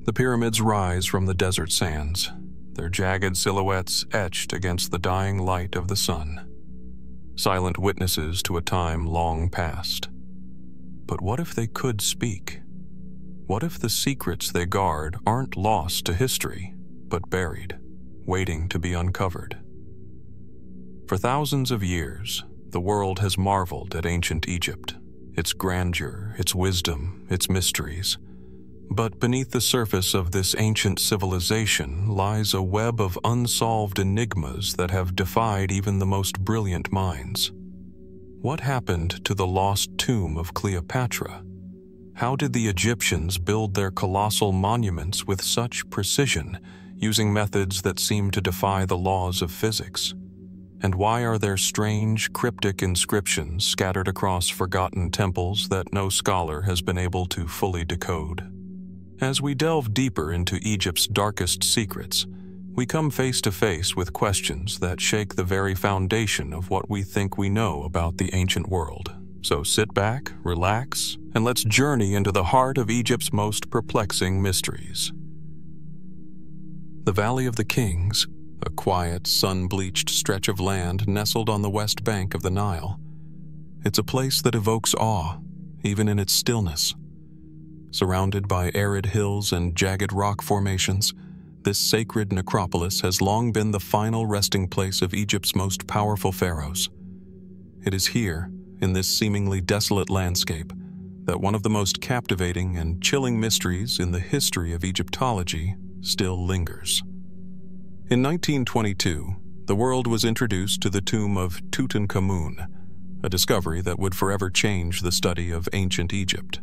The pyramids rise from the desert sands, their jagged silhouettes etched against the dying light of the sun, silent witnesses to a time long past. But what if they could speak? What if the secrets they guard aren't lost to history, but buried, waiting to be uncovered? For thousands of years, the world has marveled at ancient Egypt, its grandeur, its wisdom, its mysteries. But beneath the surface of this ancient civilization lies a web of unsolved enigmas that have defied even the most brilliant minds. What happened to the lost tomb of Cleopatra? How did the Egyptians build their colossal monuments with such precision, using methods that seem to defy the laws of physics? And why are there strange, cryptic inscriptions scattered across forgotten temples that no scholar has been able to fully decode? As we delve deeper into Egypt's darkest secrets, we come face to face with questions that shake the very foundation of what we think we know about the ancient world. So sit back, relax, and let's journey into the heart of Egypt's most perplexing mysteries. The Valley of the Kings, a quiet, sun-bleached stretch of land nestled on the west bank of the Nile. It's a place that evokes awe, even in its stillness. Surrounded by arid hills and jagged rock formations, this sacred necropolis has long been the final resting place of Egypt's most powerful pharaohs. It is here, in this seemingly desolate landscape, that one of the most captivating and chilling mysteries in the history of Egyptology still lingers. In 1922, the world was introduced to the tomb of Tutankhamun, a discovery that would forever change the study of ancient Egypt.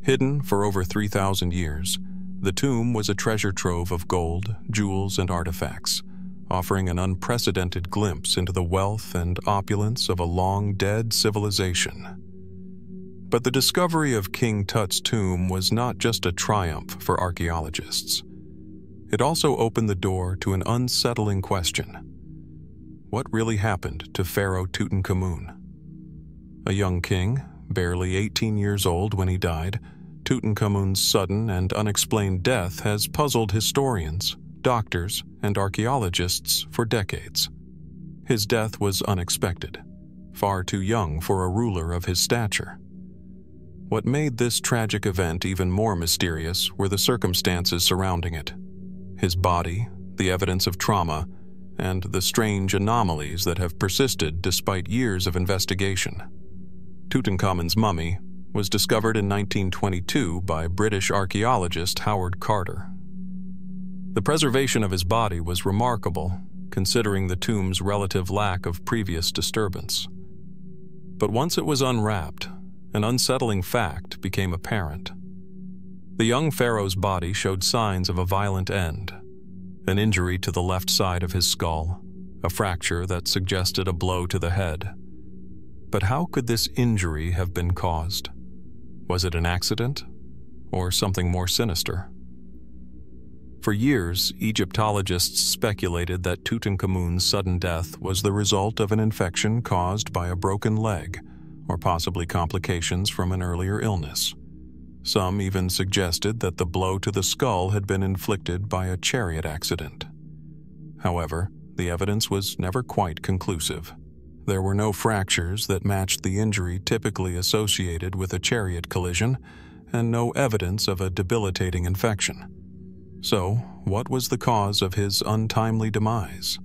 Hidden for over 3,000 years, the tomb was a treasure trove of gold, jewels, and artifacts, offering an unprecedented glimpse into the wealth and opulence of a long-dead civilization. But the discovery of King Tut's tomb was not just a triumph for archaeologists. It also opened the door to an unsettling question. What really happened to Pharaoh Tutankhamun? A young king, barely 18 years old when he died, Tutankhamun's sudden and unexplained death has puzzled historians, doctors, and archaeologists for decades. His death was unexpected, far too young for a ruler of his stature. What made this tragic event even more mysterious were the circumstances surrounding it. His body, the evidence of trauma, and the strange anomalies that have persisted despite years of investigation. Tutankhamun's mummy was discovered in 1922 by British archaeologist Howard Carter. The preservation of his body was remarkable, considering the tomb's relative lack of previous disturbance. But once it was unwrapped, an unsettling fact became apparent. The young pharaoh's body showed signs of a violent end, an injury to the left side of his skull, a fracture that suggested a blow to the head. But how could this injury have been caused? Was it an accident, or something more sinister? For years, Egyptologists speculated that Tutankhamun's sudden death was the result of an infection caused by a broken leg, or possibly complications from an earlier illness. Some even suggested that the blow to the skull had been inflicted by a chariot accident. However, the evidence was never quite conclusive. There were no fractures that matched the injury typically associated with a chariot collision, and no evidence of a debilitating infection. So, what was the cause of his untimely demise?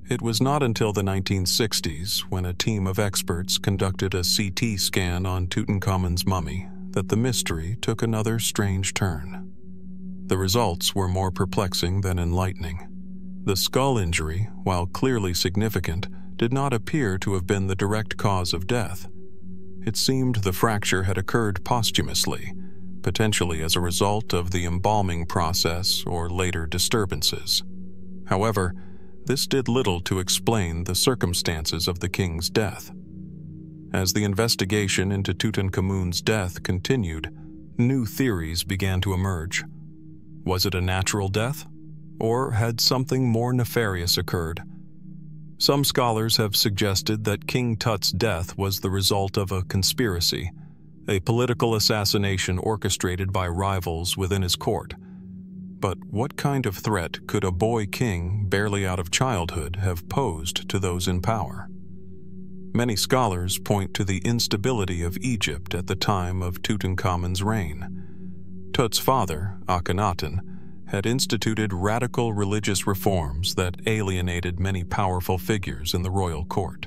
It was not until the 1960s, when a team of experts conducted a CT scan on Tutankhamun's mummy, that the mystery took another strange turn. The results were more perplexing than enlightening. The skull injury, while clearly significant, did not appear to have been the direct cause of death. It seemed the fracture had occurred posthumously, potentially as a result of the embalming process or later disturbances. However, this did little to explain the circumstances of the king's death. As the investigation into Tutankhamun's death continued, new theories began to emerge. Was it a natural death? Or had something more nefarious occurred? Some scholars have suggested that King Tut's death was the result of a conspiracy, a political assassination orchestrated by rivals within his court. But what kind of threat could a boy king barely out of childhood have posed to those in power? Many scholars point to the instability of Egypt at the time of Tutankhamun's reign. Tut's father, Akhenaten, had instituted radical religious reforms that alienated many powerful figures in the royal court.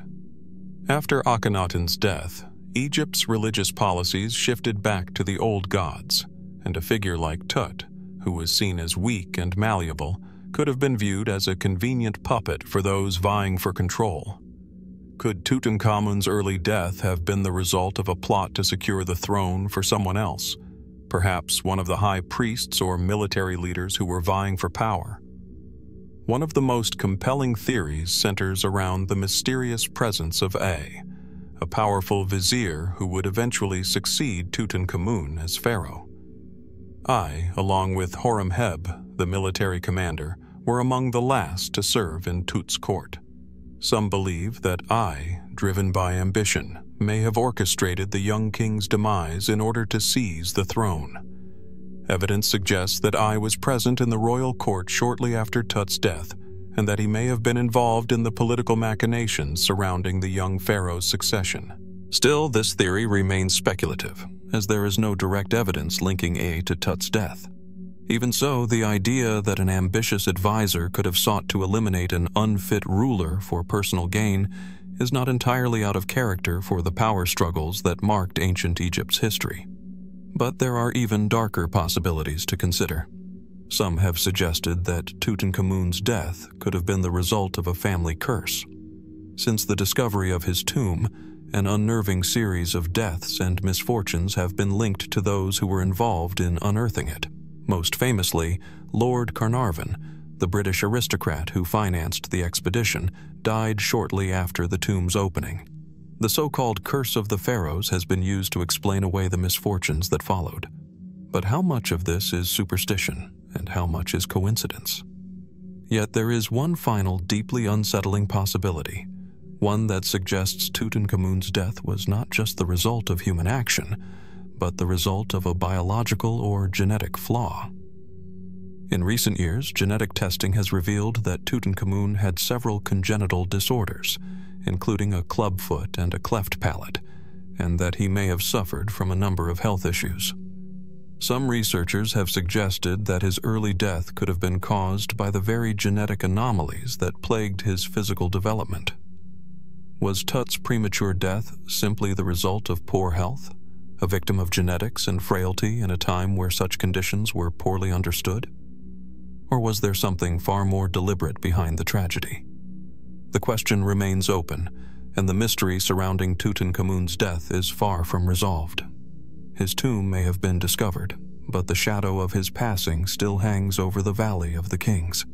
After Akhenaten's death, Egypt's religious policies shifted back to the old gods, and a figure like Tut, who was seen as weak and malleable, could have been viewed as a convenient puppet for those vying for control. Could Tutankhamun's early death have been the result of a plot to secure the throne for someone else, perhaps one of the high priests or military leaders who were vying for power? One of the most compelling theories centers around the mysterious presence of a powerful vizier who would eventually succeed Tutankhamun as pharaoh. Along with Horemheb, the military commander, were among the last to serve in Tut's court. Some believe that driven by ambition, may have orchestrated the young king's demise in order to seize the throne. Evidence suggests that was present in the royal court shortly after Tut's death, and that he may have been involved in the political machinations surrounding the young pharaoh's succession. Still, this theory remains speculative, as there is no direct evidence linking to Tut's death. Even so, the idea that an ambitious advisor could have sought to eliminate an unfit ruler for personal gain is not entirely out of character for the power struggles that marked ancient Egypt's history. But there are even darker possibilities to consider. Some have suggested that Tutankhamun's death could have been the result of a family curse. Since the discovery of his tomb, an unnerving series of deaths and misfortunes have been linked to those who were involved in unearthing it. Most famously, Lord Carnarvon, the British aristocrat who financed the expedition, died shortly after the tomb's opening. The so-called Curse of the Pharaohs has been used to explain away the misfortunes that followed. But how much of this is superstition, and how much is coincidence? Yet there is one final deeply unsettling possibility, one that suggests Tutankhamun's death was not just the result of human action, but the result of a biological or genetic flaw. In recent years, genetic testing has revealed that Tutankhamun had several congenital disorders, including a clubfoot and a cleft palate, and that he may have suffered from a number of health issues. Some researchers have suggested that his early death could have been caused by the very genetic anomalies that plagued his physical development. Was Tut's premature death simply the result of poor health, a victim of genetics and frailty in a time where such conditions were poorly understood? Or was there something far more deliberate behind the tragedy? The question remains open, and the mystery surrounding Tutankhamun's death is far from resolved. His tomb may have been discovered, but the shadow of his passing still hangs over the Valley of the Kings.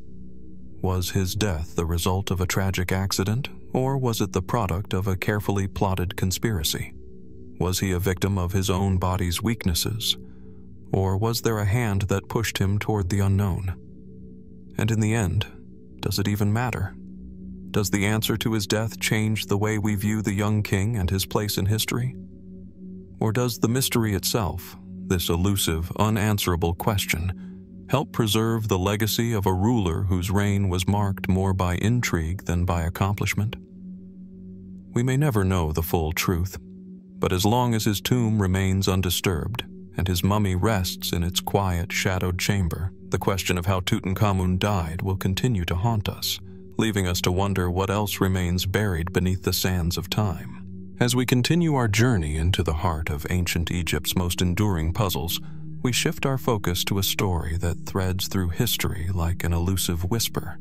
Was his death the result of a tragic accident, or was it the product of a carefully plotted conspiracy? Was he a victim of his own body's weaknesses, or was there a hand that pushed him toward the unknown? And in the end, does it even matter? Does the answer to his death change the way we view the young king and his place in history? Or does the mystery itself, this elusive, unanswerable question, help preserve the legacy of a ruler whose reign was marked more by intrigue than by accomplishment? We may never know the full truth, but as long as his tomb remains undisturbed and his mummy rests in its quiet, shadowed chamber, the question of how Tutankhamun died will continue to haunt us, leaving us to wonder what else remains buried beneath the sands of time. As we continue our journey into the heart of ancient Egypt's most enduring puzzles, we shift our focus to a story that threads through history like an elusive whisper,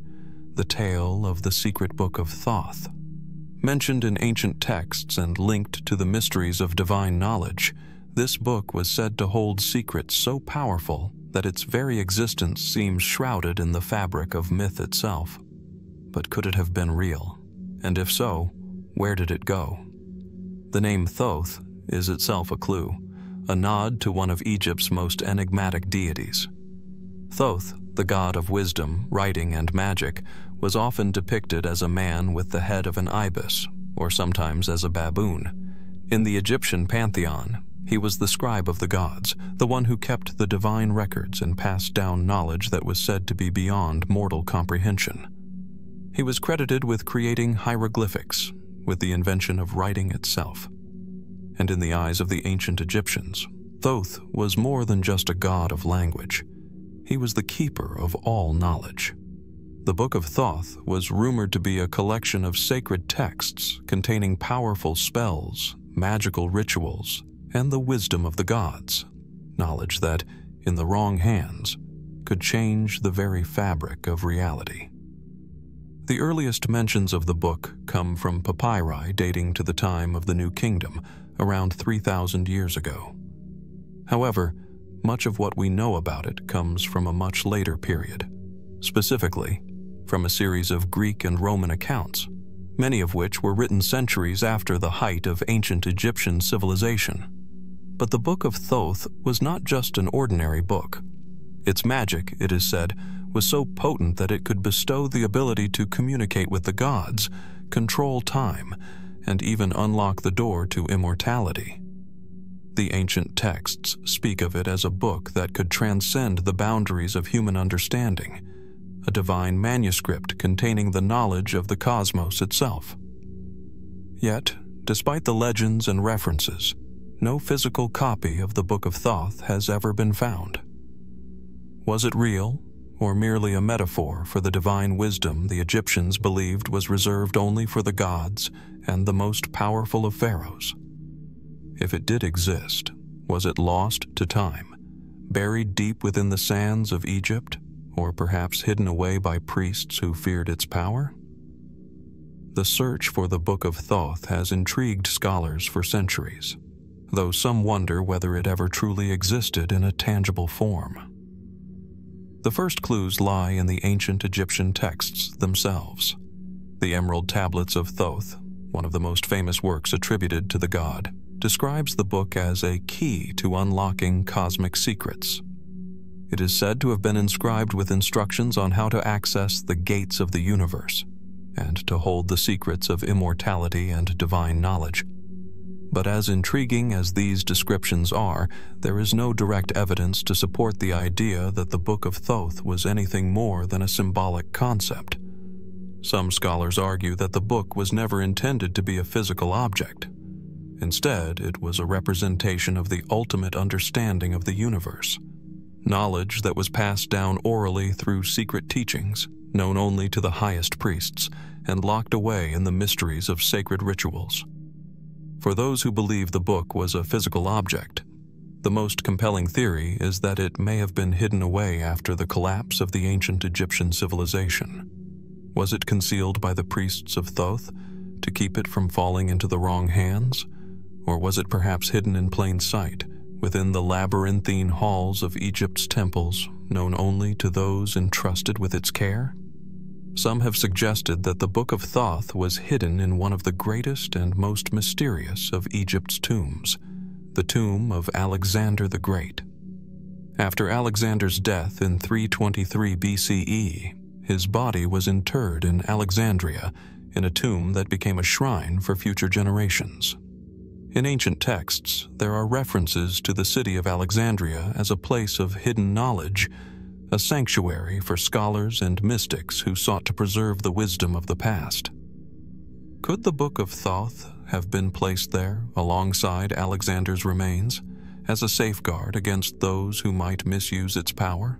the tale of the secret book of Thoth. Mentioned in ancient texts and linked to the mysteries of divine knowledge, this book was said to hold secrets so powerful that its very existence seems shrouded in the fabric of myth itself. But could it have been real? And if so, where did it go? The name Thoth is itself a clue, a nod to one of Egypt's most enigmatic deities. Thoth, the god of wisdom, writing, and magic, was often depicted as a man with the head of an ibis, or sometimes as a baboon. In the Egyptian pantheon, He was the scribe of the gods, the one who kept the divine records and passed down knowledge that was said to be beyond mortal comprehension. He was credited with creating hieroglyphics, with the invention of writing itself. And in the eyes of the ancient Egyptians, Thoth was more than just a god of language. He was the keeper of all knowledge. The Book of Thoth was rumored to be a collection of sacred texts containing powerful spells, magical rituals, and the wisdom of the gods, knowledge that, in the wrong hands, could change the very fabric of reality. The earliest mentions of the book come from papyri dating to the time of the New Kingdom, around 3,000 years ago. However, much of what we know about it comes from a much later period, specifically from a series of Greek and Roman accounts, many of which were written centuries after the height of ancient Egyptian civilization. But the Book of Thoth was not just an ordinary book. Its magic, it is said, was so potent that it could bestow the ability to communicate with the gods, control time, and even unlock the door to immortality. The ancient texts speak of it as a book that could transcend the boundaries of human understanding, a divine manuscript containing the knowledge of the cosmos itself. Yet, despite the legends and references, no physical copy of the Book of Thoth has ever been found. Was it real, or merely a metaphor for the divine wisdom the Egyptians believed was reserved only for the gods and the most powerful of pharaohs? If it did exist, was it lost to time, buried deep within the sands of Egypt, or perhaps hidden away by priests who feared its power? The search for the Book of Thoth has intrigued scholars for centuries, though some wonder whether it ever truly existed in a tangible form. The first clues lie in the ancient Egyptian texts themselves. The Emerald Tablets of Thoth, one of the most famous works attributed to the god, describes the book as a key to unlocking cosmic secrets. It is said to have been inscribed with instructions on how to access the gates of the universe and to hold the secrets of immortality and divine knowledge. But as intriguing as these descriptions are, there is no direct evidence to support the idea that the Book of Thoth was anything more than a symbolic concept. Some scholars argue that the book was never intended to be a physical object. Instead, it was a representation of the ultimate understanding of the universe, knowledge that was passed down orally through secret teachings, known only to the highest priests, and locked away in the mysteries of sacred rituals. For those who believe the book was a physical object, the most compelling theory is that it may have been hidden away after the collapse of the ancient Egyptian civilization. Was it concealed by the priests of Thoth to keep it from falling into the wrong hands? Or was it perhaps hidden in plain sight within the labyrinthine halls of Egypt's temples, known only to those entrusted with its care? Some have suggested that the Book of Thoth was hidden in one of the greatest and most mysterious of Egypt's tombs, the tomb of Alexander the Great. After Alexander's death in 323 BCE, his body was interred in Alexandria in a tomb that became a shrine for future generations. In ancient texts, there are references to the city of Alexandria as a place of hidden knowledge, a sanctuary for scholars and mystics who sought to preserve the wisdom of the past. Could the Book of Thoth have been placed there alongside Alexander's remains as a safeguard against those who might misuse its power?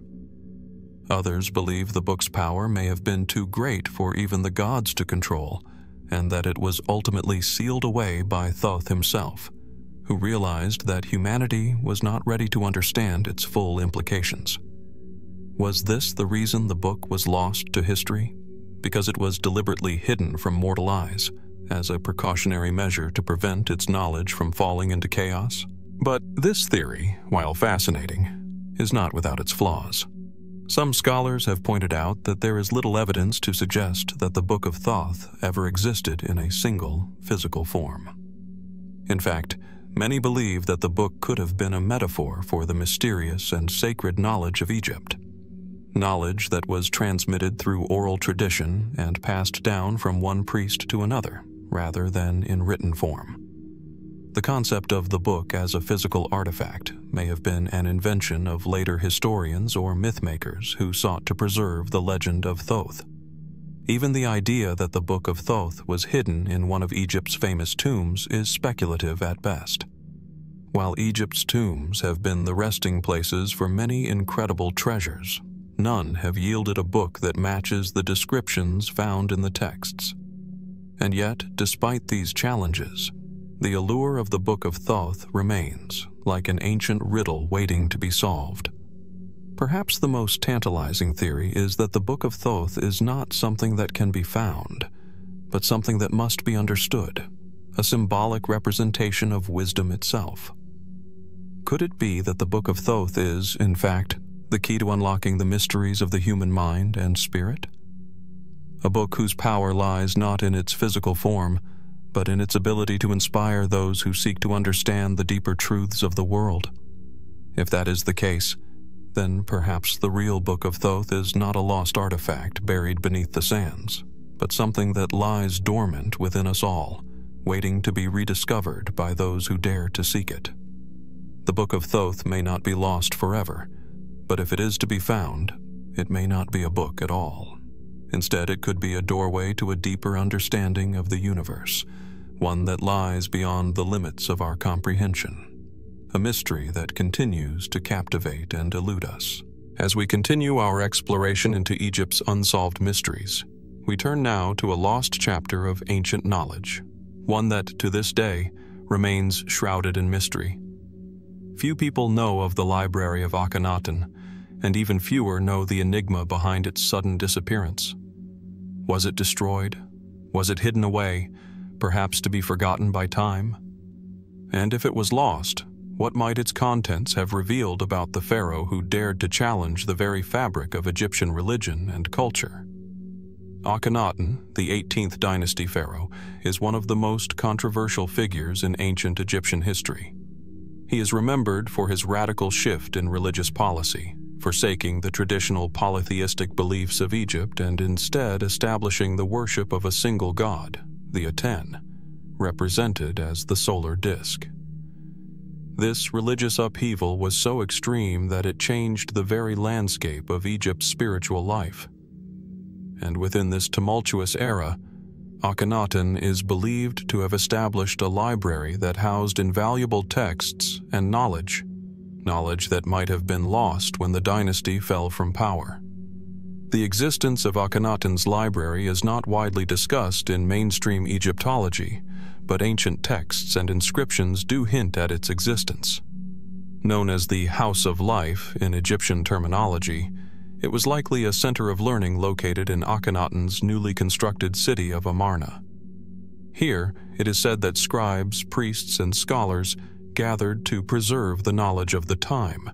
Others believe the book's power may have been too great for even the gods to control, and that it was ultimately sealed away by Thoth himself, who realized that humanity was not ready to understand its full implications. Was this the reason the book was lost to history? Because it was deliberately hidden from mortal eyes, as a precautionary measure to prevent its knowledge from falling into chaos? But this theory, while fascinating, is not without its flaws. Some scholars have pointed out that there is little evidence to suggest that the Book of Thoth ever existed in a single, physical form. In fact, many believe that the book could have been a metaphor for the mysterious and sacred knowledge of Egypt, knowledge that was transmitted through oral tradition and passed down from one priest to another, rather than in written form. The concept of the book as a physical artifact may have been an invention of later historians or mythmakers who sought to preserve the legend of Thoth. Even the idea that the Book of Thoth was hidden in one of Egypt's famous tombs is speculative at best. While Egypt's tombs have been the resting places for many incredible treasures, none have yielded a book that matches the descriptions found in the texts. And yet, despite these challenges, the allure of the Book of Thoth remains, like an ancient riddle waiting to be solved. Perhaps the most tantalizing theory is that the Book of Thoth is not something that can be found, but something that must be understood, a symbolic representation of wisdom itself. Could it be that the Book of Thoth is, in fact, the key to unlocking the mysteries of the human mind and spirit? A book whose power lies not in its physical form, but in its ability to inspire those who seek to understand the deeper truths of the world. If that is the case, then perhaps the real Book of Thoth is not a lost artifact buried beneath the sands, but something that lies dormant within us all, waiting to be rediscovered by those who dare to seek it. The Book of Thoth may not be lost forever, but if it is to be found, it may not be a book at all. Instead, it could be a doorway to a deeper understanding of the universe, one that lies beyond the limits of our comprehension, a mystery that continues to captivate and elude us. As we continue our exploration into Egypt's unsolved mysteries, we turn now to a lost chapter of ancient knowledge, one that, to this day, remains shrouded in mystery. Few people know of the library of Akhenaten, and even fewer know the enigma behind its sudden disappearance. Was it destroyed? Was it hidden away, perhaps to be forgotten by time? And if it was lost, what might its contents have revealed about the pharaoh who dared to challenge the very fabric of Egyptian religion and culture? Akhenaten, the 18th dynasty pharaoh, is one of the most controversial figures in ancient Egyptian history. He is remembered for his radical shift in religious policy, forsaking the traditional polytheistic beliefs of Egypt and instead establishing the worship of a single god, the Aten, represented as the solar disk. This religious upheaval was so extreme that it changed the very landscape of Egypt's spiritual life. And within this tumultuous era, Akhenaten is believed to have established a library that housed invaluable texts and knowledge that might have been lost when the dynasty fell from power. The existence of Akhenaten's library is not widely discussed in mainstream Egyptology, but ancient texts and inscriptions do hint at its existence. Known as the House of Life in Egyptian terminology, it was likely a center of learning located in Akhenaten's newly constructed city of Amarna. Here, it is said that scribes, priests, and scholars gathered to preserve the knowledge of the time,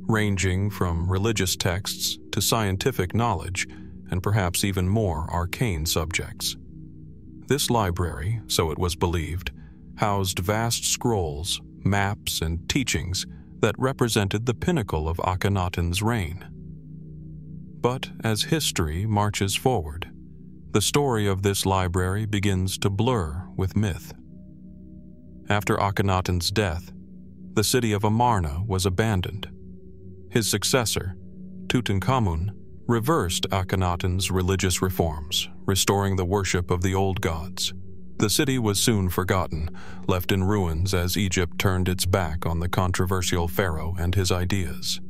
ranging from religious texts to scientific knowledge and perhaps even more arcane subjects. This library, so it was believed, housed vast scrolls, maps, and teachings that represented the pinnacle of Akhenaten's reign. But as history marches forward, the story of this library begins to blur with myth. After Akhenaten's death, the city of Amarna was abandoned. His successor, Tutankhamun, reversed Akhenaten's religious reforms, restoring the worship of the old gods. The city was soon forgotten, left in ruins as Egypt turned its back on the controversial pharaoh and his ideas.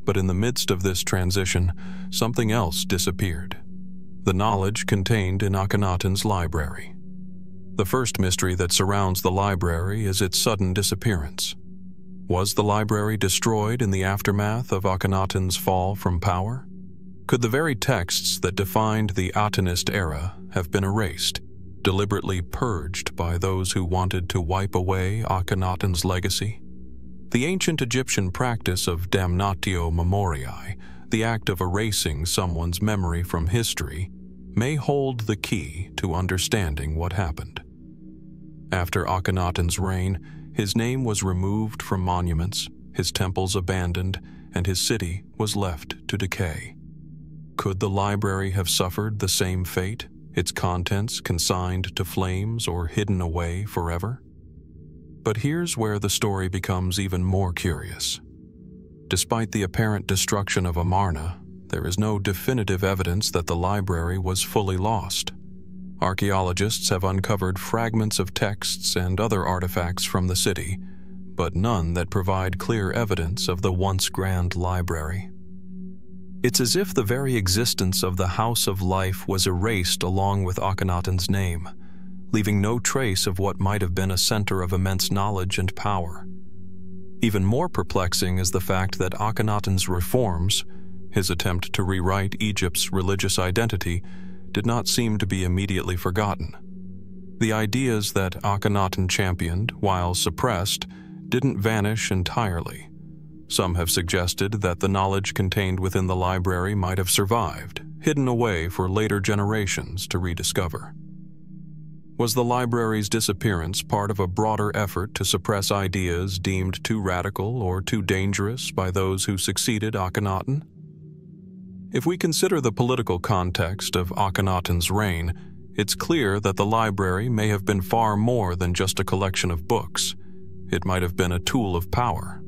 But in the midst of this transition, something else disappeared: the knowledge contained in Akhenaten's library. The first mystery that surrounds the library is its sudden disappearance. Was the library destroyed in the aftermath of Akhenaten's fall from power? Could the very texts that defined the Atenist era have been erased, deliberately purged by those who wanted to wipe away Akhenaten's legacy? The ancient Egyptian practice of damnatio memoriae, the act of erasing someone's memory from history, may hold the key to understanding what happened. After Akhenaten's reign, his name was removed from monuments, his temples abandoned, and his city was left to decay. Could the library have suffered the same fate, its contents consigned to flames or hidden away forever? But here's where the story becomes even more curious. Despite the apparent destruction of Amarna, there is no definitive evidence that the library was fully lost. Archaeologists have uncovered fragments of texts and other artifacts from the city, but none that provide clear evidence of the once grand library. It's as if the very existence of the House of Life was erased along with Akhenaten's name, leaving no trace of what might have been a center of immense knowledge and power. Even more perplexing is the fact that Akhenaten's reforms, his attempt to rewrite Egypt's religious identity, did not seem to be immediately forgotten. The ideas that Akhenaten championed, while suppressed, didn't vanish entirely. Some have suggested that the knowledge contained within the library might have survived, hidden away for later generations to rediscover. Was the library's disappearance part of a broader effort to suppress ideas deemed too radical or too dangerous by those who succeeded Akhenaten? If we consider the political context of Akhenaten's reign, it's clear that the library may have been far more than just a collection of books. It might have been a tool of power.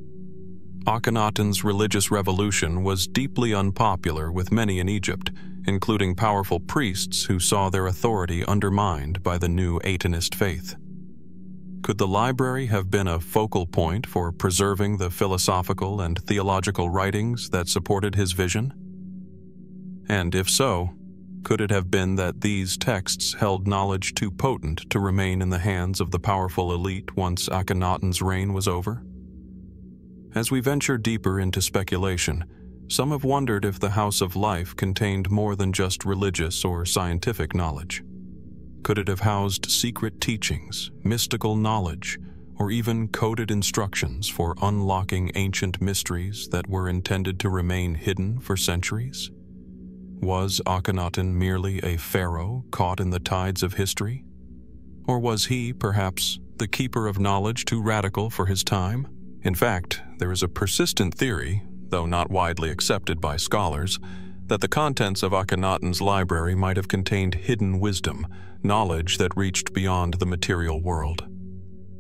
Akhenaten's religious revolution was deeply unpopular with many in Egypt, including powerful priests who saw their authority undermined by the new Atenist faith. Could the library have been a focal point for preserving the philosophical and theological writings that supported his vision? And if so, could it have been that these texts held knowledge too potent to remain in the hands of the powerful elite once Akhenaten's reign was over? As we venture deeper into speculation, some have wondered if the House of Life contained more than just religious or scientific knowledge. Could it have housed secret teachings, mystical knowledge, or even coded instructions for unlocking ancient mysteries that were intended to remain hidden for centuries? Was Akhenaten merely a pharaoh caught in the tides of history? Or was he, perhaps, the keeper of knowledge too radical for his time? In fact, there is a persistent theory, though not widely accepted by scholars, that the contents of Akhenaten's library might have contained hidden wisdom, knowledge that reached beyond the material world.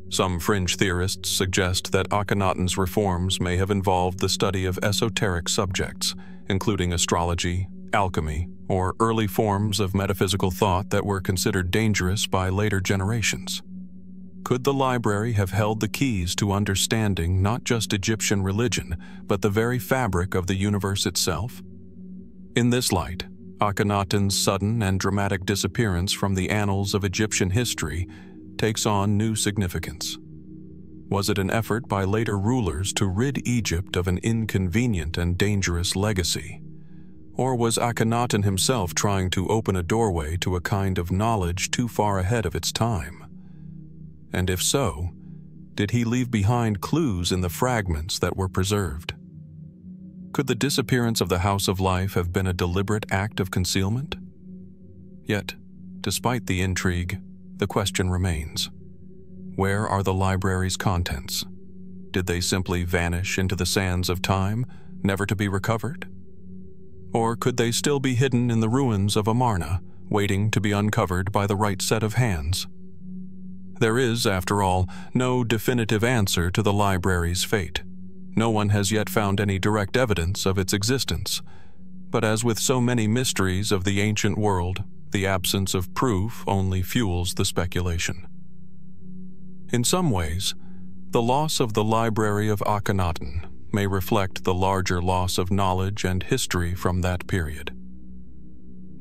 Some fringe theorists suggest that Akhenaten's reforms may have involved the study of esoteric subjects, including astrology, alchemy, or early forms of metaphysical thought that were considered dangerous by later generations. Could the library have held the keys to understanding not just Egyptian religion, but the very fabric of the universe itself? In this light, Akhenaten's sudden and dramatic disappearance from the annals of Egyptian history takes on new significance. Was it an effort by later rulers to rid Egypt of an inconvenient and dangerous legacy? Or was Akhenaten himself trying to open a doorway to a kind of knowledge too far ahead of its time? And if so, did he leave behind clues in the fragments that were preserved? Could the disappearance of the House of Life have been a deliberate act of concealment? Yet, despite the intrigue, the question remains: where are the library's contents? Did they simply vanish into the sands of time, never to be recovered? Or could they still be hidden in the ruins of Amarna, waiting to be uncovered by the right set of hands? There is, after all, no definitive answer to the library's fate. No one has yet found any direct evidence of its existence. But as with so many mysteries of the ancient world, the absence of proof only fuels the speculation. In some ways, the loss of the Library of Akhenaten may reflect the larger loss of knowledge and history from that period.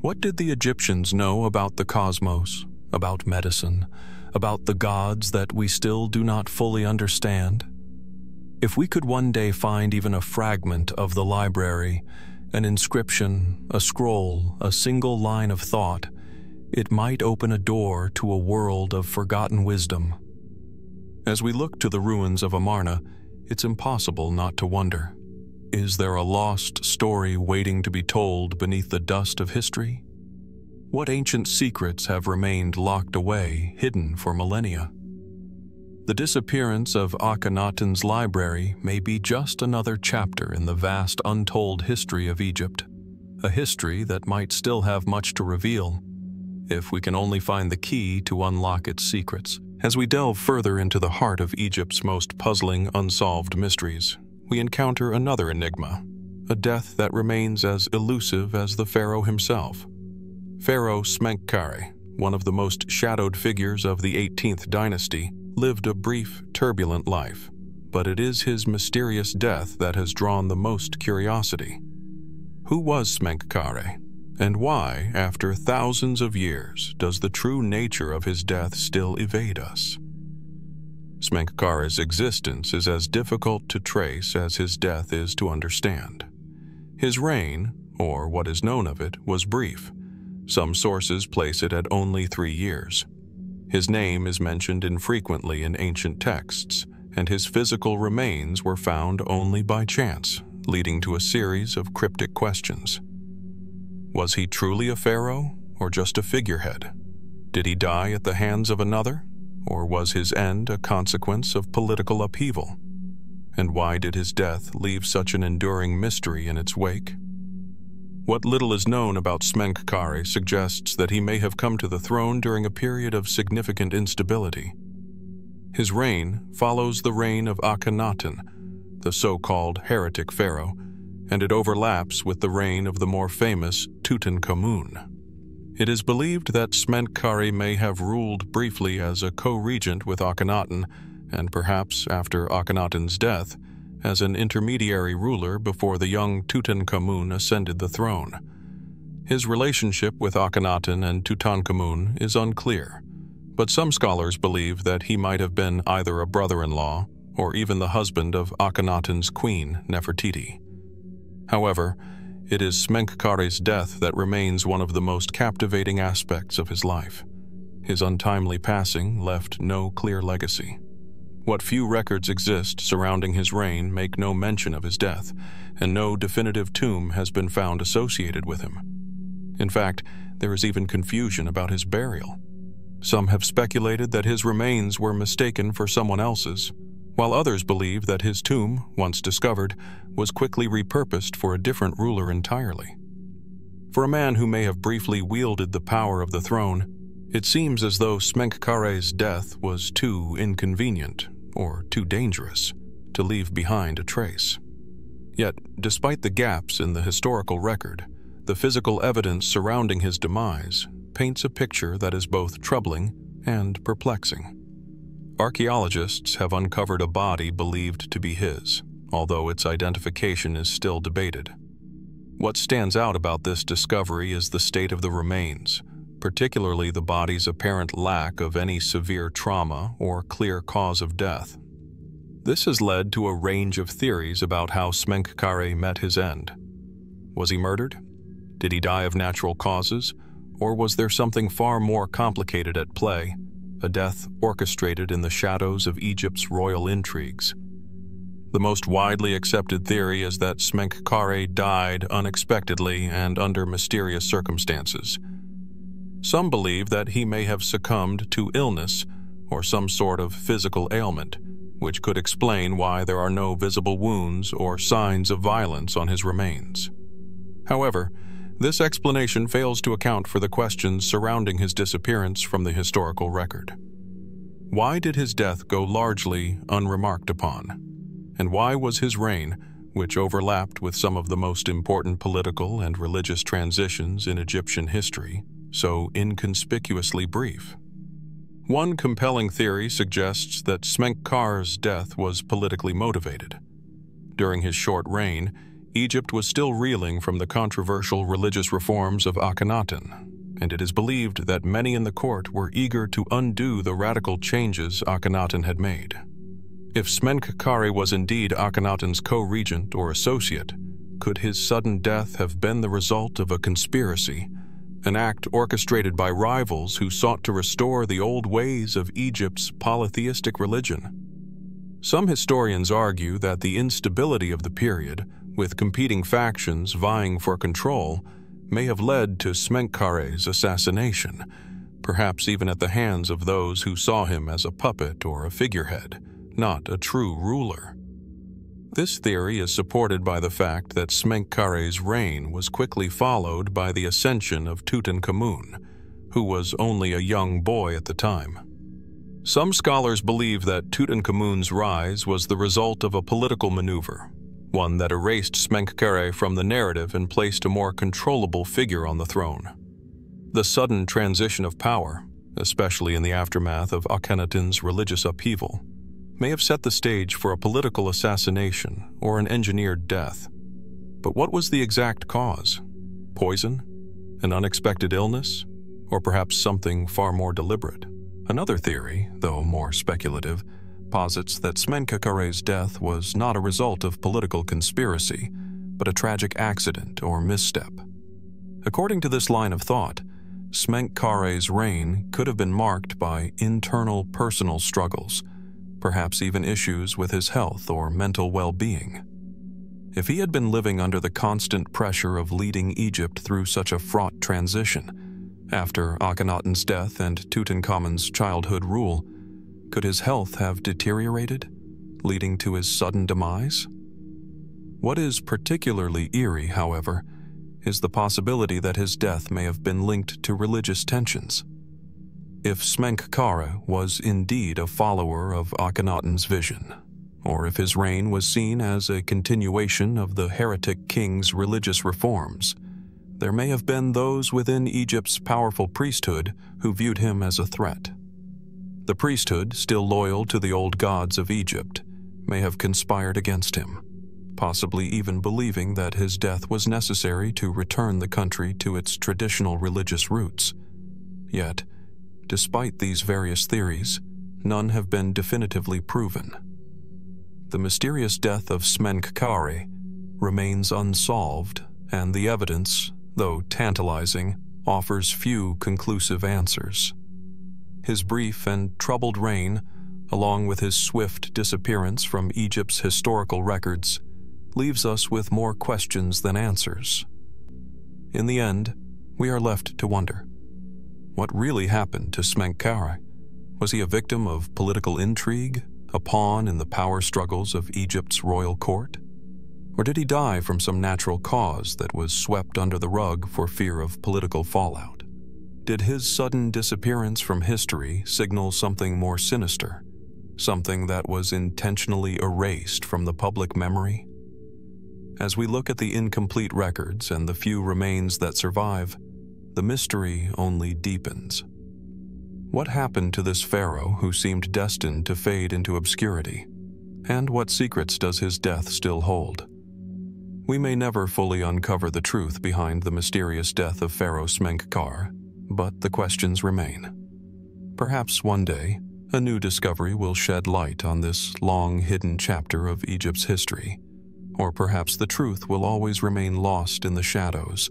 What did the Egyptians know about the cosmos, about medicine, about the gods that we still do not fully understand? If we could one day find even a fragment of the library, an inscription, a scroll, a single line of thought, it might open a door to a world of forgotten wisdom. As we look to the ruins of Amarna, it's impossible not to wonder, is there a lost story waiting to be told beneath the dust of history? What ancient secrets have remained locked away, hidden for millennia? The disappearance of Akhenaten's library may be just another chapter in the vast untold history of Egypt, a history that might still have much to reveal, if we can only find the key to unlock its secrets As we delve further into the heart of Egypt's most puzzling, unsolved mysteries, we encounter another enigma, a death that remains as elusive as the pharaoh himself. Pharaoh Smenkhkare, one of the most shadowed figures of the 18th dynasty, lived a brief, turbulent life, but it is his mysterious death that has drawn the most curiosity. Who was Smenkhkare, and why, after thousands of years, does the true nature of his death still evade us? Smenkhkare's existence is as difficult to trace as his death is to understand. His reign, or what is known of it, was brief. Some sources place it at only 3 years. His name is mentioned infrequently in ancient texts, and his physical remains were found only by chance, leading to a series of cryptic questions. Was he truly a pharaoh, or just a figurehead? Did he die at the hands of another, or was his end a consequence of political upheaval? And why did his death leave such an enduring mystery in its wake? What little is known about Smenkhkare suggests that he may have come to the throne during a period of significant instability. His reign follows the reign of Akhenaten, the so-called heretic pharaoh, and it overlaps with the reign of the more famous Tutankhamun. It is believed that Smenkhkare may have ruled briefly as a co-regent with Akhenaten, and perhaps after Akhenaten's death, as an intermediary ruler before the young Tutankhamun ascended the throne. His relationship with Akhenaten and Tutankhamun is unclear, but some scholars believe that he might have been either a brother-in-law or even the husband of Akhenaten's queen, Nefertiti. However, it is Smenkhkare's death that remains one of the most captivating aspects of his life. His untimely passing left no clear legacy. What few records exist surrounding his reign make no mention of his death, and no definitive tomb has been found associated with him. In fact, there is even confusion about his burial. Some have speculated that his remains were mistaken for someone else's, while others believe that his tomb, once discovered, was quickly repurposed for a different ruler entirely. For a man who may have briefly wielded the power of the throne, it seems as though Smenkhkare's death was too inconvenient, or too dangerous, to leave behind a trace. Yet, despite the gaps in the historical record, the physical evidence surrounding his demise paints a picture that is both troubling and perplexing. Archaeologists have uncovered a body believed to be his, although its identification is still debated. What stands out about this discovery is the state of the remains, particularly the body's apparent lack of any severe trauma or clear cause of death. This has led to a range of theories about how Smenkhkare met his end. Was he murdered? Did he die of natural causes? Or was there something far more complicated at play, a death orchestrated in the shadows of Egypt's royal intrigues? The most widely accepted theory is that Smenkhkare died unexpectedly and under mysterious circumstances. Some believe that he may have succumbed to illness or some sort of physical ailment, which could explain why there are no visible wounds or signs of violence on his remains. However, this explanation fails to account for the questions surrounding his disappearance from the historical record. Why did his death go largely unremarked upon? And why was his reign, which overlapped with some of the most important political and religious transitions in Egyptian history, so inconspicuously brief? One compelling theory suggests that Smenkhkare's death was politically motivated. During his short reign, Egypt was still reeling from the controversial religious reforms of Akhenaten, and it is believed that many in the court were eager to undo the radical changes Akhenaten had made. If Smenkhkare was indeed Akhenaten's co-regent or associate, could his sudden death have been the result of a conspiracy, an act orchestrated by rivals who sought to restore the old ways of Egypt's polytheistic religion? Some historians argue that the instability of the period, with competing factions vying for control, may have led to Smenkhkare's assassination, perhaps even at the hands of those who saw him as a puppet or a figurehead, not a true ruler. This theory is supported by the fact that Smenkhkare's reign was quickly followed by the ascension of Tutankhamun, who was only a young boy at the time. Some scholars believe that Tutankhamun's rise was the result of a political maneuver, one that erased Smenkhkare from the narrative and placed a more controllable figure on the throne. The sudden transition of power, especially in the aftermath of Akhenaten's religious upheaval, may have set the stage for a political assassination or an engineered death. But what was the exact cause? Poison? An unexpected illness? Or perhaps something far more deliberate? Another theory, though more speculative, posits that Smenkhkare's death was not a result of political conspiracy, but a tragic accident or misstep. According to this line of thought, Smenkhkare's reign could have been marked by internal personal struggles, perhaps even issues with his health or mental well-being. If he had been living under the constant pressure of leading Egypt through such a fraught transition, after Akhenaten's death and Tutankhamun's childhood rule, could his health have deteriorated, leading to his sudden demise? What is particularly eerie, however, is the possibility that his death may have been linked to religious tensions. If Smenkhkare was indeed a follower of Akhenaten's vision, or if his reign was seen as a continuation of the heretic king's religious reforms, there may have been those within Egypt's powerful priesthood who viewed him as a threat. The priesthood, still loyal to the old gods of Egypt, may have conspired against him, possibly even believing that his death was necessary to return the country to its traditional religious roots. Yet, despite these various theories, none have been definitively proven. The mysterious death of Smenkhkare remains unsolved, and the evidence, though tantalizing, offers few conclusive answers. His brief and troubled reign, along with his swift disappearance from Egypt's historical records, leaves us with more questions than answers. In the end, we are left to wonder, what really happened to Smenkhkare? Was he a victim of political intrigue, a pawn in the power struggles of Egypt's royal court? Or did he die from some natural cause that was swept under the rug for fear of political fallout? Did his sudden disappearance from history signal something more sinister, something that was intentionally erased from the public memory? As we look at the incomplete records and the few remains that survive, the mystery only deepens. What happened to this pharaoh who seemed destined to fade into obscurity? And what secrets does his death still hold? We may never fully uncover the truth behind the mysterious death of Pharaoh Smenkhkare, but the questions remain. Perhaps one day, a new discovery will shed light on this long-hidden chapter of Egypt's history, or perhaps the truth will always remain lost in the shadows,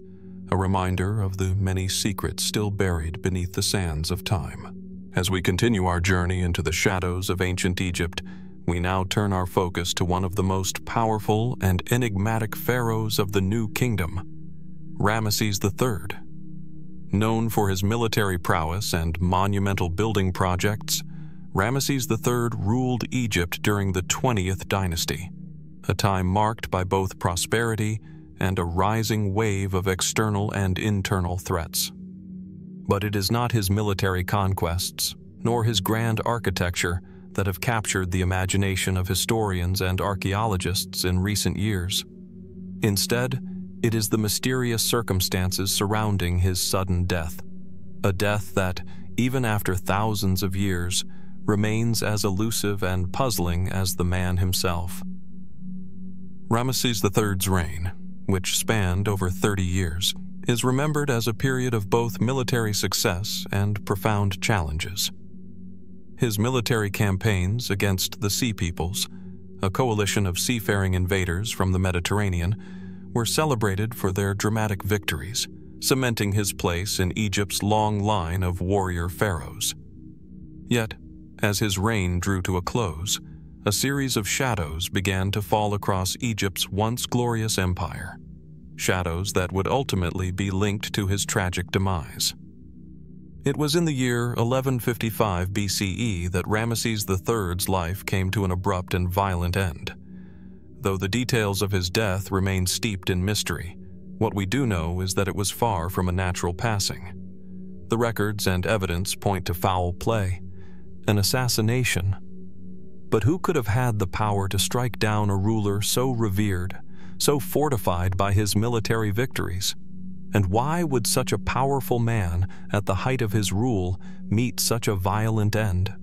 a reminder of the many secrets still buried beneath the sands of time. As we continue our journey into the shadows of ancient Egypt, we now turn our focus to one of the most powerful and enigmatic pharaohs of the New Kingdom, Ramesses III. Known for his military prowess and monumental building projects, Ramesses III ruled Egypt during the 20th dynasty, a time marked by both prosperity and a rising wave of external and internal threats. But it is not his military conquests, nor his grand architecture, that have captured the imagination of historians and archaeologists in recent years. Instead, it is the mysterious circumstances surrounding his sudden death, a death that, even after thousands of years, remains as elusive and puzzling as the man himself. Ramesses III's reign, which spanned over 30 years, is remembered as a period of both military success and profound challenges. His military campaigns against the Sea Peoples, a coalition of seafaring invaders from the Mediterranean, were celebrated for their dramatic victories, cementing his place in Egypt's long line of warrior pharaohs. Yet, as his reign drew to a close, a series of shadows began to fall across Egypt's once glorious empire, shadows that would ultimately be linked to his tragic demise. It was in the year 1155 BCE that Ramesses III's life came to an abrupt and violent end. Though the details of his death remain steeped in mystery, what we do know is that it was far from a natural passing. The records and evidence point to foul play, an assassination. But who could have had the power to strike down a ruler so revered, so fortified by his military victories? And why would such a powerful man, at the height of his rule, meet such a violent end?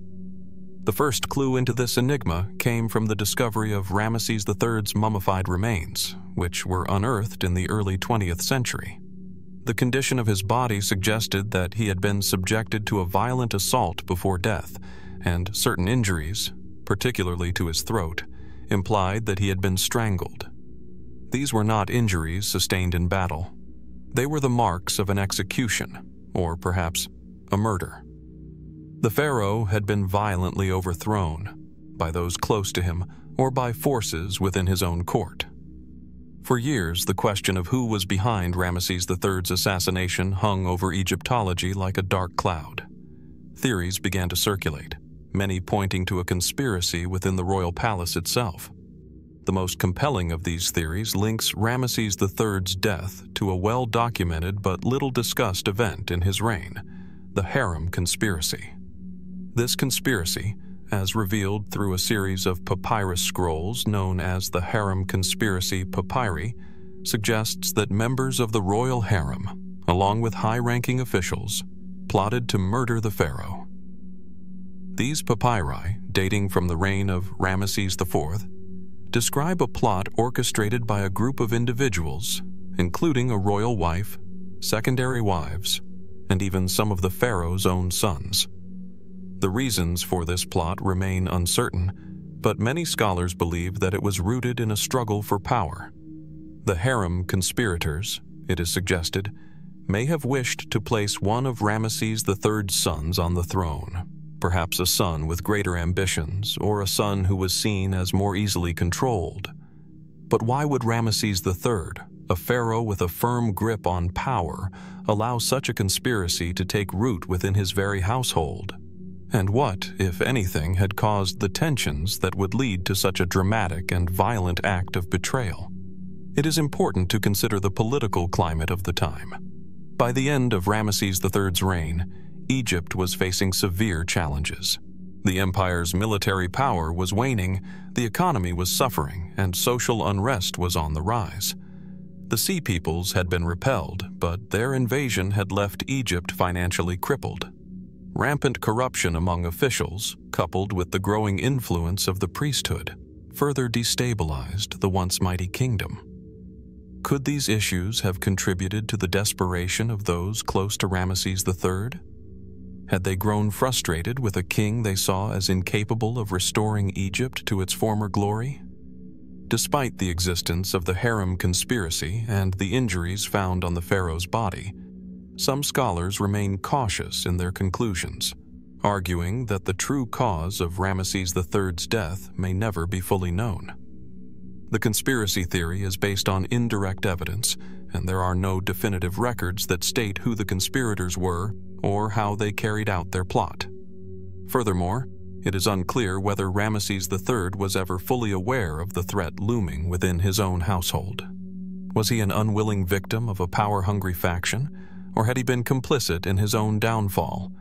The first clue into this enigma came from the discovery of Ramesses III's mummified remains, which were unearthed in the early 20th century. The condition of his body suggested that he had been subjected to a violent assault before death, and certain injuries, particularly to his throat, implied that he had been strangled. These were not injuries sustained in battle. They were the marks of an execution, or perhaps a murder. The pharaoh had been violently overthrown, by those close to him or by forces within his own court. For years, the question of who was behind Ramesses III's assassination hung over Egyptology like a dark cloud. Theories began to circulate, many pointing to a conspiracy within the royal palace itself. The most compelling of these theories links Ramesses III's death to a well-documented but little-discussed event in his reign, the Harem Conspiracy. This conspiracy, as revealed through a series of papyrus scrolls known as the Harem Conspiracy Papyri, suggests that members of the royal harem, along with high-ranking officials, plotted to murder the pharaoh. These papyri, dating from the reign of Ramesses IV, describe a plot orchestrated by a group of individuals, including a royal wife, secondary wives, and even some of the pharaoh's own sons. The reasons for this plot remain uncertain, but many scholars believe that it was rooted in a struggle for power. The harem conspirators, it is suggested, may have wished to place one of Ramesses III's sons on the throne, perhaps a son with greater ambitions or a son who was seen as more easily controlled. But why would Ramesses III, a pharaoh with a firm grip on power, allow such a conspiracy to take root within his very household? And what, if anything, had caused the tensions that would lead to such a dramatic and violent act of betrayal? It is important to consider the political climate of the time. By the end of Ramesses III's reign, Egypt was facing severe challenges. The empire's military power was waning, the economy was suffering, and social unrest was on the rise. The Sea Peoples had been repelled, but their invasion had left Egypt financially crippled. Rampant corruption among officials, coupled with the growing influence of the priesthood, further destabilized the once mighty kingdom. Could these issues have contributed to the desperation of those close to Ramesses III? Had they grown frustrated with a king they saw as incapable of restoring Egypt to its former glory? Despite the existence of the harem conspiracy and the injuries found on the pharaoh's body, some scholars remain cautious in their conclusions, arguing that the true cause of Ramesses III's death may never be fully known. The conspiracy theory is based on indirect evidence, and there are no definitive records that state who the conspirators were or how they carried out their plot. Furthermore, it is unclear whether Ramesses III was ever fully aware of the threat looming within his own household. Was he an unwilling victim of a power-hungry faction, or had he been complicit in his own downfall,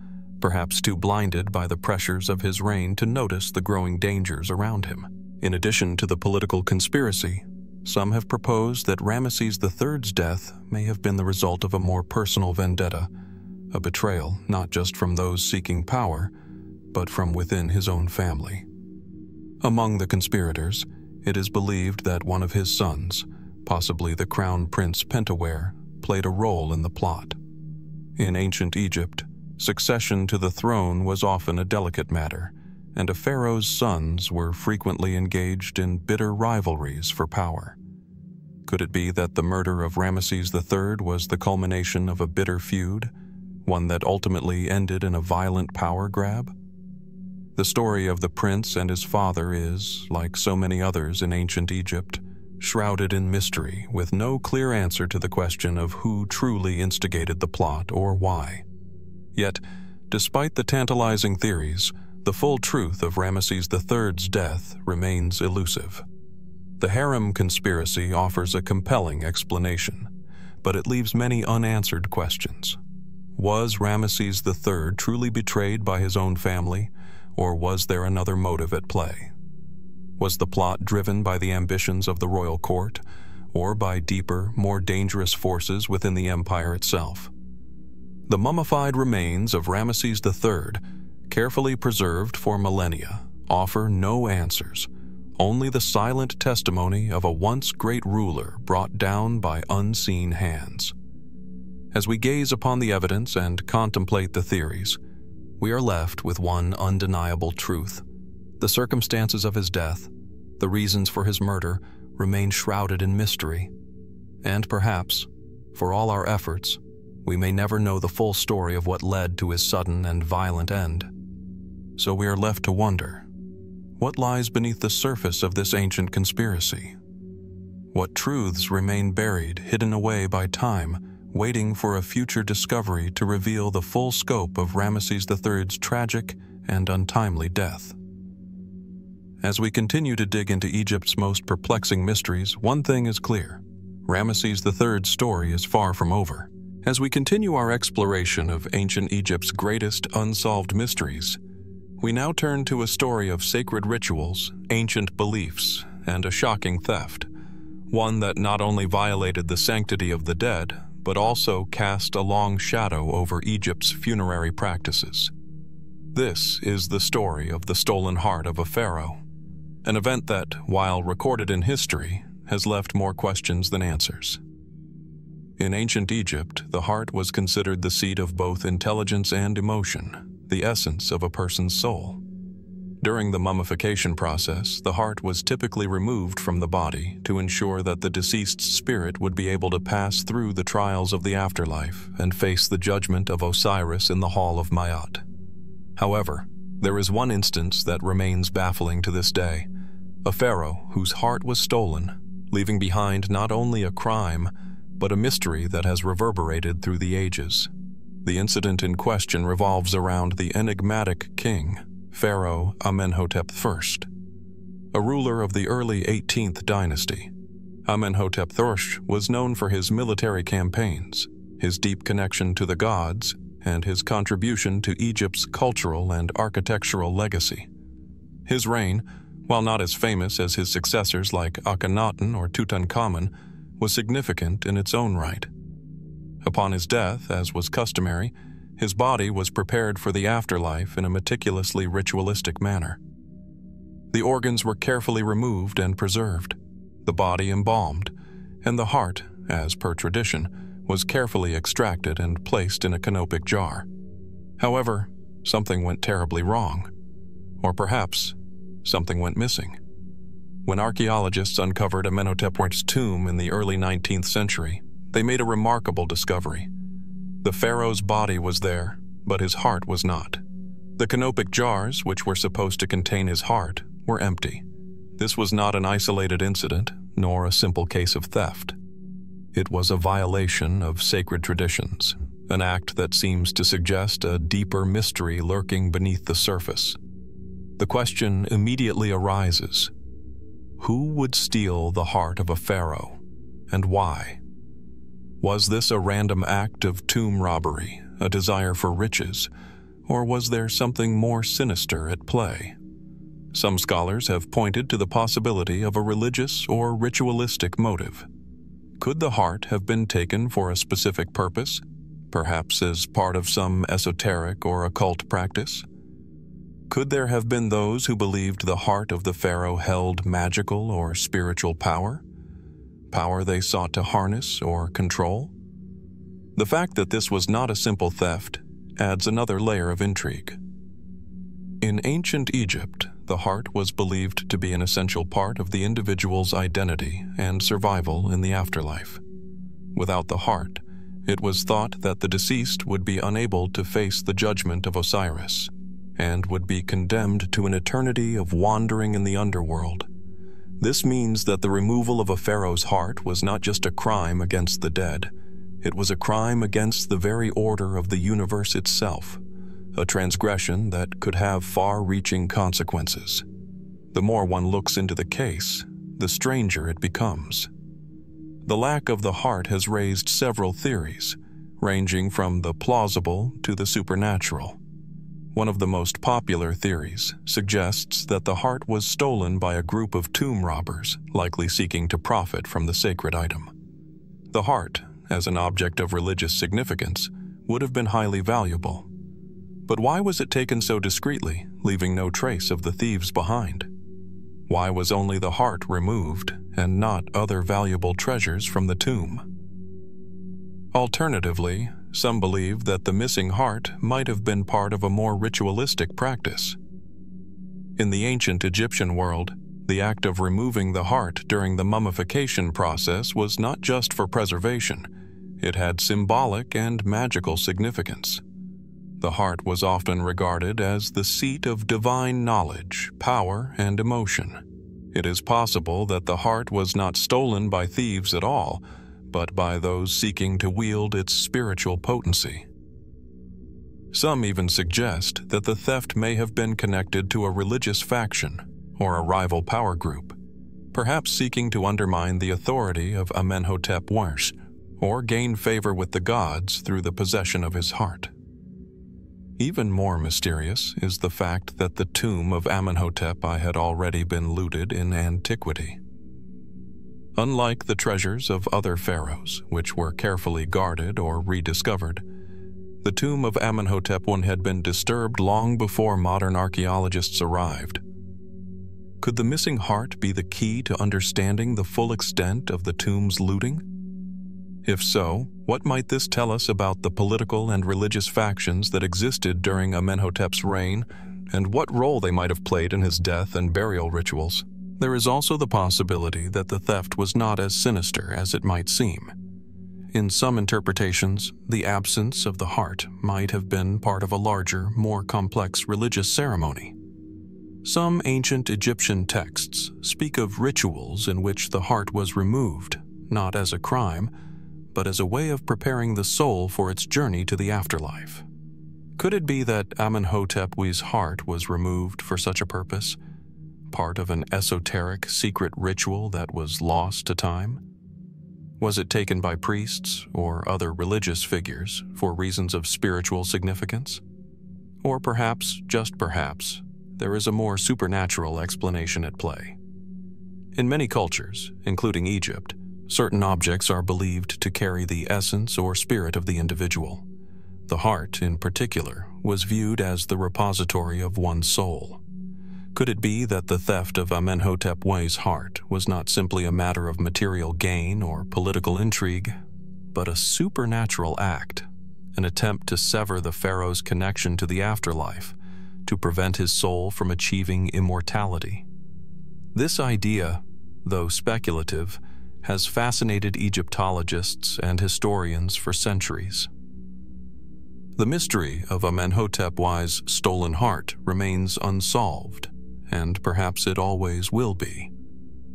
perhaps too blinded by the pressures of his reign to notice the growing dangers around him? In addition to the political conspiracy, some have proposed that Ramesses III's death may have been the result of a more personal vendetta, a betrayal not just from those seeking power, but from within his own family. Among the conspirators, it is believed that one of his sons, possibly the Crown Prince Pentawere, played a role in the plot. In ancient Egypt, succession to the throne was often a delicate matter, and a pharaoh's sons were frequently engaged in bitter rivalries for power. Could it be that the murder of Ramesses III was the culmination of a bitter feud, one that ultimately ended in a violent power grab? The story of the prince and his father is, like so many others in ancient Egypt, shrouded in mystery with no clear answer to the question of who truly instigated the plot or why. Yet, despite the tantalizing theories, the full truth of Ramesses III's death remains elusive. The harem conspiracy offers a compelling explanation, but it leaves many unanswered questions. Was Ramesses III truly betrayed by his own family, or was there another motive at play? Was the plot driven by the ambitions of the royal court, or by deeper, more dangerous forces within the empire itself? The mummified remains of Ramesses III, carefully preserved for millennia, offer no answers, only the silent testimony of a once great ruler brought down by unseen hands. As we gaze upon the evidence and contemplate the theories, we are left with one undeniable truth. The circumstances of his death, the reasons for his murder, remain shrouded in mystery. And perhaps, for all our efforts, we may never know the full story of what led to his sudden and violent end. So we are left to wonder, what lies beneath the surface of this ancient conspiracy? What truths remain buried, hidden away by time, waiting for a future discovery to reveal the full scope of Ramesses III's tragic and untimely death? As we continue to dig into Egypt's most perplexing mysteries, one thing is clear: Ramesses III's story is far from over. As we continue our exploration of ancient Egypt's greatest unsolved mysteries, we now turn to a story of sacred rituals, ancient beliefs, and a shocking theft, one that not only violated the sanctity of the dead, but also cast a long shadow over Egypt's funerary practices. This is the story of the stolen heart of a pharaoh, an event that, while recorded in history, has left more questions than answers. In ancient Egypt, the heart was considered the seat of both intelligence and emotion, the essence of a person's soul. During the mummification process, the heart was typically removed from the body to ensure that the deceased's spirit would be able to pass through the trials of the afterlife and face the judgment of Osiris in the Hall of Maat. However, there is one instance that remains baffling to this day: a pharaoh whose heart was stolen, leaving behind not only a crime, but a mystery that has reverberated through the ages. The incident in question revolves around the enigmatic king, Pharaoh Amenhotep I, a ruler of the early 18th dynasty. Amenhotep I was known for his military campaigns, his deep connection to the gods, and his contribution to Egypt's cultural and architectural legacy. His reign, while not as famous as his successors like Akhenaten or Tutankhamun, was significant in its own right. Upon his death, as was customary, his body was prepared for the afterlife in a meticulously ritualistic manner. The organs were carefully removed and preserved, the body embalmed, and the heart, as per tradition, was carefully extracted and placed in a canopic jar. However, something went terribly wrong. Or perhaps, something went missing. When archaeologists uncovered Amenhotep I's tomb in the early 19th century, they made a remarkable discovery. The pharaoh's body was there, but his heart was not. The canopic jars, which were supposed to contain his heart, were empty. This was not an isolated incident, nor a simple case of theft. It was a violation of sacred traditions, an act that seems to suggest a deeper mystery lurking beneath the surface. The question immediately arises: who would steal the heart of a pharaoh, and why? Was this a random act of tomb robbery, a desire for riches, or was there something more sinister at play? Some scholars have pointed to the possibility of a religious or ritualistic motive. Could the heart have been taken for a specific purpose, perhaps as part of some esoteric or occult practice? Could there have been those who believed the heart of the pharaoh held magical or spiritual power? Power they sought to harness or control? The fact that this was not a simple theft adds another layer of intrigue. In ancient Egypt, the heart was believed to be an essential part of the individual's identity and survival in the afterlife. Without the heart, it was thought that the deceased would be unable to face the judgment of Osiris and would be condemned to an eternity of wandering in the underworld. This means that the removal of a pharaoh's heart was not just a crime against the dead, it was a crime against the very order of the universe itself, a transgression that could have far-reaching consequences. The more one looks into the case, the stranger it becomes. The lack of the heart has raised several theories, ranging from the plausible to the supernatural. One of the most popular theories suggests that the heart was stolen by a group of tomb robbers, likely seeking to profit from the sacred item. The heart, as an object of religious significance, would have been highly valuable. But why was it taken so discreetly, leaving no trace of the thieves behind? Why was only the heart removed and not other valuable treasures from the tomb? Alternatively, some believe that the missing heart might have been part of a more ritualistic practice. In the ancient Egyptian world, the act of removing the heart during the mummification process was not just for preservation. It had symbolic and magical significance. The heart was often regarded as the seat of divine knowledge, power, and emotion. It is possible that the heart was not stolen by thieves at all, but by those seeking to wield its spiritual potency. Some even suggest that the theft may have been connected to a religious faction or a rival power group, perhaps seeking to undermine the authority of Amenhotep I or gain favor with the gods through the possession of his heart. Even more mysterious is the fact that the tomb of Amenhotep I had already been looted in antiquity. Unlike the treasures of other pharaohs, which were carefully guarded or rediscovered, the tomb of Amenhotep I had been disturbed long before modern archaeologists arrived. Could the missing heart be the key to understanding the full extent of the tomb's looting? If so, what might this tell us about the political and religious factions that existed during Amenhotep's reign, and what role they might have played in his death and burial rituals? There is also the possibility that the theft was not as sinister as it might seem. In some interpretations, the absence of the heart might have been part of a larger, more complex religious ceremony. Some ancient Egyptian texts speak of rituals in which the heart was removed, not as a crime, but as a way of preparing the soul for its journey to the afterlife. Could it be that Amenhotep I's heart was removed for such a purpose? Part of an esoteric, secret ritual that was lost to time? Was it taken by priests or other religious figures for reasons of spiritual significance? Or perhaps, just perhaps, there is a more supernatural explanation at play. In many cultures, including Egypt, certain objects are believed to carry the essence or spirit of the individual. The heart, in particular, was viewed as the repository of one's soul. Could it be that the theft of Amenhotep I's heart was not simply a matter of material gain or political intrigue, but a supernatural act, an attempt to sever the pharaoh's connection to the afterlife, to prevent his soul from achieving immortality? This idea, though speculative, has fascinated Egyptologists and historians for centuries. The mystery of Amenhotep I's stolen heart remains unsolved, and perhaps it always will be.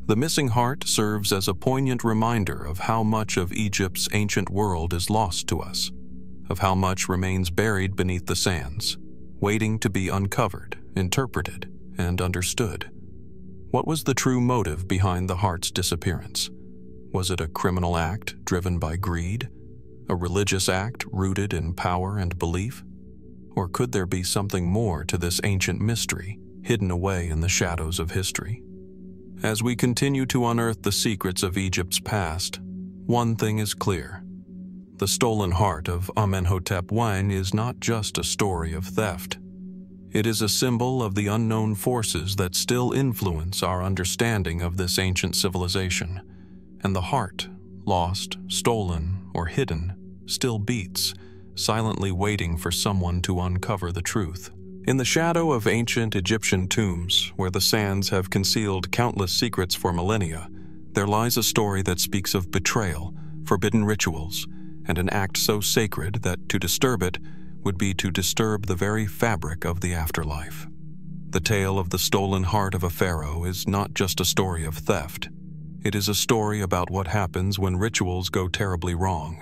The missing heart serves as a poignant reminder of how much of Egypt's ancient world is lost to us, of how much remains buried beneath the sands, waiting to be uncovered, interpreted, and understood. What was the true motive behind the heart's disappearance? Was it a criminal act driven by greed? A religious act rooted in power and belief? Or could there be something more to this ancient mystery, hidden away in the shadows of history? As we continue to unearth the secrets of Egypt's past, one thing is clear. The stolen heart of Amenhotep I is not just a story of theft. It is a symbol of the unknown forces that still influence our understanding of this ancient civilization. And the heart, lost, stolen, or hidden, still beats, silently waiting for someone to uncover the truth. In the shadow of ancient Egyptian tombs, where the sands have concealed countless secrets for millennia, there lies a story that speaks of betrayal, forbidden rituals, and an act so sacred that to disturb it would be to disturb the very fabric of the afterlife. The tale of the stolen heart of a pharaoh is not just a story of theft. It is a story about what happens when rituals go terribly wrong.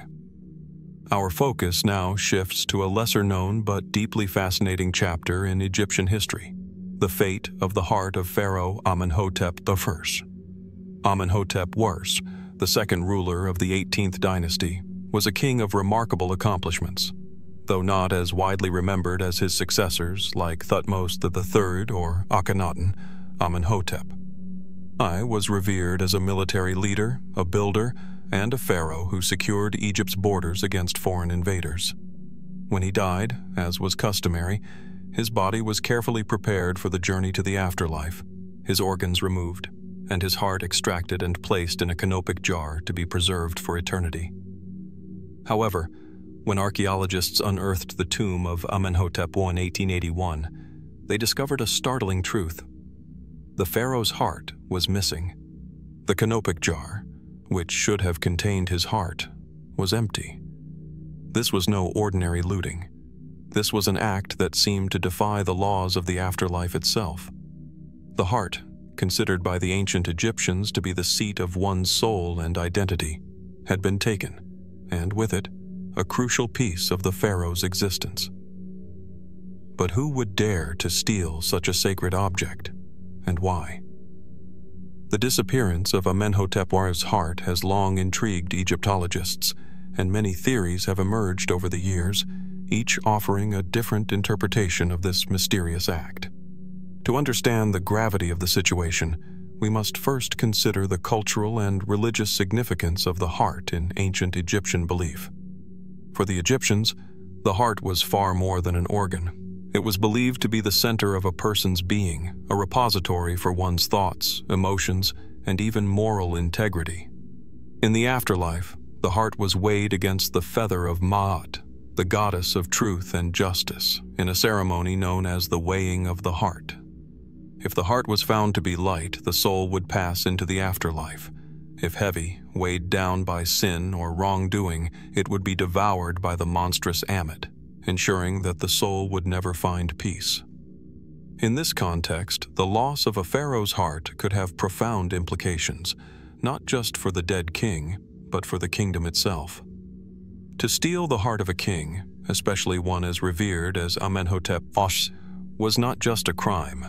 Our focus now shifts to a lesser-known but deeply fascinating chapter in Egyptian history, the fate of the heart of Pharaoh Amenhotep I. Amenhotep I, the second ruler of the 18th dynasty, was a king of remarkable accomplishments. though not as widely remembered as his successors like Thutmose III or Akhenaten, Imhotep. I was revered as a military leader, a builder, and a pharaoh who secured Egypt's borders against foreign invaders. When he died, as was customary, his body was carefully prepared for the journey to the afterlife, his organs removed, and his heart extracted and placed in a canopic jar to be preserved for eternity. However, when archaeologists unearthed the tomb of Amenhotep I in 1881, they discovered a startling truth. The pharaoh's heart was missing. The canopic jar, which should have contained his heart, was empty. This was no ordinary looting. This was an act that seemed to defy the laws of the afterlife itself. The heart, considered by the ancient Egyptians to be the seat of one's soul and identity, had been taken, and with it, a crucial piece of the pharaoh's existence. But who would dare to steal such a sacred object, and why? The disappearance of Amenhotep I's heart has long intrigued Egyptologists, and many theories have emerged over the years, each offering a different interpretation of this mysterious act. To understand the gravity of the situation, we must first consider the cultural and religious significance of the heart in ancient Egyptian belief. For the Egyptians, the heart was far more than an organ. It was believed to be the center of a person's being, a repository for one's thoughts, emotions, and even moral integrity. In the afterlife, the heart was weighed against the feather of Ma'at, the goddess of truth and justice, in a ceremony known as the weighing of the heart. If the heart was found to be light, the soul would pass into the afterlife. If heavy, weighed down by sin or wrongdoing, it would be devoured by the monstrous Ammit, ensuring that the soul would never find peace. In this context, the loss of a pharaoh's heart could have profound implications, not just for the dead king, but for the kingdom itself. To steal the heart of a king, especially one as revered as Amenhotep I, was not just a crime.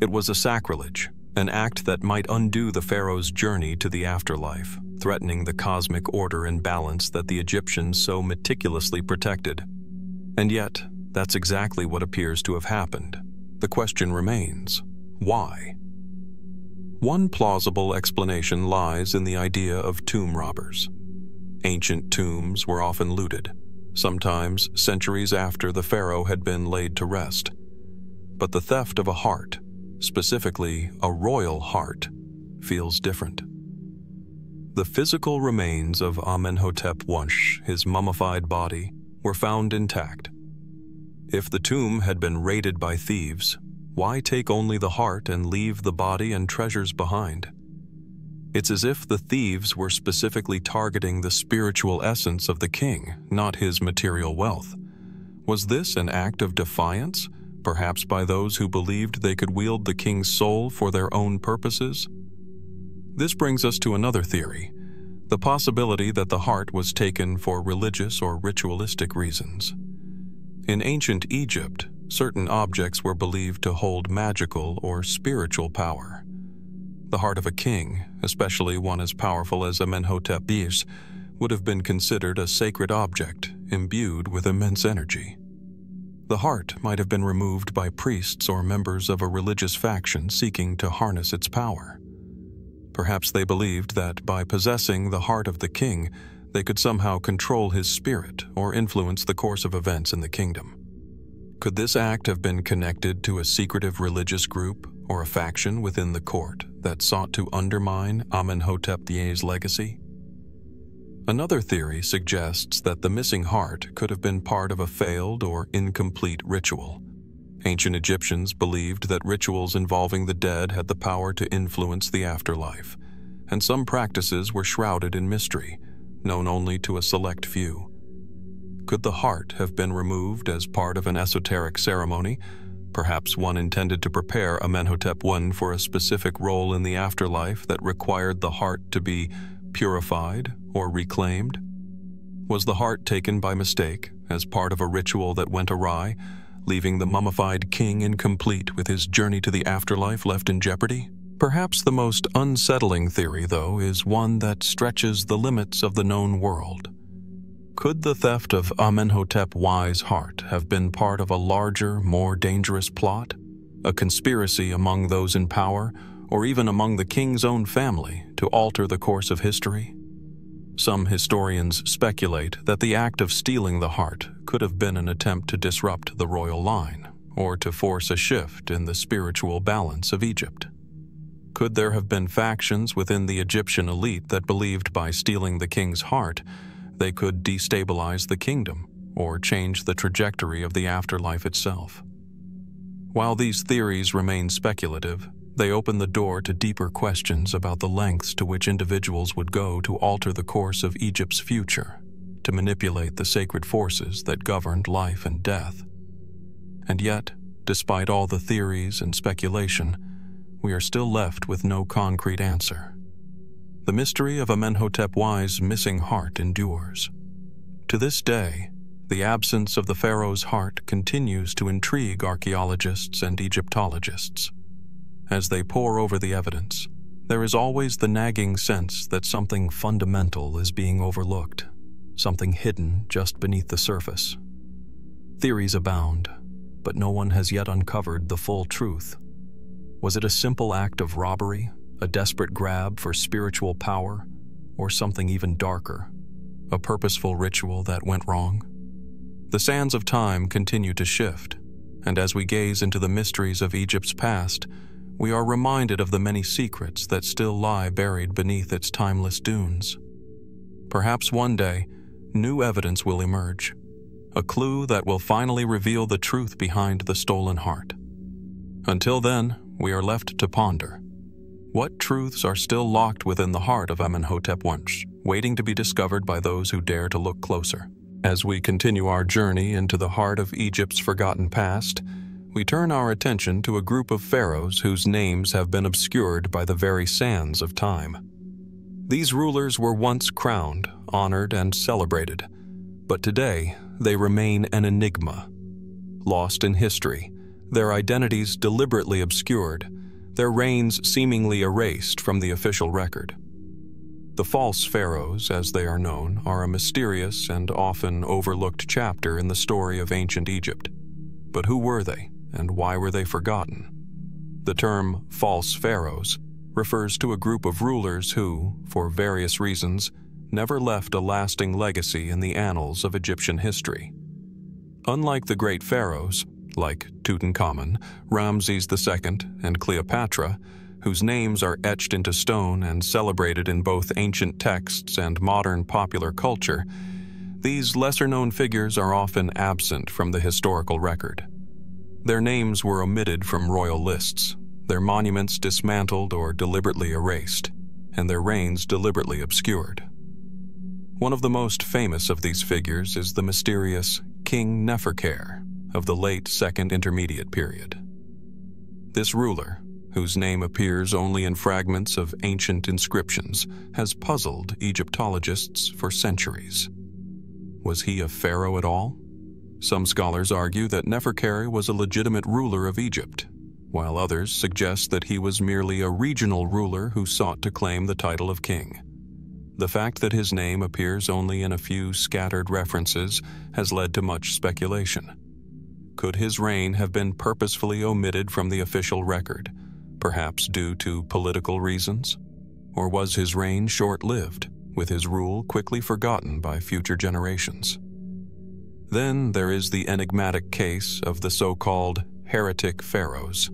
It was a sacrilege, an act that might undo the pharaoh's journey to the afterlife, threatening the cosmic order and balance that the Egyptians so meticulously protected. And yet, that's exactly what appears to have happened. The question remains, why? One plausible explanation lies in the idea of tomb robbers. Ancient tombs were often looted, sometimes centuries after the pharaoh had been laid to rest. But the theft of a heart, specifically a royal heart, feels different. The physical remains of Amenhotep I, his mummified body, were found intact. If the tomb had been raided by thieves, why take only the heart and leave the body and treasures behind? It's as if the thieves were specifically targeting the spiritual essence of the king, not his material wealth. Was this an act of defiance, perhaps by those who believed they could wield the king's soul for their own purposes? This brings us to another theory, the possibility that the heart was taken for religious or ritualistic reasons. In ancient Egypt, certain objects were believed to hold magical or spiritual power. The heart of a king, especially one as powerful as Amenhotep I, would have been considered a sacred object imbued with immense energy. The heart might have been removed by priests or members of a religious faction seeking to harness its power. Perhaps they believed that by possessing the heart of the king, they could somehow control his spirit or influence the course of events in the kingdom. Could this act have been connected to a secretive religious group or a faction within the court that sought to undermine Amenhotep I's legacy? Another theory suggests that the missing heart could have been part of a failed or incomplete ritual. Ancient Egyptians believed that rituals involving the dead had the power to influence the afterlife, and some practices were shrouded in mystery, known only to a select few. Could the heart have been removed as part of an esoteric ceremony, perhaps one intended to prepare Amenhotep I for a specific role in the afterlife that required the heart to be purified or reclaimed? Was the heart taken by mistake as part of a ritual that went awry, leaving the mummified king incomplete with his journey to the afterlife left in jeopardy? Perhaps the most unsettling theory, though, is one that stretches the limits of the known world. Could the theft of Amenhotep I's heart have been part of a larger, more dangerous plot? A conspiracy among those in power, or even among the king's own family, to alter the course of history? Some historians speculate that the act of stealing the heart could have been an attempt to disrupt the royal line, or to force a shift in the spiritual balance of Egypt. Could there have been factions within the Egyptian elite that believed by stealing the king's heart, they could destabilize the kingdom or change the trajectory of the afterlife itself? While these theories remain speculative, they open the door to deeper questions about the lengths to which individuals would go to alter the course of Egypt's future, to manipulate the sacred forces that governed life and death. And yet, despite all the theories and speculation, we are still left with no concrete answer. The mystery of Amenhotep I's missing heart endures. To this day, the absence of the pharaoh's heart continues to intrigue archaeologists and Egyptologists. As they pore over the evidence, there is always the nagging sense that something fundamental is being overlooked, something hidden just beneath the surface. Theories abound, but no one has yet uncovered the full truth. Was it a simple act of robbery, a desperate grab for spiritual power, or something even darker, a purposeful ritual that went wrong? The sands of time continue to shift, and as we gaze into the mysteries of Egypt's past, we are reminded of the many secrets that still lie buried beneath its timeless dunes. Perhaps one day, new evidence will emerge, a clue that will finally reveal the truth behind the stolen heart. Until then, we are left to ponder. What truths are still locked within the heart of Amenhotep I, waiting to be discovered by those who dare to look closer? As we continue our journey into the heart of Egypt's forgotten past, we turn our attention to a group of pharaohs whose names have been obscured by the very sands of time. These rulers were once crowned, honored, and celebrated, but today they remain an enigma. Lost in history, their identities deliberately obscured, their reigns seemingly erased from the official record. The false pharaohs, as they are known, are a mysterious and often overlooked chapter in the story of ancient Egypt. But who were they, and why were they forgotten? The term false pharaohs refers to a group of rulers who, for various reasons, never left a lasting legacy in the annals of Egyptian history. Unlike the great pharaohs, like Tutankhamun, Ramesses II, and Cleopatra, whose names are etched into stone and celebrated in both ancient texts and modern popular culture, these lesser-known figures are often absent from the historical record. Their names were omitted from royal lists, their monuments dismantled or deliberately erased, and their reigns deliberately obscured. One of the most famous of these figures is the mysterious King Neferkare of the late Second Intermediate Period. This ruler, whose name appears only in fragments of ancient inscriptions, has puzzled Egyptologists for centuries. Was he a pharaoh at all? Some scholars argue that Neferkare was a legitimate ruler of Egypt, while others suggest that he was merely a regional ruler who sought to claim the title of king. The fact that his name appears only in a few scattered references has led to much speculation. Could his reign have been purposefully omitted from the official record, perhaps due to political reasons? Or was his reign short-lived, with his rule quickly forgotten by future generations? Then there is the enigmatic case of the so-called heretic pharaohs.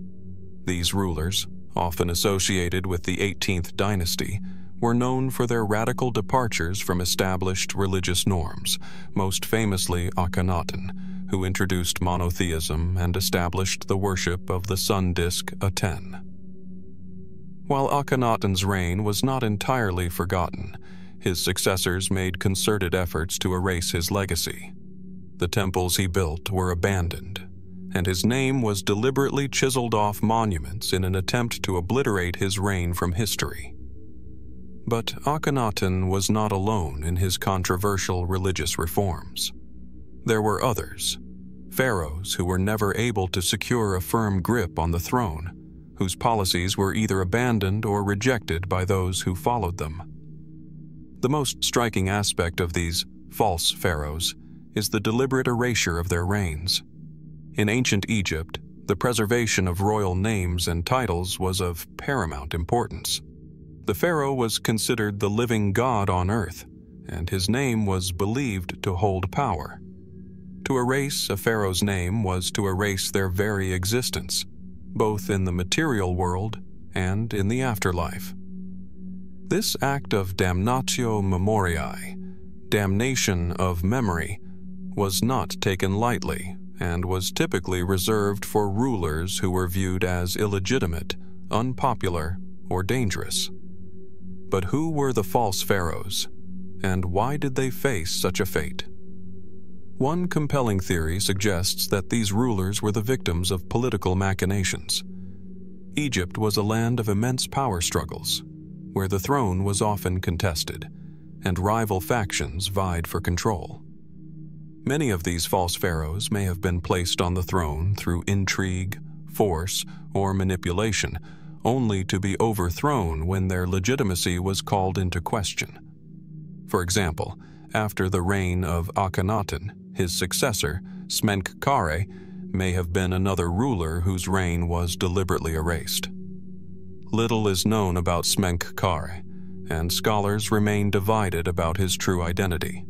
These rulers, often associated with the 18th dynasty, were known for their radical departures from established religious norms, most famously Akhenaten, who introduced monotheism and established the worship of the sun disk Aten. While Akhenaten's reign was not entirely forgotten, his successors made concerted efforts to erase his legacy. The temples he built were abandoned, and his name was deliberately chiseled off monuments in an attempt to obliterate his reign from history. But Akhenaten was not alone in his controversial religious reforms. There were others, pharaohs who were never able to secure a firm grip on the throne, whose policies were either abandoned or rejected by those who followed them. The most striking aspect of these false pharaohs is the deliberate erasure of their reigns. In ancient Egypt, the preservation of royal names and titles was of paramount importance. The pharaoh was considered the living god on earth, and his name was believed to hold power. To erase a pharaoh's name was to erase their very existence, both in the material world and in the afterlife. This act of damnatio memoriae, damnation of memory, was not taken lightly and was typically reserved for rulers who were viewed as illegitimate, unpopular, or dangerous. But who were the false pharaohs, and why did they face such a fate? One compelling theory suggests that these rulers were the victims of political machinations. Egypt was a land of immense power struggles, where the throne was often contested, and rival factions vied for control. Many of these false pharaohs may have been placed on the throne through intrigue, force, or manipulation, only to be overthrown when their legitimacy was called into question. For example, after the reign of Akhenaten, his successor, Smenkhkare, may have been another ruler whose reign was deliberately erased. Little is known about Smenkhkare, and scholars remain divided about his true identity.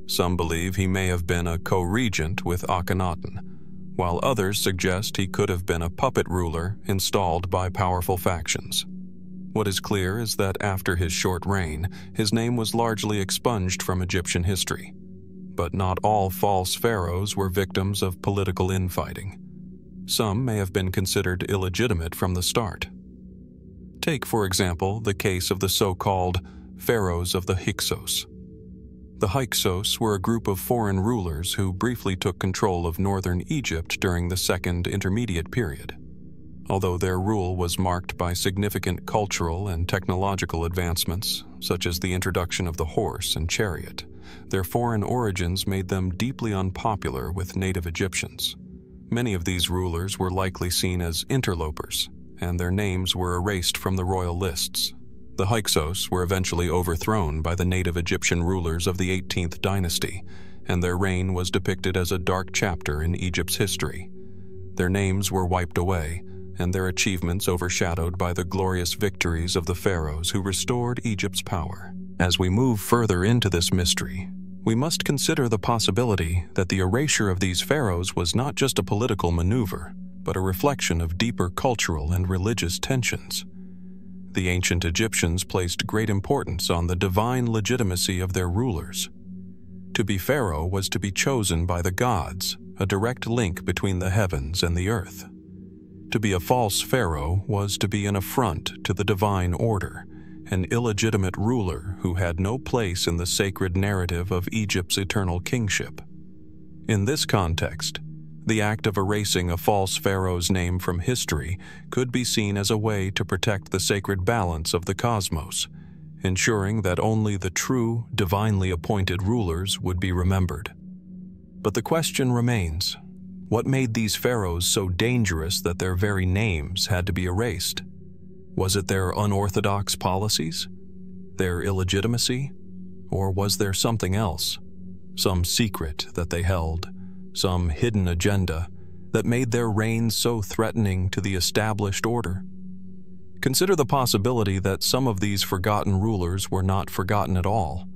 Some believe he may have been a co-regent with Akhenaten, while others suggest he could have been a puppet ruler installed by powerful factions. What is clear is that after his short reign, his name was largely expunged from Egyptian history. But not all false pharaohs were victims of political infighting. Some may have been considered illegitimate from the start. Take, for example, the case of the so-called Pharaohs of the Hyksos. The Hyksos were a group of foreign rulers who briefly took control of northern Egypt during the Second Intermediate Period. Although their rule was marked by significant cultural and technological advancements, such as the introduction of the horse and chariot, their foreign origins made them deeply unpopular with native Egyptians. Many of these rulers were likely seen as interlopers, and their names were erased from the royal lists. The Hyksos were eventually overthrown by the native Egyptian rulers of the 18th dynasty, and their reign was depicted as a dark chapter in Egypt's history. Their names were wiped away, and their achievements overshadowed by the glorious victories of the pharaohs who restored Egypt's power. As we move further into this mystery, we must consider the possibility that the erasure of these pharaohs was not just a political maneuver, but a reflection of deeper cultural and religious tensions. The ancient Egyptians placed great importance on the divine legitimacy of their rulers. To be pharaoh was to be chosen by the gods, a direct link between the heavens and the earth. To be a false pharaoh was to be an affront to the divine order, an illegitimate ruler who had no place in the sacred narrative of Egypt's eternal kingship. In this context, the act of erasing a false pharaoh's name from history could be seen as a way to protect the sacred balance of the cosmos, ensuring that only the true, divinely appointed rulers would be remembered. But the question remains, what made these pharaohs so dangerous that their very names had to be erased? Was it their unorthodox policies? Their illegitimacy? Or was there something else? Some secret that they held? Some hidden agenda that made their reign so threatening to the established order? Consider the possibility that some of these forgotten rulers were not forgotten at all.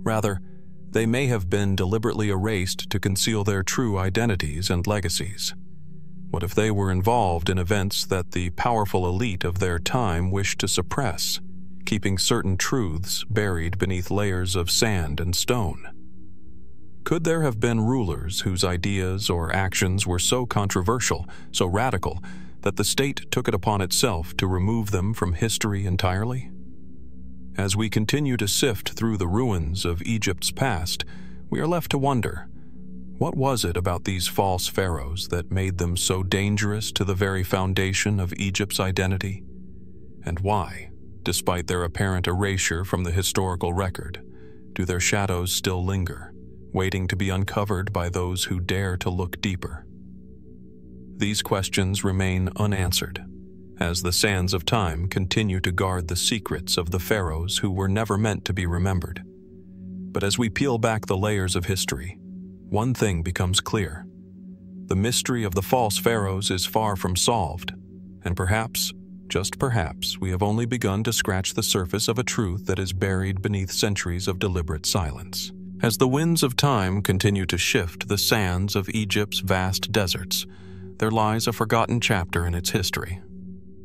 Rather, they may have been deliberately erased to conceal their true identities and legacies. What if they were involved in events that the powerful elite of their time wished to suppress, keeping certain truths buried beneath layers of sand and stone? Could there have been rulers whose ideas or actions were so controversial, so radical, that the state took it upon itself to remove them from history entirely? As we continue to sift through the ruins of Egypt's past, we are left to wonder, what was it about these false pharaohs that made them so dangerous to the very foundation of Egypt's identity? And why, despite their apparent erasure from the historical record, do their shadows still linger, waiting to be uncovered by those who dare to look deeper? These questions remain unanswered, as the sands of time continue to guard the secrets of the pharaohs who were never meant to be remembered. But as we peel back the layers of history, one thing becomes clear. The mystery of the false pharaohs is far from solved, and perhaps, just perhaps, we have only begun to scratch the surface of a truth that is buried beneath centuries of deliberate silence. As the winds of time continue to shift the sands of Egypt's vast deserts, there lies a forgotten chapter in its history,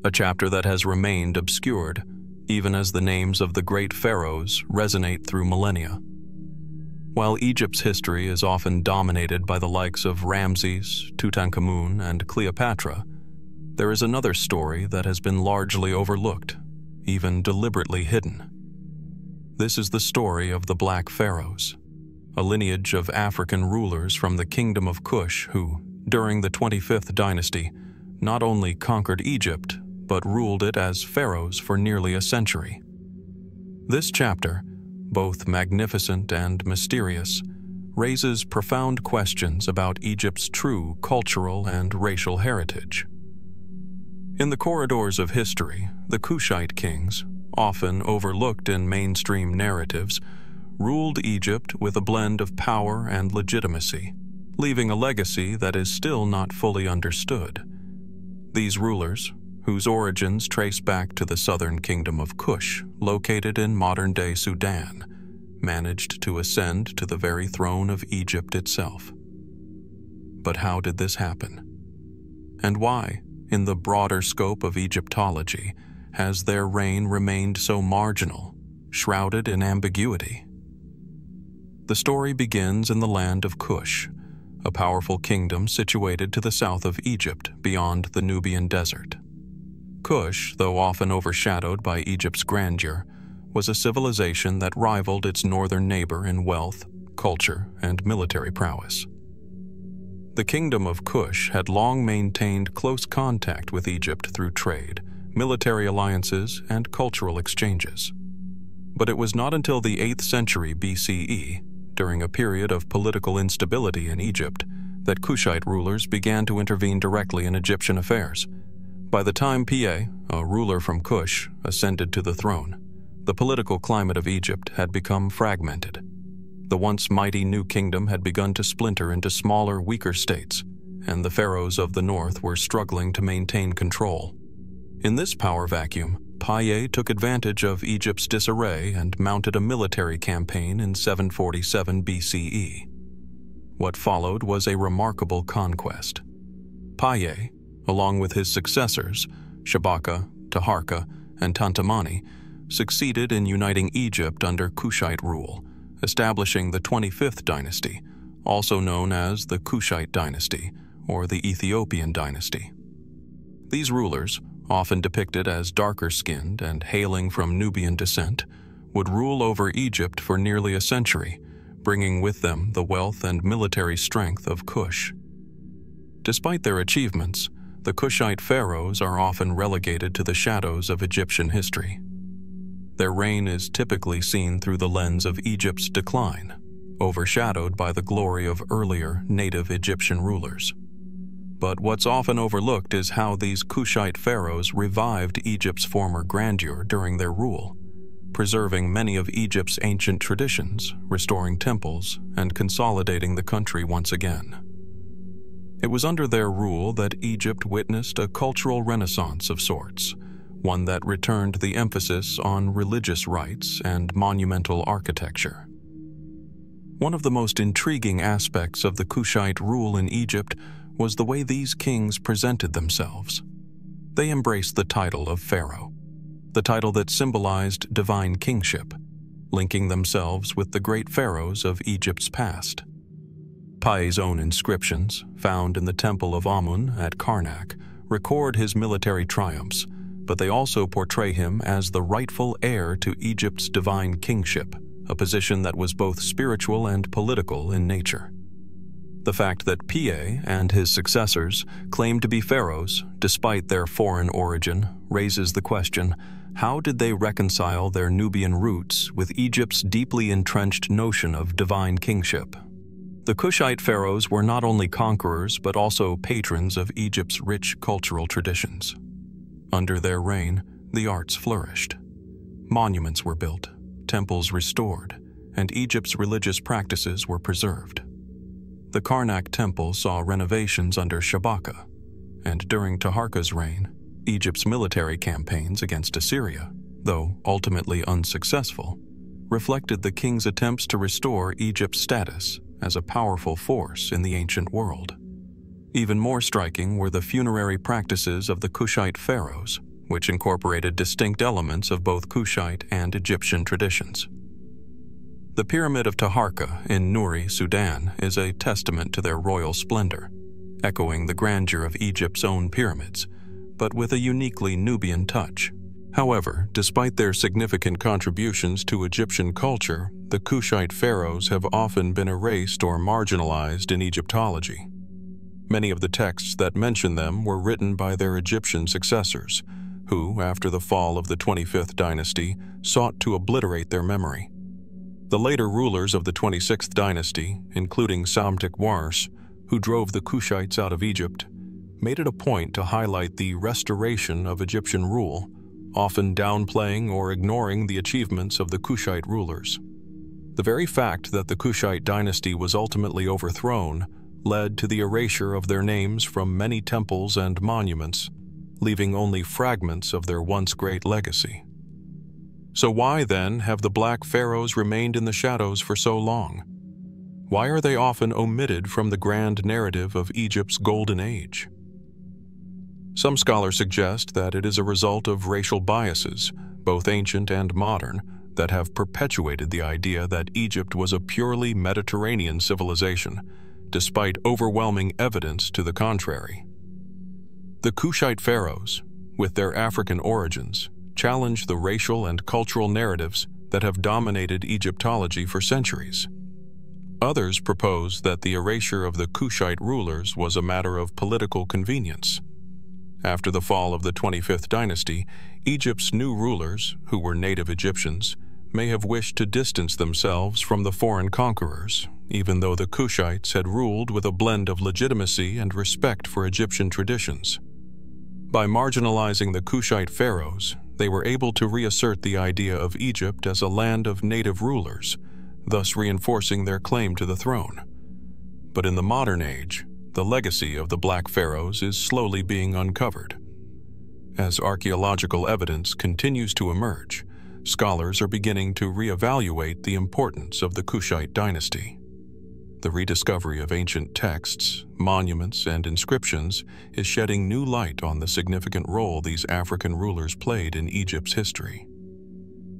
a chapter that has remained obscured, even as the names of the great pharaohs resonate through millennia. While Egypt's history is often dominated by the likes of Ramesses, Tutankhamun, and Cleopatra, there is another story that has been largely overlooked, even deliberately hidden. This is the story of the Black Pharaohs, a lineage of African rulers from the Kingdom of Kush who, during the 25th dynasty, not only conquered Egypt, but ruled it as pharaohs for nearly a century. This chapter, both magnificent and mysterious, raises profound questions about Egypt's true cultural and racial heritage. In the corridors of history, the Kushite kings, often overlooked in mainstream narratives, ruled Egypt with a blend of power and legitimacy, leaving a legacy that is still not fully understood. These rulers, whose origins trace back to the southern kingdom of Kush, located in modern-day Sudan, managed to ascend to the very throne of Egypt itself. But how did this happen? And why, in the broader scope of Egyptology, has their reign remained so marginal, shrouded in ambiguity? The story begins in the land of Kush, a powerful kingdom situated to the south of Egypt beyond the Nubian desert. Kush, though often overshadowed by Egypt's grandeur, was a civilization that rivaled its northern neighbor in wealth, culture, and military prowess. The kingdom of Kush had long maintained close contact with Egypt through trade, military alliances, and cultural exchanges. But it was not until the 8th century BCE, during a period of political instability in Egypt, that Kushite rulers began to intervene directly in Egyptian affairs. By the time Piye, a ruler from Kush, ascended to the throne, the political climate of Egypt had become fragmented. The once mighty new kingdom had begun to splinter into smaller, weaker states, and the pharaohs of the north were struggling to maintain control. In this power vacuum, Piye took advantage of Egypt's disarray and mounted a military campaign in 747 BCE. What followed was a remarkable conquest. Piye, along with his successors, Shabaka, Taharka, and Tantamani, succeeded in uniting Egypt under Kushite rule, establishing the 25th dynasty, also known as the Kushite dynasty or the Ethiopian dynasty. These rulers, often depicted as darker-skinned and hailing from Nubian descent, would rule over Egypt for nearly a century, bringing with them the wealth and military strength of Kush. Despite their achievements, the Kushite pharaohs are often relegated to the shadows of Egyptian history. Their reign is typically seen through the lens of Egypt's decline, overshadowed by the glory of earlier native Egyptian rulers. But what's often overlooked is how these Kushite pharaohs revived Egypt's former grandeur during their rule, preserving many of Egypt's ancient traditions, restoring temples, and consolidating the country once again. It was under their rule that Egypt witnessed a cultural renaissance of sorts, one that returned the emphasis on religious rites and monumental architecture. One of the most intriguing aspects of the Kushite rule in Egypt was the way these kings presented themselves. They embraced the title of pharaoh, the title that symbolized divine kingship, linking themselves with the great pharaohs of Egypt's past. Piye's own inscriptions, found in the Temple of Amun at Karnak, record his military triumphs, but they also portray him as the rightful heir to Egypt's divine kingship, a position that was both spiritual and political in nature. The fact that Piye and his successors claim to be pharaohs, despite their foreign origin, raises the question, how did they reconcile their Nubian roots with Egypt's deeply entrenched notion of divine kingship? The Kushite pharaohs were not only conquerors but also patrons of Egypt's rich cultural traditions. Under their reign, the arts flourished. Monuments were built, temples restored, and Egypt's religious practices were preserved. The Karnak temple saw renovations under Shabaka, and during Taharka's reign, Egypt's military campaigns against Assyria, though ultimately unsuccessful, reflected the king's attempts to restore Egypt's status as a powerful force in the ancient world. Even more striking were the funerary practices of the Kushite pharaohs, which incorporated distinct elements of both Kushite and Egyptian traditions. The Pyramid of Taharka in Nuri, Sudan, is a testament to their royal splendor, echoing the grandeur of Egypt's own pyramids, but with a uniquely Nubian touch. However, despite their significant contributions to Egyptian culture, the Kushite pharaohs have often been erased or marginalized in Egyptology. Many of the texts that mention them were written by their Egyptian successors, who, after the fall of the 25th dynasty, sought to obliterate their memory. The later rulers of the 26th dynasty, including Samtik Wars, who drove the Kushites out of Egypt, made it a point to highlight the restoration of Egyptian rule, often downplaying or ignoring the achievements of the Kushite rulers. The very fact that the Kushite dynasty was ultimately overthrown led to the erasure of their names from many temples and monuments, leaving only fragments of their once great legacy. So why, then, have the Black Pharaohs remained in the shadows for so long? Why are they often omitted from the grand narrative of Egypt's Golden Age? Some scholars suggest that it is a result of racial biases, both ancient and modern, that have perpetuated the idea that Egypt was a purely Mediterranean civilization, despite overwhelming evidence to the contrary. The Kushite pharaohs, with their African origins, challenge the racial and cultural narratives that have dominated Egyptology for centuries. Others propose that the erasure of the Kushite rulers was a matter of political convenience. After the fall of the 25th dynasty, Egypt's new rulers, who were native Egyptians, may have wished to distance themselves from the foreign conquerors, even though the Kushites had ruled with a blend of legitimacy and respect for Egyptian traditions. By marginalizing the Kushite pharaohs, they were able to reassert the idea of Egypt as a land of native rulers, thus reinforcing their claim to the throne. But in the modern age, the legacy of the Black Pharaohs is slowly being uncovered. As archaeological evidence continues to emerge, scholars are beginning to reevaluate the importance of the Kushite dynasty. The rediscovery of ancient texts, monuments, and inscriptions is shedding new light on the significant role these African rulers played in Egypt's history.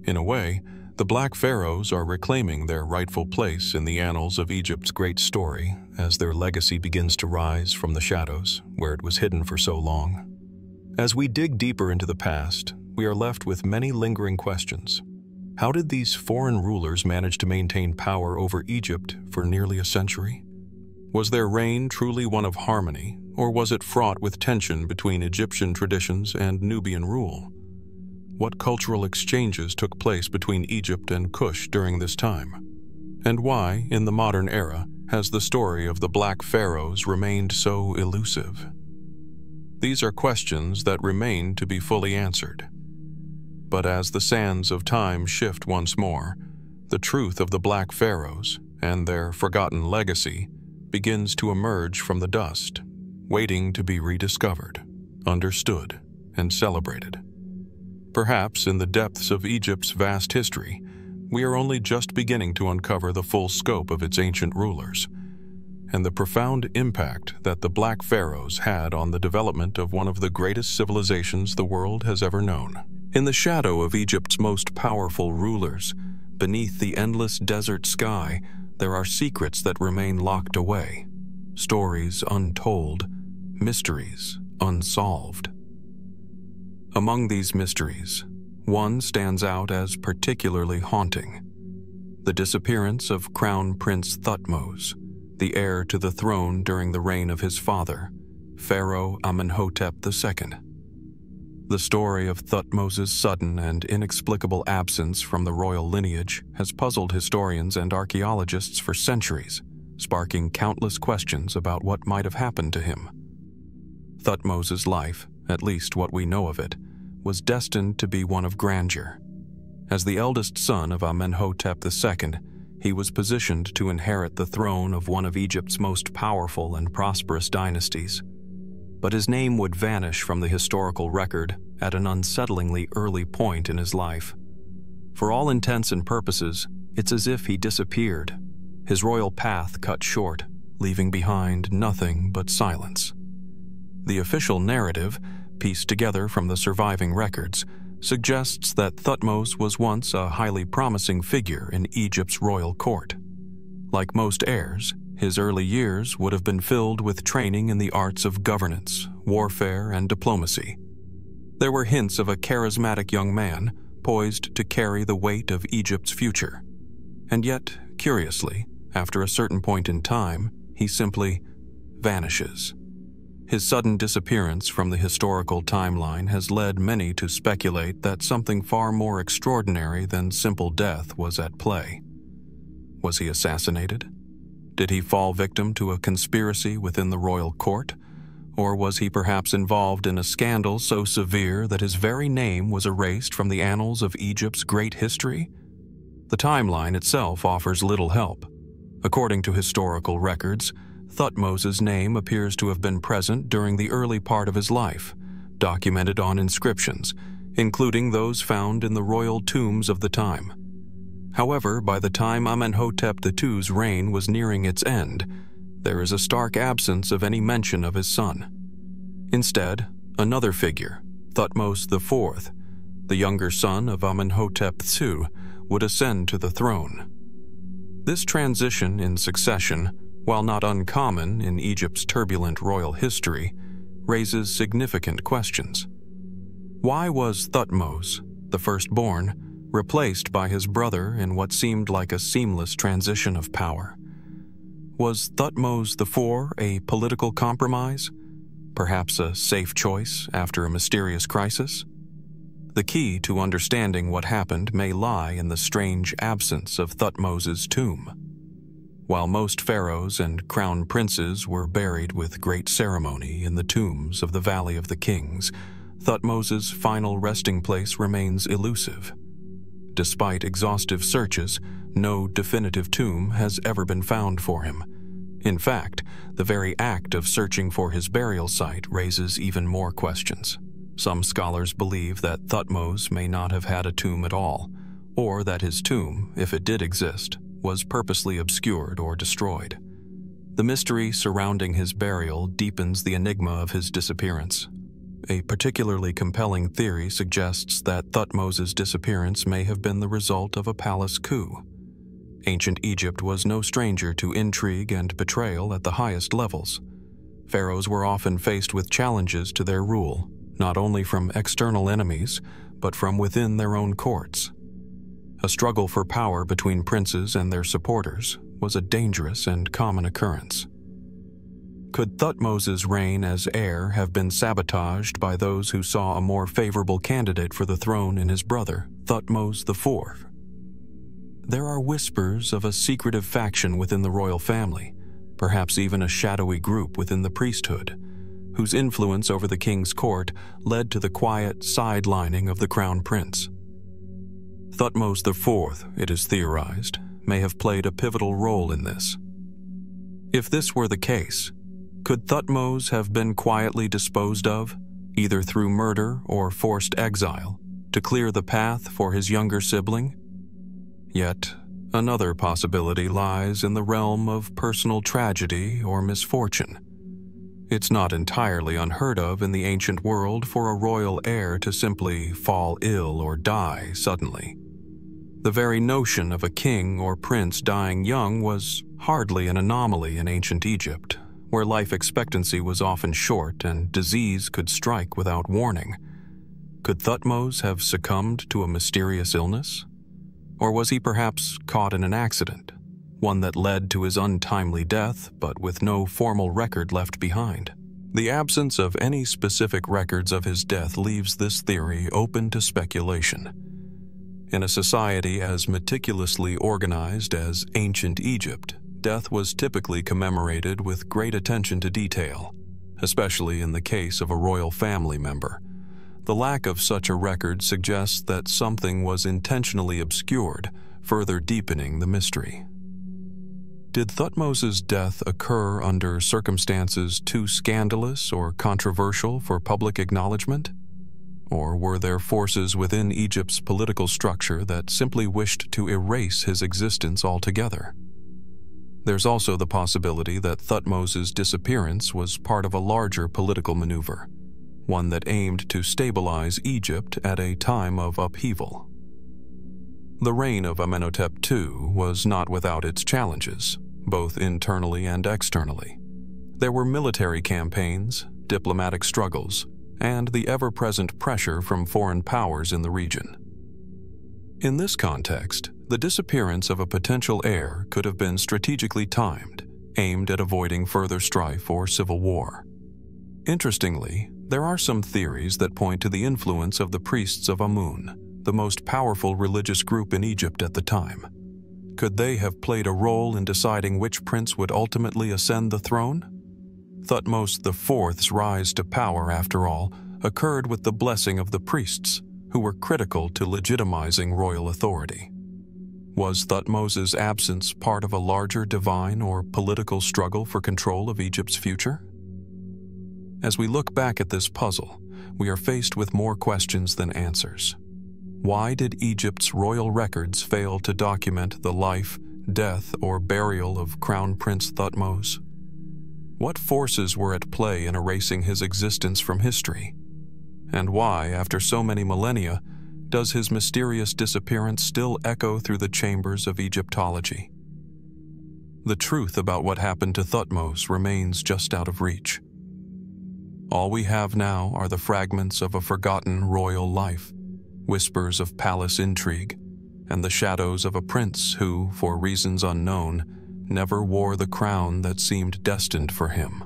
In a way, the Black Pharaohs are reclaiming their rightful place in the annals of Egypt's great story as their legacy begins to rise from the shadows where it was hidden for so long. As we dig deeper into the past, we are left with many lingering questions. How did these foreign rulers manage to maintain power over Egypt for nearly a century? Was their reign truly one of harmony, or was it fraught with tension between Egyptian traditions and Nubian rule? What cultural exchanges took place between Egypt and Kush during this time? And why, in the modern era, has the story of the Black Pharaohs remained so elusive? These are questions that remain to be fully answered. But as the sands of time shift once more, the truth of the Black Pharaohs and their forgotten legacy begins to emerge from the dust, waiting to be rediscovered, understood, and celebrated. Perhaps in the depths of Egypt's vast history, we are only just beginning to uncover the full scope of its ancient rulers, and the profound impact that the Black Pharaohs had on the development of one of the greatest civilizations the world has ever known. In the shadow of Egypt's most powerful rulers, beneath the endless desert sky, there are secrets that remain locked away, stories untold, mysteries unsolved. Among these mysteries, one stands out as particularly haunting: the disappearance of Crown Prince Thutmose, the heir to the throne during the reign of his father, Pharaoh Amenhotep II. The story of Thutmose's sudden and inexplicable absence from the royal lineage has puzzled historians and archaeologists for centuries, sparking countless questions about what might have happened to him. Thutmose's life, at least what we know of it, was destined to be one of grandeur. As the eldest son of Amenhotep II, he was positioned to inherit the throne of one of Egypt's most powerful and prosperous dynasties. But his name would vanish from the historical record at an unsettlingly early point in his life. For all intents and purposes, it's as if he disappeared, his royal path cut short, leaving behind nothing but silence. The official narrative, pieced together from the surviving records, suggests that Thutmose was once a highly promising figure in Egypt's royal court. Like most heirs, his early years would have been filled with training in the arts of governance, warfare, and diplomacy. There were hints of a charismatic young man poised to carry the weight of Egypt's future. And yet, curiously, after a certain point in time, he simply vanishes. His sudden disappearance from the historical timeline has led many to speculate that something far more extraordinary than simple death was at play. Was he assassinated? Did he fall victim to a conspiracy within the royal court? Or was he perhaps involved in a scandal so severe that his very name was erased from the annals of Egypt's great history? The timeline itself offers little help. According to historical records, Thutmose's name appears to have been present during the early part of his life, documented on inscriptions, including those found in the royal tombs of the time. However, by the time Amenhotep II's reign was nearing its end, there is a stark absence of any mention of his son. Instead, another figure, Thutmose IV, the younger son of Amenhotep II, would ascend to the throne. This transition in succession, while not uncommon in Egypt's turbulent royal history, raises significant questions. Why was Thutmose, the firstborn, replaced by his brother in what seemed like a seamless transition of power? Was Thutmose IV a political compromise? Perhaps a safe choice after a mysterious crisis? The key to understanding what happened may lie in the strange absence of Thutmose's tomb. While most pharaohs and crown princes were buried with great ceremony in the tombs of the Valley of the Kings, Thutmose's final resting place remains elusive. Despite exhaustive searches, no definitive tomb has ever been found for him. In fact, the very act of searching for his burial site raises even more questions. Some scholars believe that Thutmose may not have had a tomb at all, or that his tomb, if it did exist, was purposely obscured or destroyed. The mystery surrounding his burial deepens the enigma of his disappearance. A particularly compelling theory suggests that Thutmose's disappearance may have been the result of a palace coup. Ancient Egypt was no stranger to intrigue and betrayal at the highest levels. Pharaohs were often faced with challenges to their rule, not only from external enemies, but from within their own courts. A struggle for power between princes and their supporters was a dangerous and common occurrence. Could Thutmose's reign as heir have been sabotaged by those who saw a more favorable candidate for the throne in his brother, Thutmose IV? There are whispers of a secretive faction within the royal family, perhaps even a shadowy group within the priesthood, whose influence over the king's court led to the quiet sidelining of the crown prince. Thutmose IV, it is theorized, may have played a pivotal role in this. If this were the case, could Thutmose have been quietly disposed of, either through murder or forced exile, to clear the path for his younger sibling? Yet, another possibility lies in the realm of personal tragedy or misfortune. It's not entirely unheard of in the ancient world for a royal heir to simply fall ill or die suddenly. The very notion of a king or prince dying young was hardly an anomaly in ancient Egypt, where life expectancy was often short and disease could strike without warning. Could Thutmose have succumbed to a mysterious illness? Or was he perhaps caught in an accident, one that led to his untimely death but with no formal record left behind? The absence of any specific records of his death leaves this theory open to speculation. In a society as meticulously organized as ancient Egypt, death was typically commemorated with great attention to detail, especially in the case of a royal family member. The lack of such a record suggests that something was intentionally obscured, further deepening the mystery. Did Thutmose's death occur under circumstances too scandalous or controversial for public acknowledgement? Or were there forces within Egypt's political structure that simply wished to erase his existence altogether? There's also the possibility that Thutmose's disappearance was part of a larger political maneuver, one that aimed to stabilize Egypt at a time of upheaval. The reign of Amenhotep II was not without its challenges, both internally and externally. There were military campaigns, diplomatic struggles, and the ever-present pressure from foreign powers in the region. In this context, the disappearance of a potential heir could have been strategically timed, aimed at avoiding further strife or civil war. Interestingly, there are some theories that point to the influence of the priests of Amun, the most powerful religious group in Egypt at the time. Could they have played a role in deciding which prince would ultimately ascend the throne? Thutmose IV's rise to power, after all, occurred with the blessing of the priests, who were critical to legitimizing royal authority. Was Thutmose's absence part of a larger divine or political struggle for control of Egypt's future? As we look back at this puzzle, we are faced with more questions than answers. Why did Egypt's royal records fail to document the life, death, or burial of Crown Prince Thutmose? What forces were at play in erasing his existence from history? And why, after so many millennia, does his mysterious disappearance still echo through the chambers of Egyptology? The truth about what happened to Thutmose remains just out of reach. All we have now are the fragments of a forgotten royal life, whispers of palace intrigue, and the shadows of a prince who, for reasons unknown, never wore the crown that seemed destined for him.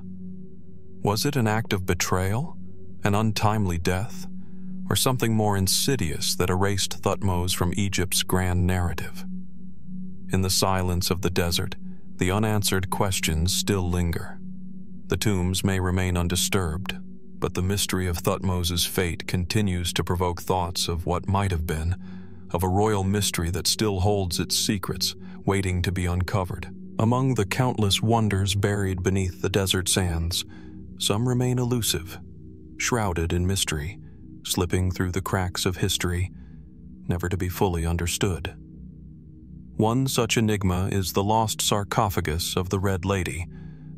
Was it an act of betrayal, an untimely death, or something more insidious that erased Thutmose from Egypt's grand narrative? In the silence of the desert, the unanswered questions still linger. The tombs may remain undisturbed, but the mystery of Thutmose's fate continues to provoke thoughts of what might have been, of a royal mystery that still holds its secrets, waiting to be uncovered. Among the countless wonders buried beneath the desert sands, some remain elusive, shrouded in mystery, slipping through the cracks of history, never to be fully understood. One such enigma is the lost sarcophagus of the Red Lady,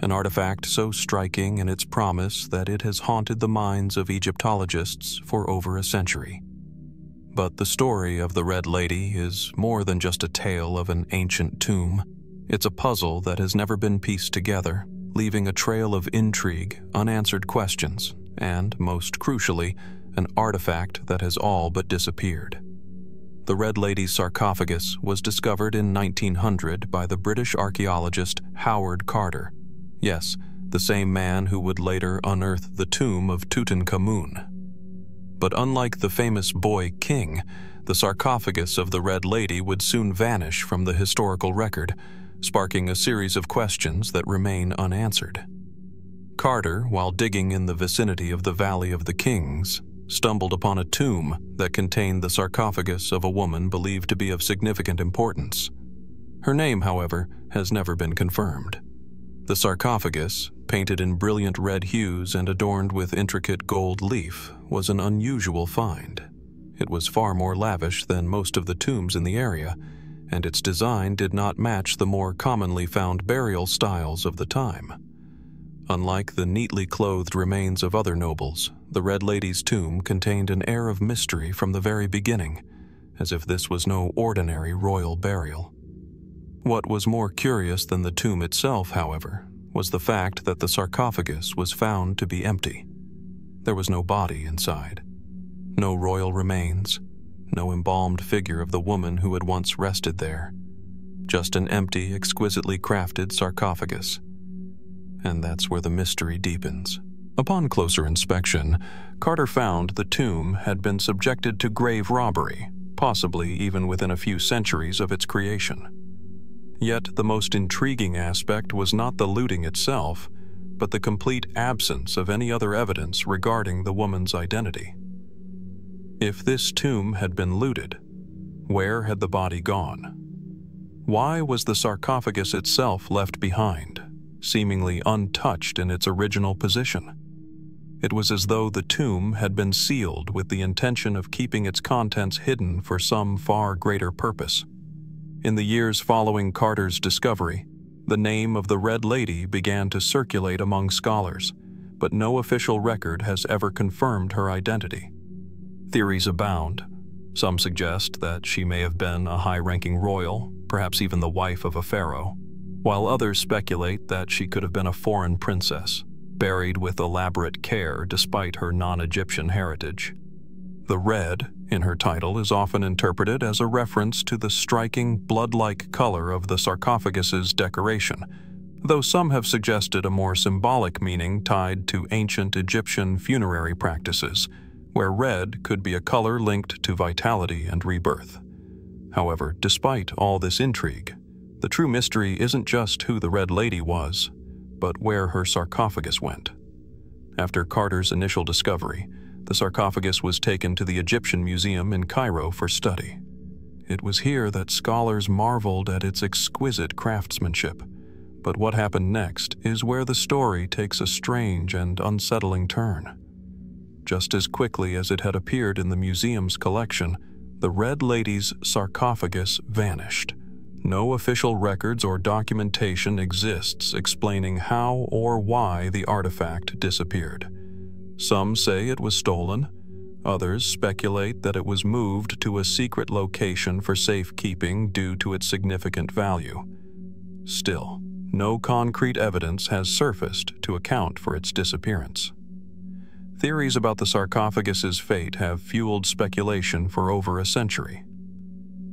an artifact so striking in its promise that it has haunted the minds of Egyptologists for over a century. But the story of the Red Lady is more than just a tale of an ancient tomb. It's a puzzle that has never been pieced together, leaving a trail of intrigue, unanswered questions, and, most crucially, an artifact that has all but disappeared. The Red Lady's sarcophagus was discovered in 1900 by the British archaeologist Howard Carter. Yes, the same man who would later unearth the tomb of Tutankhamun. But unlike the famous boy king, the sarcophagus of the Red Lady would soon vanish from the historical record, sparking a series of questions that remain unanswered. Carter, while digging in the vicinity of the Valley of the Kings, stumbled upon a tomb that contained the sarcophagus of a woman believed to be of significant importance. Her name, however, has never been confirmed. The sarcophagus, painted in brilliant red hues and adorned with intricate gold leaf, was an unusual find. It was far more lavish than most of the tombs in the area, and its design did not match the more commonly found burial styles of the time. Unlike the neatly clothed remains of other nobles, the Red Lady's tomb contained an air of mystery from the very beginning, as if this was no ordinary royal burial. What was more curious than the tomb itself, however, was the fact that the sarcophagus was found to be empty. There was no body inside, no royal remains, no embalmed figure of the woman who had once rested there, just an empty, exquisitely crafted sarcophagus. And that's where the mystery deepens. Upon closer inspection, Carter found the tomb had been subjected to grave robbery, possibly even within a few centuries of its creation. Yet the most intriguing aspect was not the looting itself, but the complete absence of any other evidence regarding the woman's identity. If this tomb had been looted, where had the body gone? Why was the sarcophagus itself left behind, seemingly untouched in its original position? It was as though the tomb had been sealed with the intention of keeping its contents hidden for some far greater purpose. In the years following Carter's discovery, the name of the Red Lady began to circulate among scholars, but no official record has ever confirmed her identity. Theories abound. Some suggest that she may have been a high-ranking royal, perhaps even the wife of a pharaoh, while others speculate that she could have been a foreign princess, buried with elaborate care despite her non-Egyptian heritage. The red in her title is often interpreted as a reference to the striking blood-like color of the sarcophagus's decoration, though some have suggested a more symbolic meaning tied to ancient Egyptian funerary practices, where red could be a color linked to vitality and rebirth. However, despite all this intrigue, the true mystery isn't just who the Red Lady was, but where her sarcophagus went. After Carter's initial discovery, the sarcophagus was taken to the Egyptian Museum in Cairo for study. It was here that scholars marveled at its exquisite craftsmanship, but what happened next is where the story takes a strange and unsettling turn. Just as quickly as it had appeared in the museum's collection, the Red Lady's sarcophagus vanished. No official records or documentation exists explaining how or why the artifact disappeared. Some say it was stolen. Others speculate that it was moved to a secret location for safekeeping due to its significant value. Still, no concrete evidence has surfaced to account for its disappearance. Theories about the sarcophagus's fate have fueled speculation for over a century.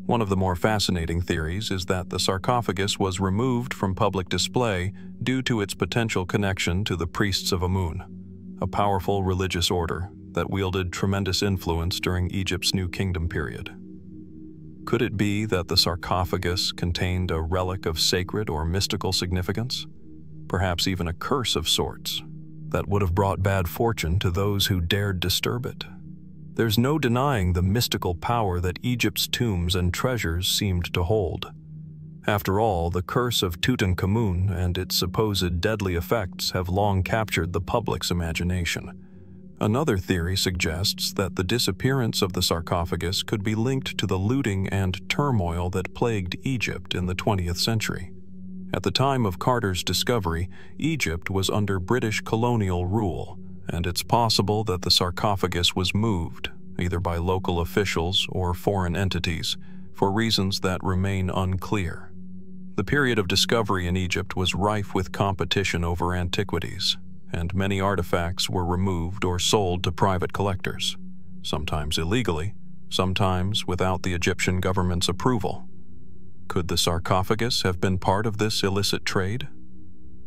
One of the more fascinating theories is that the sarcophagus was removed from public display due to its potential connection to the priests of Amun, a powerful religious order that wielded tremendous influence during Egypt's New Kingdom period. Could it be that the sarcophagus contained a relic of sacred or mystical significance? Perhaps even a curse of sorts that would have brought bad fortune to those who dared disturb it. There's no denying the mystical power that Egypt's tombs and treasures seemed to hold. After all, the curse of Tutankhamun and its supposed deadly effects have long captured the public's imagination. Another theory suggests that the disappearance of the sarcophagus could be linked to the looting and turmoil that plagued Egypt in the 20th century. At the time of Carter's discovery, Egypt was under British colonial rule, and it's possible that the sarcophagus was moved, either by local officials or foreign entities, for reasons that remain unclear. The period of discovery in Egypt was rife with competition over antiquities, and many artifacts were removed or sold to private collectors, sometimes illegally, sometimes without the Egyptian government's approval. Could the sarcophagus have been part of this illicit trade?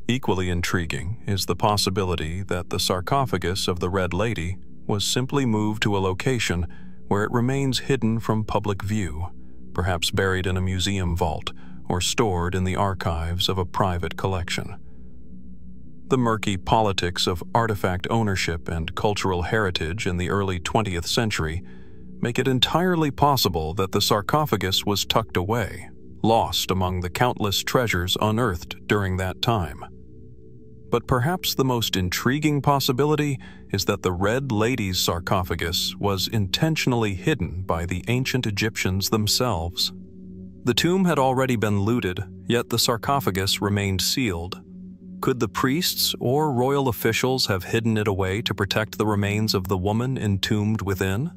Equally intriguing is the possibility that the sarcophagus of the Red Lady was simply moved to a location where it remains hidden from public view, perhaps buried in a museum vault or stored in the archives of a private collection. The murky politics of artifact ownership and cultural heritage in the early 20th century make it entirely possible that the sarcophagus was tucked away, lost among the countless treasures unearthed during that time. But perhaps the most intriguing possibility is that the Red Lady's sarcophagus was intentionally hidden by the ancient Egyptians themselves. The tomb had already been looted, yet the sarcophagus remained sealed. Could the priests or royal officials have hidden it away to protect the remains of the woman entombed within?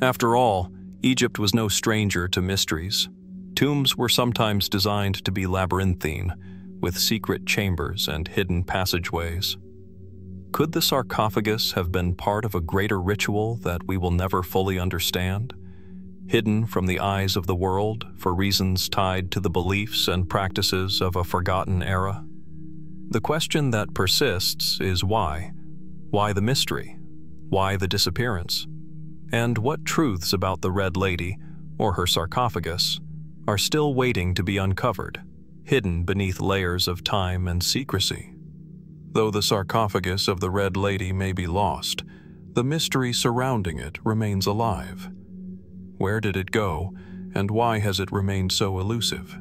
After all, Egypt was no stranger to mysteries. Tombs were sometimes designed to be labyrinthine, with secret chambers and hidden passageways. Could the sarcophagus have been part of a greater ritual that we will never fully understand, hidden from the eyes of the world for reasons tied to the beliefs and practices of a forgotten era? The question that persists is why? Why the mystery? Why the disappearance? And what truths about the Red Lady, or her sarcophagus, are still waiting to be uncovered, hidden beneath layers of time and secrecy? Though the sarcophagus of the Red Lady may be lost, the mystery surrounding it remains alive. Where did it go, and why has it remained so elusive?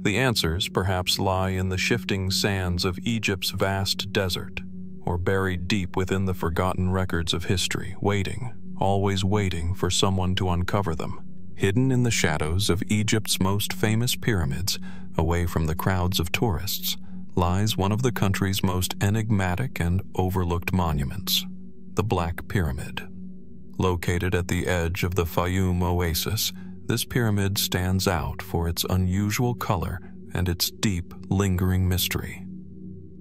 The answers perhaps lie in the shifting sands of Egypt's vast desert, or buried deep within the forgotten records of history, waiting, always waiting for someone to uncover them. Hidden in the shadows of Egypt's most famous pyramids, away from the crowds of tourists, lies one of the country's most enigmatic and overlooked monuments, the Black Pyramid. Located at the edge of the Faiyum oasis, this pyramid stands out for its unusual color and its deep, lingering mystery.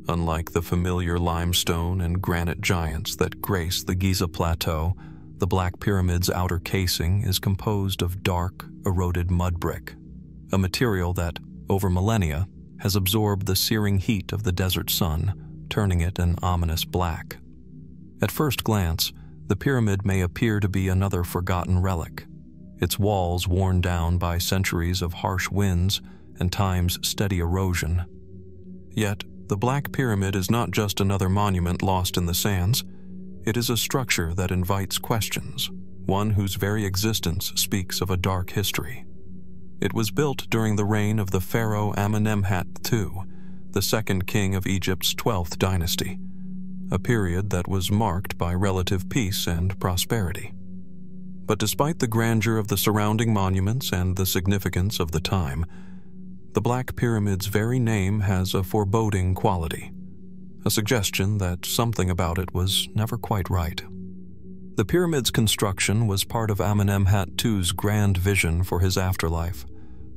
Unlike the familiar limestone and granite giants that grace the Giza Plateau, the Black Pyramid's outer casing is composed of dark, eroded mud brick, a material that, over millennia, has absorbed the searing heat of the desert sun, turning it an ominous black. At first glance, the pyramid may appear to be another forgotten relic, its walls worn down by centuries of harsh winds and time's steady erosion. Yet, the Black Pyramid is not just another monument lost in the sands. It is a structure that invites questions, one whose very existence speaks of a dark history. It was built during the reign of the Pharaoh Amenemhat II, the second king of Egypt's 12th dynasty, a period that was marked by relative peace and prosperity. But despite the grandeur of the surrounding monuments and the significance of the time, the Black Pyramid's very name has a foreboding quality, a suggestion that something about it was never quite right. The pyramid's construction was part of Amenemhat II's grand vision for his afterlife,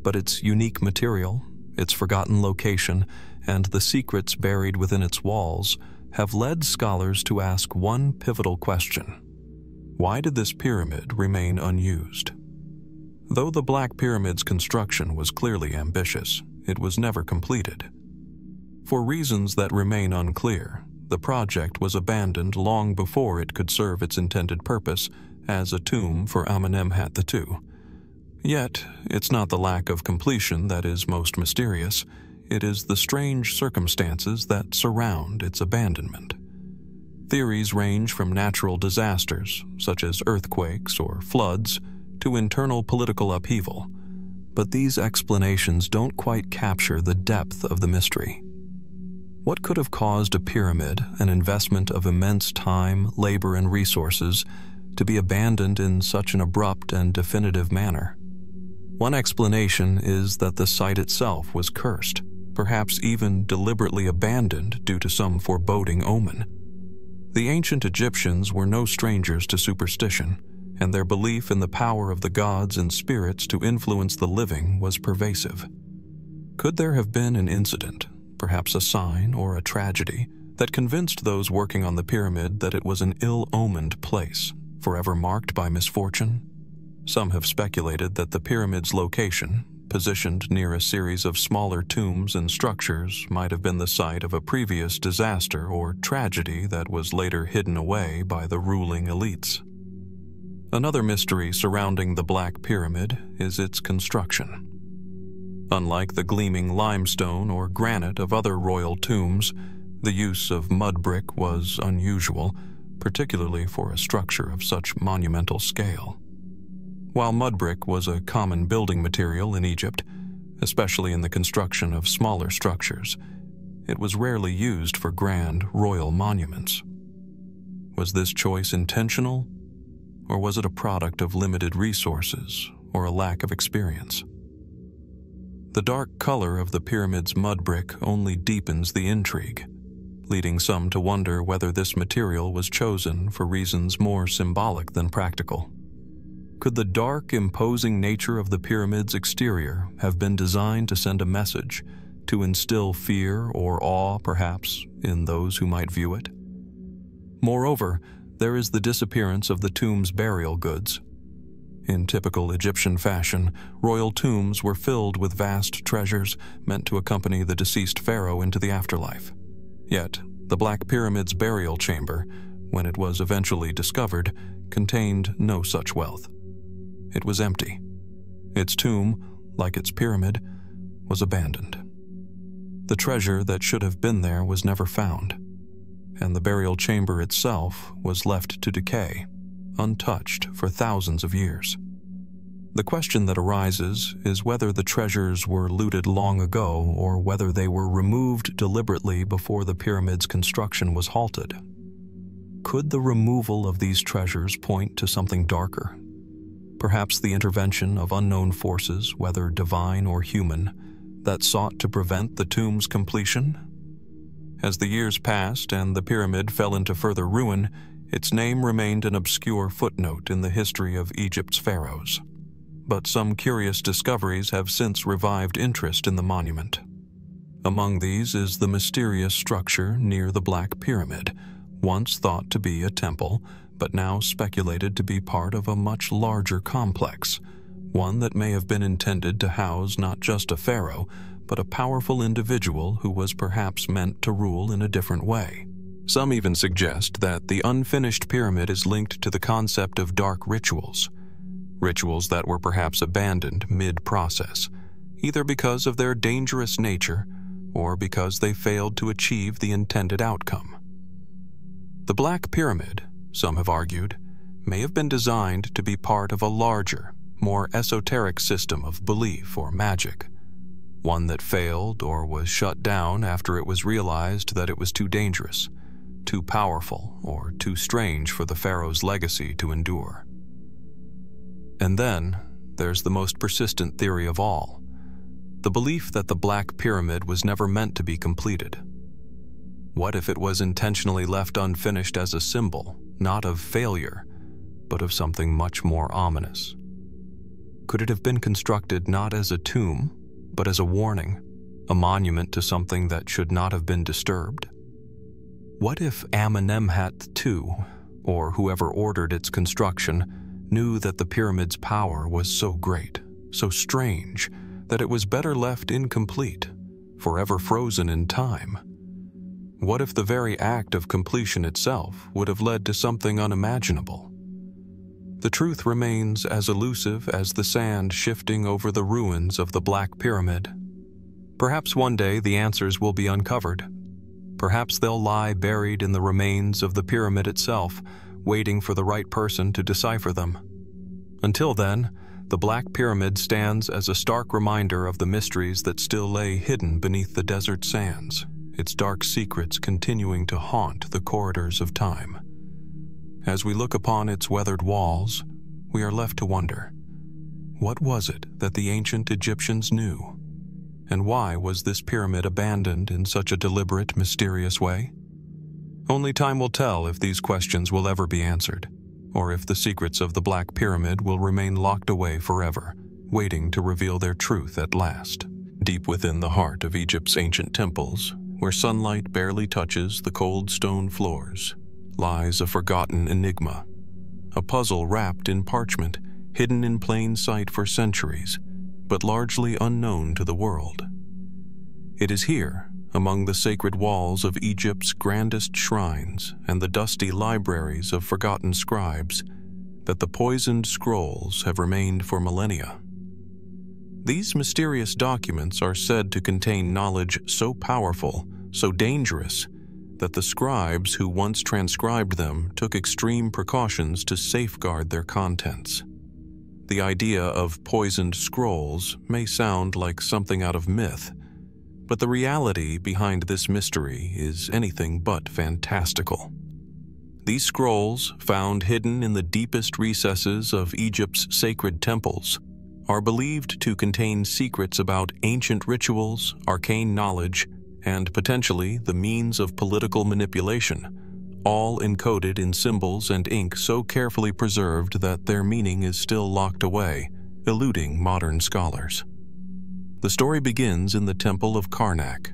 but its unique material, its forgotten location, and the secrets buried within its walls have led scholars to ask one pivotal question. Why did this pyramid remain unused? Though the Black Pyramid's construction was clearly ambitious, it was never completed. For reasons that remain unclear, the project was abandoned long before it could serve its intended purpose as a tomb for Amenemhat II. Yet, it's not the lack of completion that is most mysterious, it is the strange circumstances that surround its abandonment. Theories range from natural disasters, such as earthquakes or floods, to internal political upheaval, but these explanations don't quite capture the depth of the mystery. What could have caused a pyramid, an investment of immense time, labor, and resources, to be abandoned in such an abrupt and definitive manner? One explanation is that the site itself was cursed, perhaps even deliberately abandoned due to some foreboding omen. The ancient Egyptians were no strangers to superstition, and their belief in the power of the gods and spirits to influence the living was pervasive. Could there have been an incident, perhaps a sign or a tragedy, that convinced those working on the pyramid that it was an ill-omened place, forever marked by misfortune? Some have speculated that the pyramid's location, positioned near a series of smaller tombs and structures, might have been the site of a previous disaster or tragedy that was later hidden away by the ruling elites. Another mystery surrounding the Black Pyramid is its construction. Unlike the gleaming limestone or granite of other royal tombs, the use of mud brick was unusual, particularly for a structure of such monumental scale. While mud brick was a common building material in Egypt, especially in the construction of smaller structures, it was rarely used for grand royal monuments. Was this choice intentional, or was it a product of limited resources or a lack of experience? The dark color of the pyramid's mud brick only deepens the intrigue, leading some to wonder whether this material was chosen for reasons more symbolic than practical. Could the dark, imposing nature of the pyramid's exterior have been designed to send a message, to instill fear or awe, perhaps, in those who might view it? Moreover, there is the disappearance of the tomb's burial goods. In typical Egyptian fashion, royal tombs were filled with vast treasures meant to accompany the deceased pharaoh into the afterlife. Yet, the Black Pyramid's burial chamber, when it was eventually discovered, contained no such wealth. It was empty. Its tomb, like its pyramid, was abandoned. The treasure that should have been there was never found, and the burial chamber itself was left to decay, untouched for thousands of years. The question that arises is whether the treasures were looted long ago or whether they were removed deliberately before the pyramid's construction was halted. Could the removal of these treasures point to something darker? Perhaps the intervention of unknown forces, whether divine or human, that sought to prevent the tomb's completion? As the years passed and the pyramid fell into further ruin, its name remained an obscure footnote in the history of Egypt's pharaohs. But some curious discoveries have since revived interest in the monument. Among these is the mysterious structure near the Black Pyramid, once thought to be a temple, but now speculated to be part of a much larger complex, one that may have been intended to house not just a pharaoh, but a powerful individual who was perhaps meant to rule in a different way. Some even suggest that the unfinished pyramid is linked to the concept of dark rituals that were perhaps abandoned mid-process, either because of their dangerous nature or because they failed to achieve the intended outcome. The Black Pyramid, some have argued, may have been designed to be part of a larger, more esoteric system of belief or magic, one that failed or was shut down after it was realized that it was too dangerous, too powerful, or too strange for the pharaoh's legacy to endure. And then, there's the most persistent theory of all, the belief that the Black Pyramid was never meant to be completed. What if it was intentionally left unfinished as a symbol, not of failure, but of something much more ominous? Could it have been constructed not as a tomb, but as a warning, a monument to something that should not have been disturbed? What if Amenemhat II, or whoever ordered its construction, knew that the pyramid's power was so great, so strange, that it was better left incomplete, forever frozen in time? What if the very act of completion itself would have led to something unimaginable? The truth remains as elusive as the sand shifting over the ruins of the Black Pyramid. Perhaps one day the answers will be uncovered. Perhaps they'll lie buried in the remains of the pyramid itself, waiting for the right person to decipher them. Until then, the Black Pyramid stands as a stark reminder of the mysteries that still lay hidden beneath the desert sands, its dark secrets continuing to haunt the corridors of time. As we look upon its weathered walls, we are left to wonder, what was it that the ancient Egyptians knew? And why was this pyramid abandoned in such a deliberate, mysterious way? Only time will tell if these questions will ever be answered, or if the secrets of the Black Pyramid will remain locked away forever, waiting to reveal their truth at last. Deep within the heart of Egypt's ancient temples, where sunlight barely touches the cold stone floors, lies a forgotten enigma, a puzzle wrapped in parchment, hidden in plain sight for centuries, but largely unknown to the world. It is here, among the sacred walls of Egypt's grandest shrines and the dusty libraries of forgotten scribes, that the poisoned scrolls have remained for millennia. These mysterious documents are said to contain knowledge so powerful, so dangerous, that the scribes who once transcribed them took extreme precautions to safeguard their contents. The idea of poisoned scrolls may sound like something out of myth, but the reality behind this mystery is anything but fantastical. These scrolls, found hidden in the deepest recesses of Egypt's sacred temples, are believed to contain secrets about ancient rituals, arcane knowledge, and potentially the means of political manipulation, all encoded in symbols and ink so carefully preserved that their meaning is still locked away, eluding modern scholars. The story begins in the Temple of Karnak,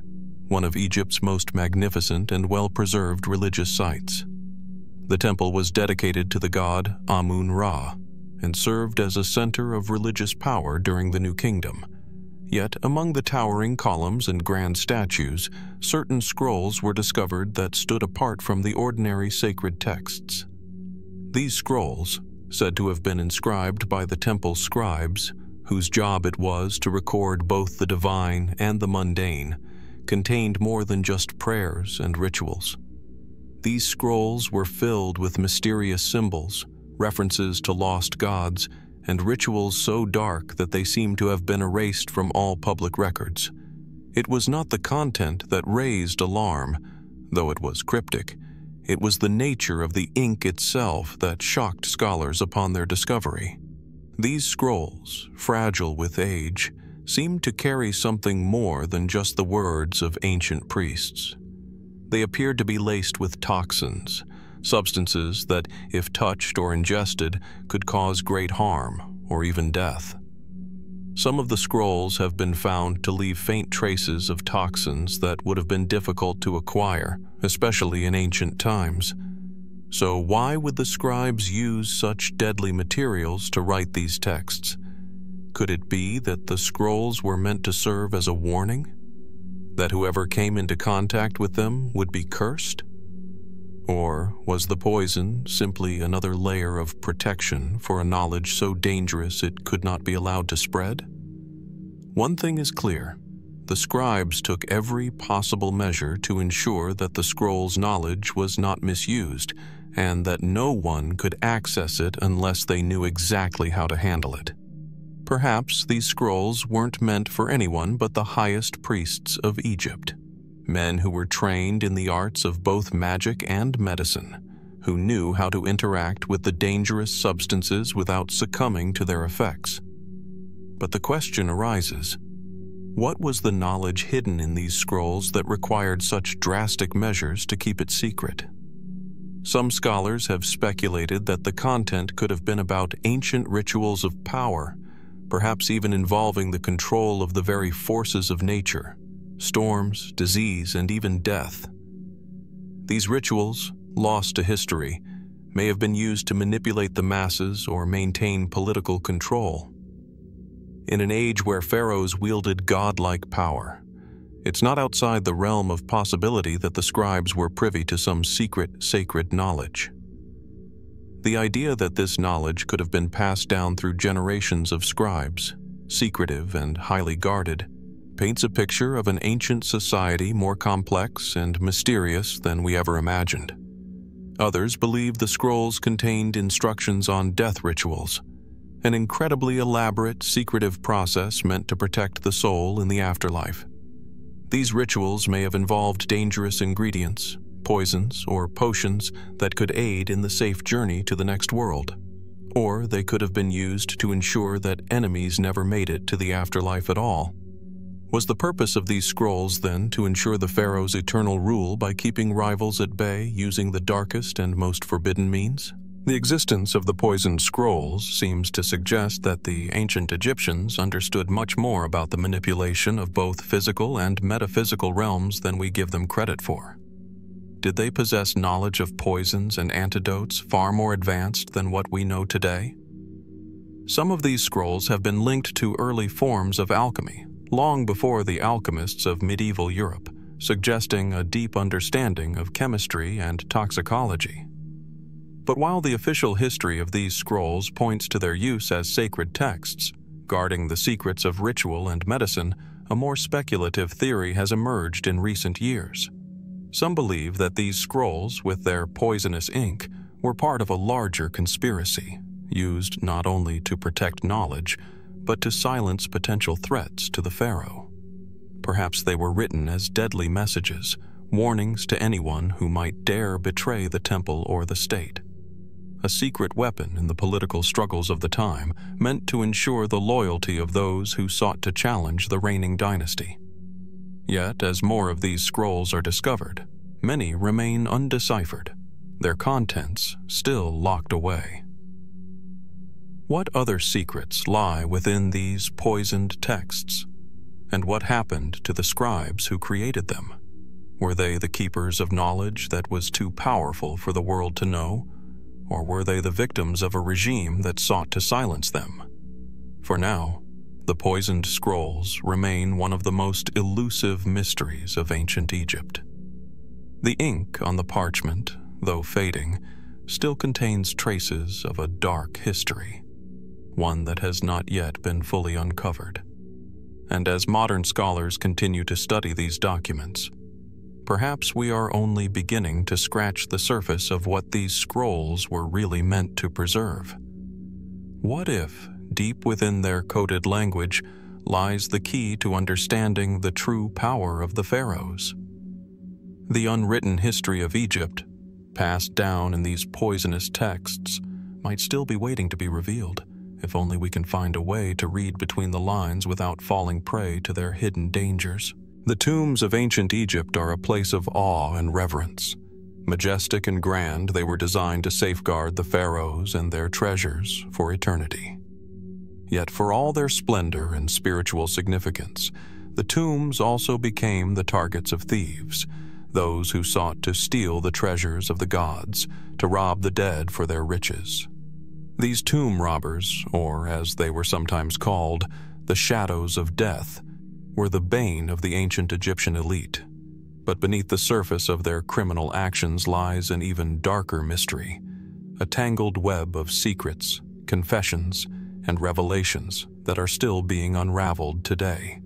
one of Egypt's most magnificent and well-preserved religious sites. The temple was dedicated to the god Amun-Ra and served as a center of religious power during the New Kingdom. Yet among the towering columns and grand statues, certain scrolls were discovered that stood apart from the ordinary sacred texts. These scrolls, said to have been inscribed by the temple's scribes, whose job it was to record both the divine and the mundane, contained more than just prayers and rituals. These scrolls were filled with mysterious symbols, references to lost gods, and rituals so dark that they seem to have been erased from all public records. It was not the content that raised alarm, though it was cryptic. It was the nature of the ink itself that shocked scholars upon their discovery. These scrolls, fragile with age, seemed to carry something more than just the words of ancient priests. They appeared to be laced with toxins, substances that, if touched or ingested, could cause great harm or even death. Some of the scrolls have been found to leave faint traces of toxins that would have been difficult to acquire, especially in ancient times. So why would the scribes use such deadly materials to write these texts? Could it be that the scrolls were meant to serve as a warning? That whoever came into contact with them would be cursed? Or was the poison simply another layer of protection for a knowledge so dangerous it could not be allowed to spread? One thing is clear. The scribes took every possible measure to ensure that the scroll's knowledge was not misused, and that no one could access it unless they knew exactly how to handle it. Perhaps these scrolls weren't meant for anyone but the highest priests of Egypt. Men who were trained in the arts of both magic and medicine, who knew how to interact with the dangerous substances without succumbing to their effects. But the question arises, what was the knowledge hidden in these scrolls that required such drastic measures to keep it secret? Some scholars have speculated that the content could have been about ancient rituals of power, perhaps even involving the control of the very forces of nature. Storms, disease, and even death. These rituals, lost to history, may have been used to manipulate the masses or maintain political control. In an age where pharaohs wielded godlike power, it's not outside the realm of possibility that the scribes were privy to some secret, sacred knowledge. The idea that this knowledge could have been passed down through generations of scribes, secretive and highly guarded, paints a picture of an ancient society more complex and mysterious than we ever imagined. Others believe the scrolls contained instructions on death rituals, an incredibly elaborate, secretive process meant to protect the soul in the afterlife. These rituals may have involved dangerous ingredients, poisons, or potions that could aid in the safe journey to the next world. Or they could have been used to ensure that enemies never made it to the afterlife at all. Was the purpose of these scrolls, then, to ensure the pharaoh's eternal rule by keeping rivals at bay using the darkest and most forbidden means? The existence of the poisoned scrolls seems to suggest that the ancient Egyptians understood much more about the manipulation of both physical and metaphysical realms than we give them credit for. Did they possess knowledge of poisons and antidotes far more advanced than what we know today? Some of these scrolls have been linked to early forms of alchemy, long before the alchemists of medieval Europe, suggesting a deep understanding of chemistry and toxicology. But while the official history of these scrolls points to their use as sacred texts, guarding the secrets of ritual and medicine, a more speculative theory has emerged in recent years. Some believe that these scrolls, with their poisonous ink, were part of a larger conspiracy, used not only to protect knowledge, but to silence potential threats to the pharaoh. Perhaps they were written as deadly messages, warnings to anyone who might dare betray the temple or the state. A secret weapon in the political struggles of the time, meant to ensure the loyalty of those who sought to challenge the reigning dynasty. Yet, as more of these scrolls are discovered, many remain undeciphered, their contents still locked away. What other secrets lie within these poisoned texts? And what happened to the scribes who created them? Were they the keepers of knowledge that was too powerful for the world to know? Or were they the victims of a regime that sought to silence them? For now, the poisoned scrolls remain one of the most elusive mysteries of ancient Egypt. The ink on the parchment, though fading, still contains traces of a dark history, one that has not yet been fully uncovered. And as modern scholars continue to study these documents, perhaps we are only beginning to scratch the surface of what these scrolls were really meant to preserve. What if, deep within their coded language, lies the key to understanding the true power of the pharaohs? The unwritten history of Egypt, passed down in these poisonous texts, might still be waiting to be revealed, if only we can find a way to read between the lines without falling prey to their hidden dangers. The tombs of ancient Egypt are a place of awe and reverence. Majestic and grand, they were designed to safeguard the pharaohs and their treasures for eternity. Yet for all their splendor and spiritual significance, the tombs also became the targets of thieves, those who sought to steal the treasures of the gods, to rob the dead for their riches. These tomb robbers, or as they were sometimes called, the shadows of death, were the bane of the ancient Egyptian elite. But beneath the surface of their criminal actions lies an even darker mystery, a tangled web of secrets, confessions, and revelations that are still being unraveled today.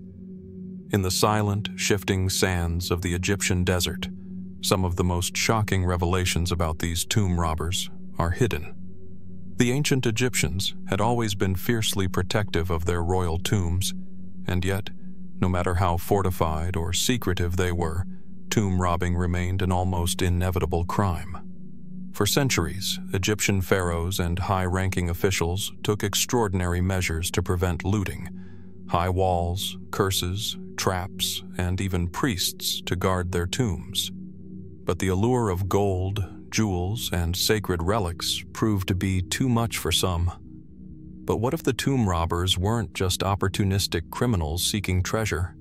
In the silent, shifting sands of the Egyptian desert, some of the most shocking revelations about these tomb robbers are hidden. The ancient Egyptians had always been fiercely protective of their royal tombs, and yet, no matter how fortified or secretive they were, tomb robbing remained an almost inevitable crime. For centuries, Egyptian pharaohs and high-ranking officials took extraordinary measures to prevent looting: high walls, curses, traps, and even priests to guard their tombs. But the allure of gold, jewels, and sacred relics proved to be too much for some. But what if the tomb robbers weren't just opportunistic criminals seeking treasure?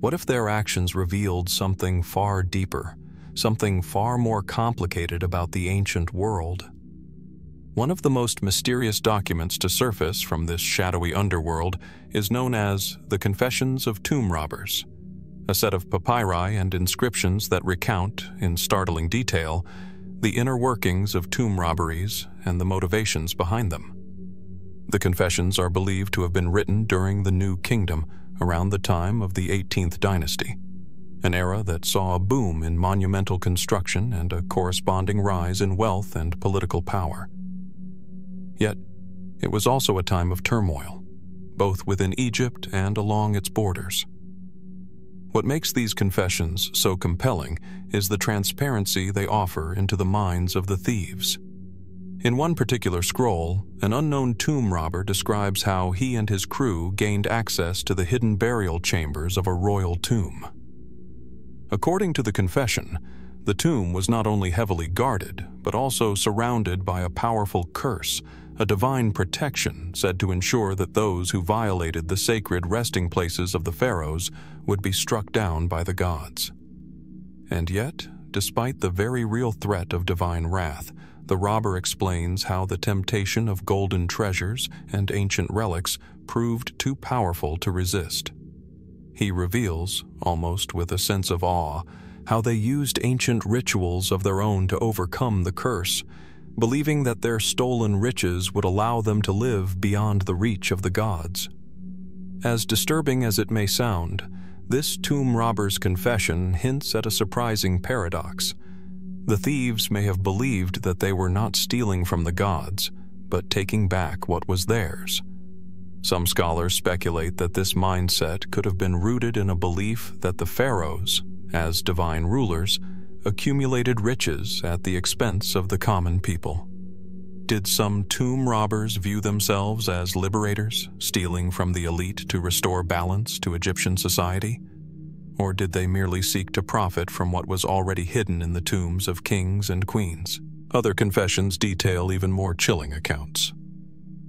What if their actions revealed something far deeper, something far more complicated about the ancient world? One of the most mysterious documents to surface from this shadowy underworld is known as the Confessions of Tomb Robbers, a set of papyri and inscriptions that recount, in startling detail, the inner workings of tomb robberies and the motivations behind them. The confessions are believed to have been written during the New Kingdom, around the time of the 18th dynasty, an era that saw a boom in monumental construction and a corresponding rise in wealth and political power. Yet, it was also a time of turmoil, both within Egypt and along its borders. What makes these confessions so compelling is the transparency they offer into the minds of the thieves. In one particular scroll, an unknown tomb robber describes how he and his crew gained access to the hidden burial chambers of a royal tomb. According to the confession, the tomb was not only heavily guarded, but also surrounded by a powerful curse, a divine protection said to ensure that those who violated the sacred resting places of the pharaohs would be struck down by the gods. And yet, despite the very real threat of divine wrath, the robber explains how the temptation of golden treasures and ancient relics proved too powerful to resist. He reveals, almost with a sense of awe, how they used ancient rituals of their own to overcome the curse, believing that their stolen riches would allow them to live beyond the reach of the gods. As disturbing as it may sound, this tomb robber's confession hints at a surprising paradox. The thieves may have believed that they were not stealing from the gods, but taking back what was theirs. Some scholars speculate that this mindset could have been rooted in a belief that the pharaohs, as divine rulers, accumulated riches at the expense of the common people. Did some tomb robbers view themselves as liberators, stealing from the elite to restore balance to Egyptian society? Or did they merely seek to profit from what was already hidden in the tombs of kings and queens? Other confessions detail even more chilling accounts.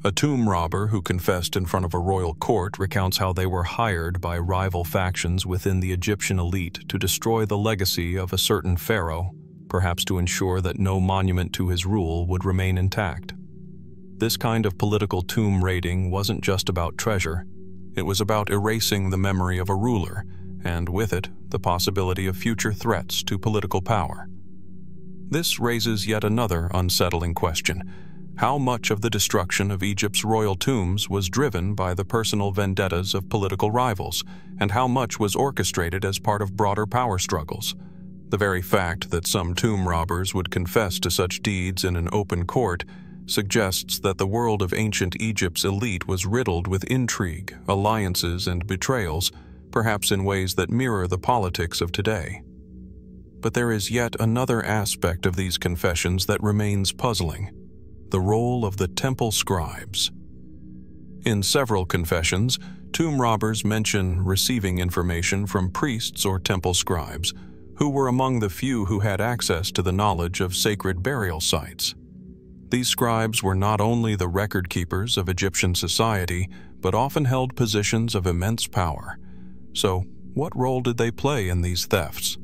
A tomb robber who confessed in front of a royal court recounts how they were hired by rival factions within the Egyptian elite to destroy the legacy of a certain pharaoh, perhaps to ensure that no monument to his rule would remain intact. This kind of political tomb raiding wasn't just about treasure. It was about erasing the memory of a ruler, and with it, the possibility of future threats to political power. This raises yet another unsettling question. How much of the destruction of Egypt's royal tombs was driven by the personal vendettas of political rivals, and how much was orchestrated as part of broader power struggles? The very fact that some tomb robbers would confess to such deeds in an open court suggests that the world of ancient Egypt's elite was riddled with intrigue, alliances, and betrayals, perhaps in ways that mirror the politics of today. But there is yet another aspect of these confessions that remains puzzling: the role of the temple scribes. In several confessions, tomb robbers mention receiving information from priests or temple scribes, who were among the few who had access to the knowledge of sacred burial sites. These scribes were not only the record keepers of Egyptian society, but often held positions of immense power. So, what role did they play in these thefts?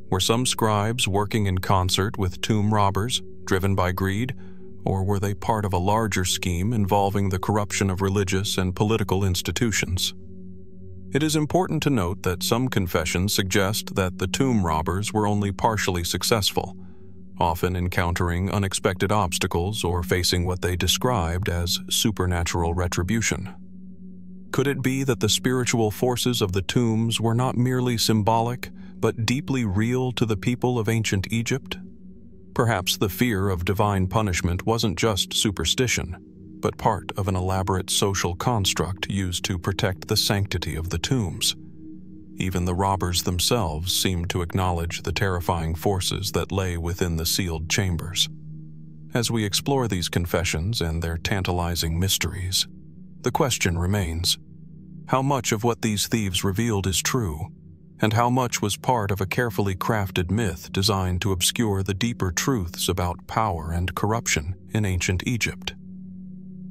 Were some scribes working in concert with tomb robbers, driven by greed, or were they part of a larger scheme involving the corruption of religious and political institutions? It is important to note that some confessions suggest that the tomb robbers were only partially successful, often encountering unexpected obstacles or facing what they described as supernatural retribution. Could it be that the spiritual forces of the tombs were not merely symbolic, but deeply real to the people of ancient Egypt? Perhaps the fear of divine punishment wasn't just superstition, but part of an elaborate social construct used to protect the sanctity of the tombs. Even the robbers themselves seemed to acknowledge the terrifying forces that lay within the sealed chambers. As we explore these confessions and their tantalizing mysteries, the question remains: how much of what these thieves revealed is true, and how much was part of a carefully crafted myth designed to obscure the deeper truths about power and corruption in ancient Egypt?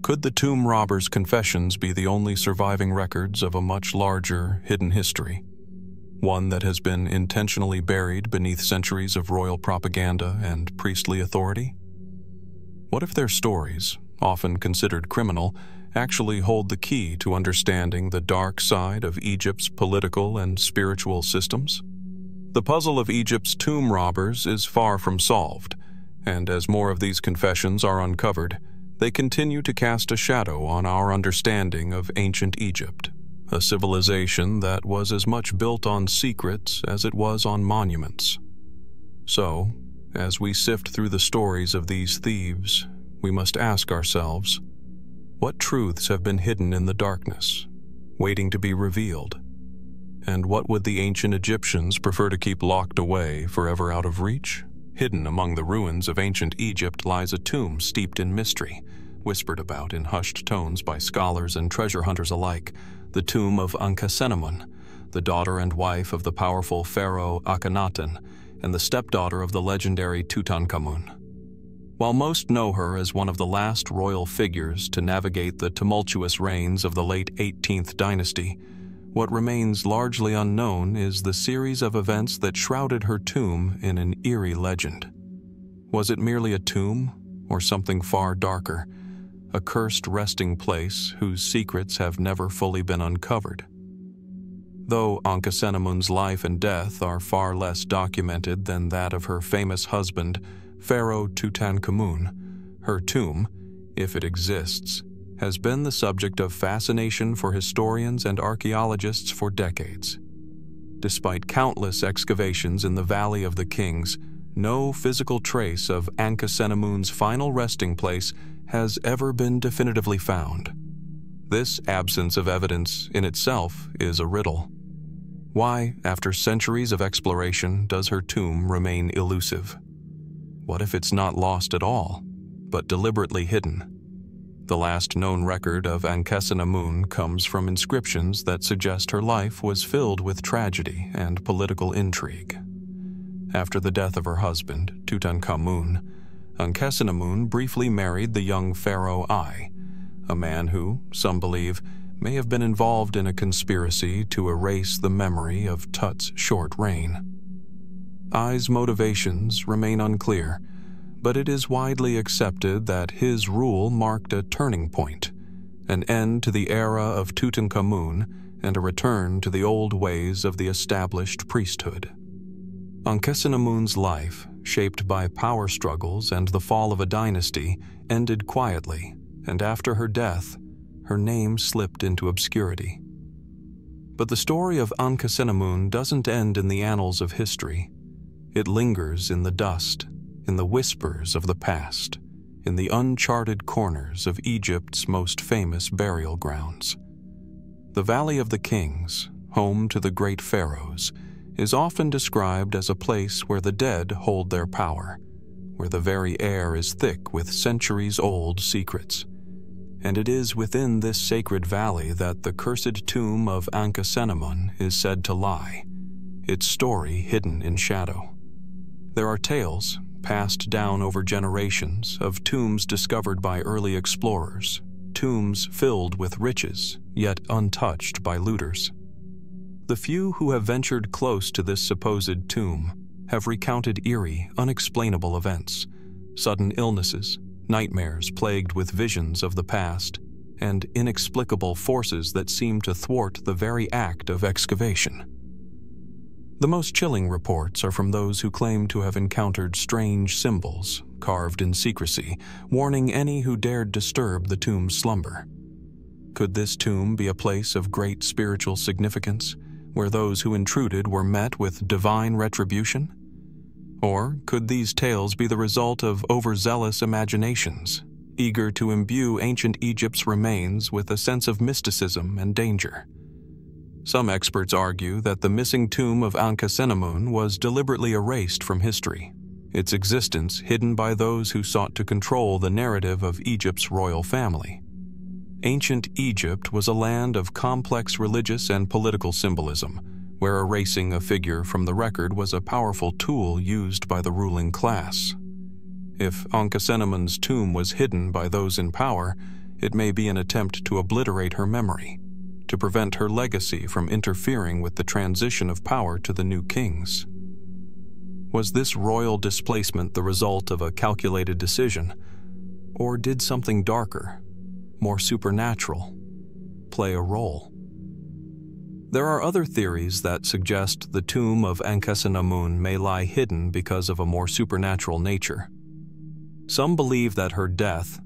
Could the tomb robbers' confessions be the only surviving records of a much larger, hidden history? One that has been intentionally buried beneath centuries of royal propaganda and priestly authority? What if their stories, often considered criminal, actually hold the key to understanding the dark side of Egypt's political and spiritual systems? The puzzle of Egypt's tomb robbers is far from solved, and as more of these confessions are uncovered, they continue to cast a shadow on our understanding of ancient Egypt, a civilization that was as much built on secrets as it was on monuments. So, as we sift through the stories of these thieves, we must ask ourselves, what truths have been hidden in the darkness, waiting to be revealed? And what would the ancient Egyptians prefer to keep locked away, forever out of reach? Hidden among the ruins of ancient Egypt lies a tomb steeped in mystery, whispered about in hushed tones by scholars and treasure hunters alike, the tomb of Ankhesenamun, the daughter and wife of the powerful Pharaoh Akhenaten, and the stepdaughter of the legendary Tutankhamun. While most know her as one of the last royal figures to navigate the tumultuous reigns of the late 18th dynasty, what remains largely unknown is the series of events that shrouded her tomb in an eerie legend. Was it merely a tomb, or something far darker, a cursed resting place whose secrets have never fully been uncovered? Though Ankhesenamun's life and death are far less documented than that of her famous husband, Pharaoh Tutankhamun, her tomb, if it exists, has been the subject of fascination for historians and archaeologists for decades. Despite countless excavations in the Valley of the Kings, no physical trace of Ankhesenamun's final resting place has ever been definitively found. This absence of evidence in itself is a riddle. Why, after centuries of exploration, does her tomb remain elusive? What if it's not lost at all, but deliberately hidden? The last known record of Ankhesenamun comes from inscriptions that suggest her life was filled with tragedy and political intrigue. After the death of her husband, Tutankhamun, Ankhesenamun briefly married the young Pharaoh I, a man who, some believe, may have been involved in a conspiracy to erase the memory of Tut's short reign. I's motivations remain unclear, but it is widely accepted that his rule marked a turning point, an end to the era of Tutankhamun and a return to the old ways of the established priesthood. Ankhesenamun's life, shaped by power struggles and the fall of a dynasty, ended quietly, and after her death, her name slipped into obscurity. But the story of Ankhesenamun doesn't end in the annals of history. It lingers in the dust, in the whispers of the past, in the uncharted corners of Egypt's most famous burial grounds. The Valley of the Kings, home to the great pharaohs, is often described as a place where the dead hold their power, where the very air is thick with centuries-old secrets. And it is within this sacred valley that the cursed tomb of Ankhesenamun is said to lie, its story hidden in shadow. There are tales, passed down over generations, of tombs discovered by early explorers, tombs filled with riches, yet untouched by looters. The few who have ventured close to this supposed tomb have recounted eerie, unexplainable events, sudden illnesses, nightmares plagued with visions of the past, and inexplicable forces that seem to thwart the very act of excavation. The most chilling reports are from those who claim to have encountered strange symbols, carved in secrecy, warning any who dared disturb the tomb's slumber. Could this tomb be a place of great spiritual significance, where those who intruded were met with divine retribution? Or could these tales be the result of overzealous imaginations, eager to imbue ancient Egypt's remains with a sense of mysticism and danger? Some experts argue that the missing tomb of Ankhesenamun was deliberately erased from history, its existence hidden by those who sought to control the narrative of Egypt's royal family. Ancient Egypt was a land of complex religious and political symbolism, where erasing a figure from the record was a powerful tool used by the ruling class. If Ankhesenamun's tomb was hidden by those in power, it may be an attempt to obliterate her memory, to prevent her legacy from interfering with the transition of power to the new kings. Was this royal displacement the result of a calculated decision, or did something darker, more supernatural, play a role? There are other theories that suggest the tomb of Ankhesenamun may lie hidden because of a more supernatural nature. Some believe that her death,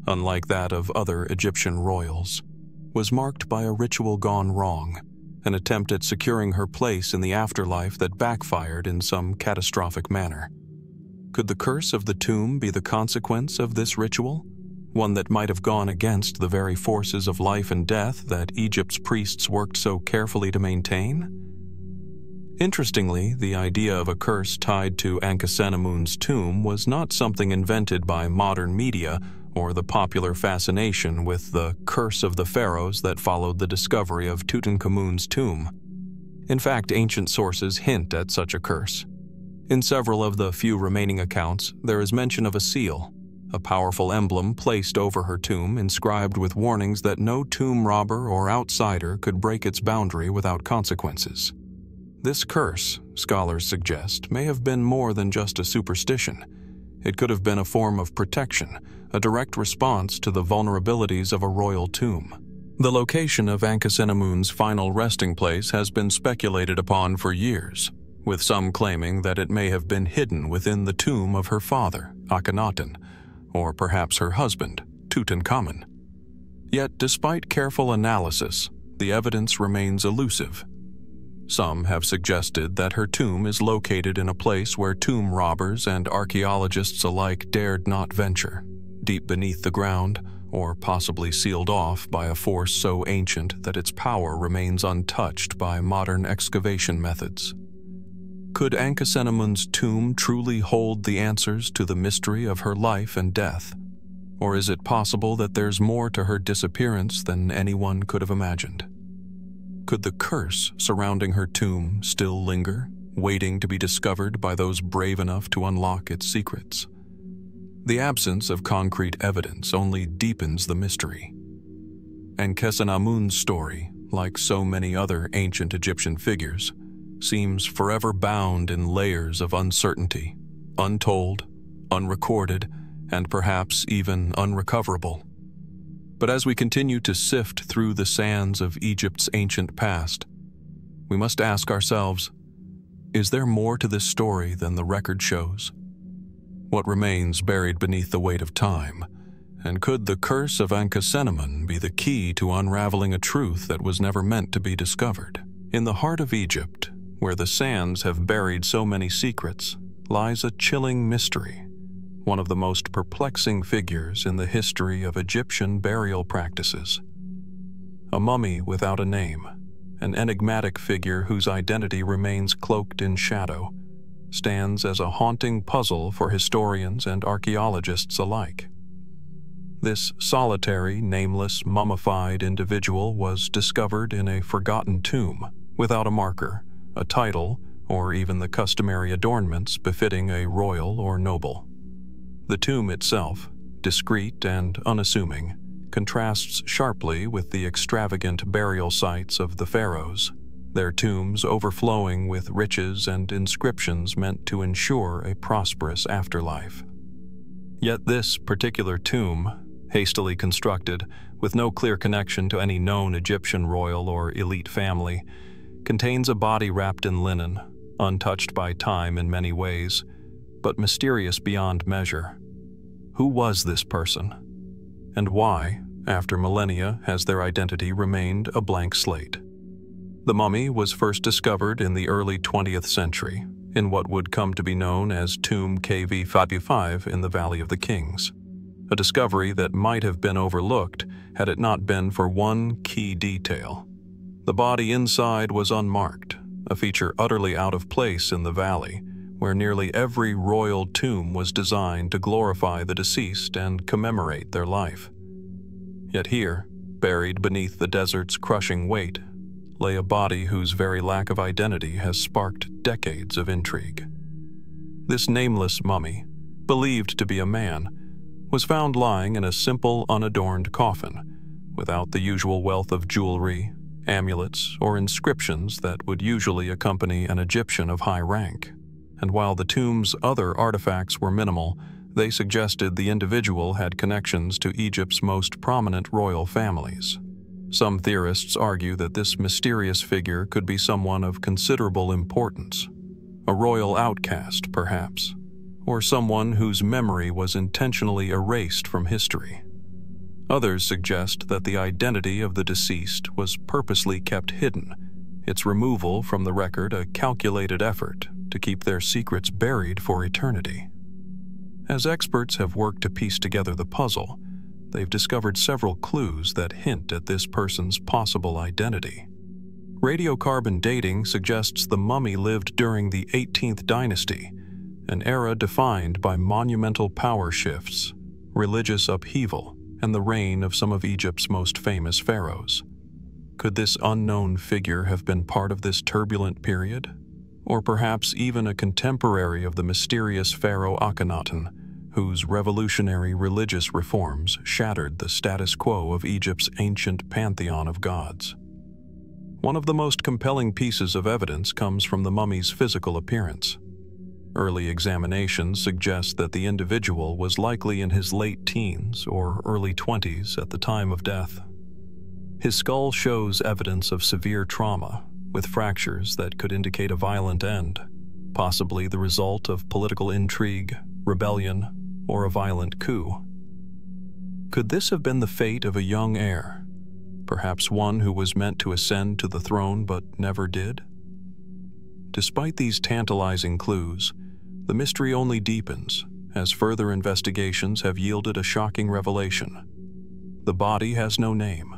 unlike that of other Egyptian royals, was marked by a ritual gone wrong, an attempt at securing her place in the afterlife that backfired in some catastrophic manner. Could the curse of the tomb be the consequence of this ritual? One that might have gone against the very forces of life and death that Egypt's priests worked so carefully to maintain? Interestingly, the idea of a curse tied to Ankhesenamun's tomb was not something invented by modern media or the popular fascination with the curse of the pharaohs that followed the discovery of Tutankhamun's tomb. In fact, ancient sources hint at such a curse. In several of the few remaining accounts, there is mention of a seal, a powerful emblem placed over her tomb inscribed with warnings that no tomb robber or outsider could break its boundary without consequences. This curse, scholars suggest, may have been more than just a superstition. It could have been a form of protection, a direct response to the vulnerabilities of a royal tomb. The location of Ankhesenamun's final resting place has been speculated upon for years, with some claiming that it may have been hidden within the tomb of her father, Akhenaten, or perhaps her husband, Tutankhamun. Yet, despite careful analysis, the evidence remains elusive. Some have suggested that her tomb is located in a place where tomb robbers and archaeologists alike dared not venture, deep beneath the ground, or possibly sealed off by a force so ancient that its power remains untouched by modern excavation methods. Could Ankhesenamun's tomb truly hold the answers to the mystery of her life and death? Or is it possible that there's more to her disappearance than anyone could have imagined? Could the curse surrounding her tomb still linger, waiting to be discovered by those brave enough to unlock its secrets? The absence of concrete evidence only deepens the mystery. Ankhesenamun's story, like so many other ancient Egyptian figures, seems forever bound in layers of uncertainty, untold, unrecorded, and perhaps even unrecoverable. But as we continue to sift through the sands of Egypt's ancient past, we must ask ourselves, is there more to this story than the record shows? What remains buried beneath the weight of time? And could the curse of Ankhesenamun be the key to unraveling a truth that was never meant to be discovered? In the heart of Egypt, where the sands have buried so many secrets, lies a chilling mystery, one of the most perplexing figures in the history of Egyptian burial practices. A mummy without a name, an enigmatic figure whose identity remains cloaked in shadow, stands as a haunting puzzle for historians and archaeologists alike. This solitary, nameless, mummified individual was discovered in a forgotten tomb, without a marker, a title, or even the customary adornments befitting a royal or noble. The tomb itself, discreet and unassuming, contrasts sharply with the extravagant burial sites of the pharaohs, their tombs overflowing with riches and inscriptions meant to ensure a prosperous afterlife. Yet this particular tomb, hastily constructed, with no clear connection to any known Egyptian royal or elite family, contains a body wrapped in linen, untouched by time in many ways, but mysterious beyond measure. Who was this person? And why, after millennia, has their identity remained a blank slate? The mummy was first discovered in the early 20th century, in what would come to be known as Tomb KV-55 in the Valley of the Kings, a discovery that might have been overlooked had it not been for one key detail. The body inside was unmarked, a feature utterly out of place in the valley, where nearly every royal tomb was designed to glorify the deceased and commemorate their life. Yet here, buried beneath the desert's crushing weight, lay a body whose very lack of identity has sparked decades of intrigue. This nameless mummy, believed to be a man, was found lying in a simple, unadorned coffin, without the usual wealth of jewelry, amulets, or inscriptions that would usually accompany an Egyptian of high rank. And while the tomb's other artifacts were minimal, they suggested the individual had connections to Egypt's most prominent royal families. Some theorists argue that this mysterious figure could be someone of considerable importance, a royal outcast, perhaps, or someone whose memory was intentionally erased from history. Others suggest that the identity of the deceased was purposely kept hidden, its removal from the record a calculated effort to keep their secrets buried for eternity. As experts have worked to piece together the puzzle, they've discovered several clues that hint at this person's possible identity. Radiocarbon dating suggests the mummy lived during the 18th dynasty, an era defined by monumental power shifts, religious upheaval, and the reign of some of Egypt's most famous pharaohs. Could this unknown figure have been part of this turbulent period? Or perhaps even a contemporary of the mysterious pharaoh Akhenaten, whose revolutionary religious reforms shattered the status quo of Egypt's ancient pantheon of gods? One of the most compelling pieces of evidence comes from the mummy's physical appearance. Early examinations suggest that the individual was likely in his late teens or early 20s at the time of death. His skull shows evidence of severe trauma, with fractures that could indicate a violent end, possibly the result of political intrigue, rebellion, or a violent coup. Could this have been the fate of a young heir, perhaps one who was meant to ascend to the throne but never did? Despite these tantalizing clues, the mystery only deepens as further investigations have yielded a shocking revelation. The body has no name.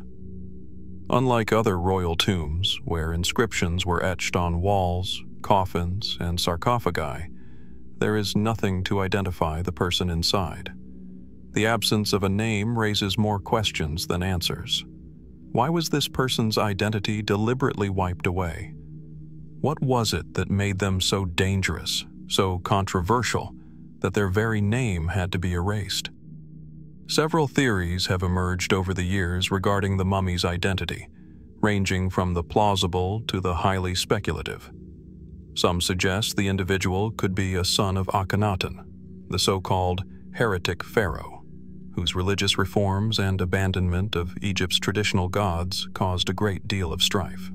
Unlike other royal tombs, where inscriptions were etched on walls, coffins, and sarcophagi, there is nothing to identify the person inside. The absence of a name raises more questions than answers. Why was this person's identity deliberately wiped away? What was it that made them so dangerous, so controversial, that their very name had to be erased? Several theories have emerged over the years regarding the mummy's identity, ranging from the plausible to the highly speculative. Some suggest the individual could be a son of Akhenaten, the so-called heretic pharaoh, whose religious reforms and abandonment of Egypt's traditional gods caused a great deal of strife.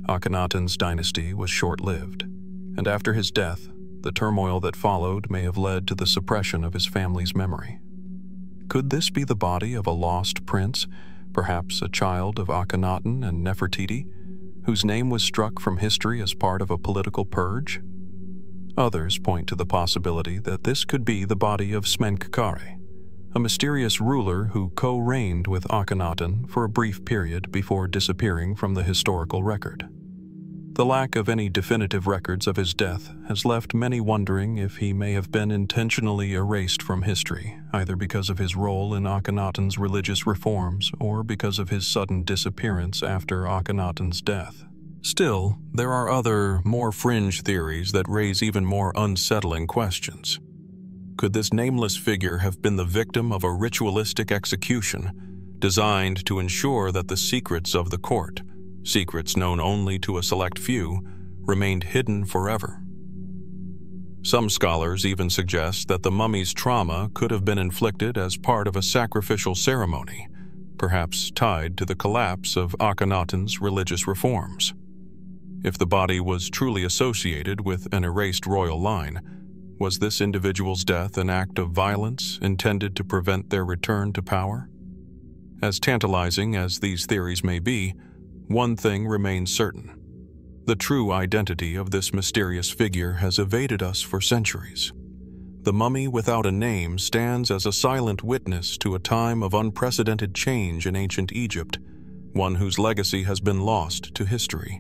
Akhenaten's dynasty was short-lived, and after his death, the turmoil that followed may have led to the suppression of his family's memory. Could this be the body of a lost prince, perhaps a child of Akhenaten and Nefertiti, whose name was struck from history as part of a political purge? Others point to the possibility that this could be the body of Smenkhkare, a mysterious ruler who co-reigned with Akhenaten for a brief period before disappearing from the historical record. The lack of any definitive records of his death has left many wondering if he may have been intentionally erased from history, either because of his role in Akhenaten's religious reforms or because of his sudden disappearance after Akhenaten's death. Still, there are other, more fringe theories that raise even more unsettling questions. Could this nameless figure have been the victim of a ritualistic execution designed to ensure that the secrets of the court, secrets known only to a select few, remained hidden forever? Some scholars even suggest that the mummy's trauma could have been inflicted as part of a sacrificial ceremony, perhaps tied to the collapse of Akhenaten's religious reforms. If the body was truly associated with an erased royal line, was this individual's death an act of violence intended to prevent their return to power? As tantalizing as these theories may be, one thing remains certain. The true identity of this mysterious figure has evaded us for centuries. The mummy without a name stands as a silent witness to a time of unprecedented change in ancient Egypt, one whose legacy has been lost to history.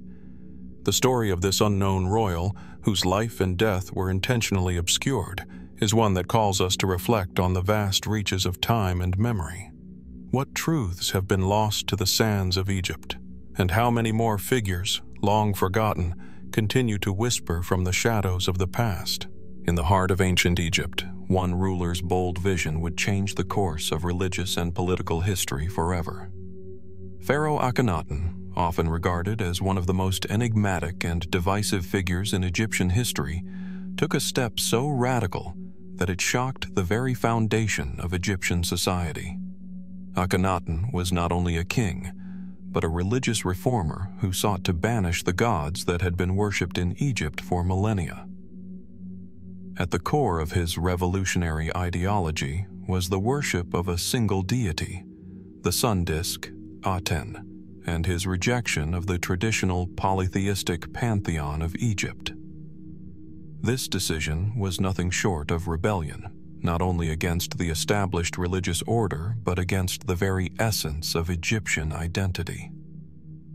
The story of this unknown royal, whose life and death were intentionally obscured, is one that calls us to reflect on the vast reaches of time and memory. What truths have been lost to the sands of Egypt, and how many more figures, long forgotten, continue to whisper from the shadows of the past? In the heart of ancient Egypt, one ruler's bold vision would change the course of religious and political history forever. Pharaoh Akhenaten, often regarded as one of the most enigmatic and divisive figures in Egyptian history, took a step so radical that it shocked the very foundation of Egyptian society. Akhenaten was not only a king, but a religious reformer who sought to banish the gods that had been worshipped in Egypt for millennia. At the core of his revolutionary ideology was the worship of a single deity, the sun disk, Aten, and his rejection of the traditional polytheistic pantheon of Egypt. This decision was nothing short of rebellion, not only against the established religious order, but against the very essence of Egyptian identity.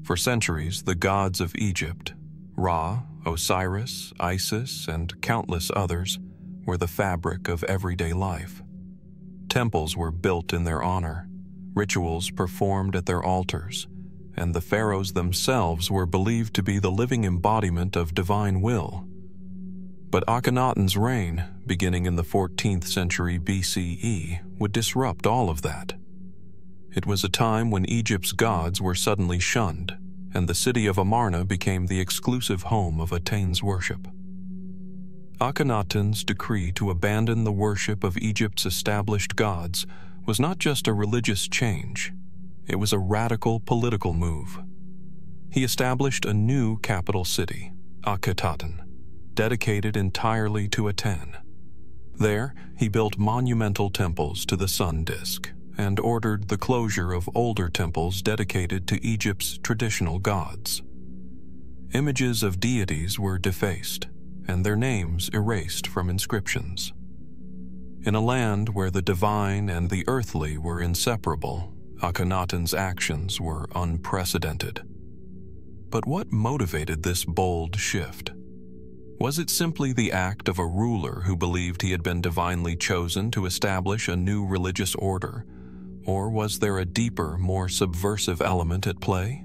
For centuries, the gods of Egypt, Ra, Osiris, Isis, and countless others, were the fabric of everyday life. Temples were built in their honor, rituals performed at their altars, and the pharaohs themselves were believed to be the living embodiment of divine will. But Akhenaten's reign, beginning in the 14th century BCE, would disrupt all of that. It was a time when Egypt's gods were suddenly shunned, and the city of Amarna became the exclusive home of Aten's worship. Akhenaten's decree to abandon the worship of Egypt's established gods was not just a religious change. It was a radical political move. He established a new capital city, Akhenaten, dedicated entirely to Aten. There, he built monumental temples to the sun disk and ordered the closure of older temples dedicated to Egypt's traditional gods. Images of deities were defaced and their names erased from inscriptions. In a land where the divine and the earthly were inseparable, Akhenaten's actions were unprecedented. But what motivated this bold shift? Was it simply the act of a ruler who believed he had been divinely chosen to establish a new religious order, or was there a deeper, more subversive element at play?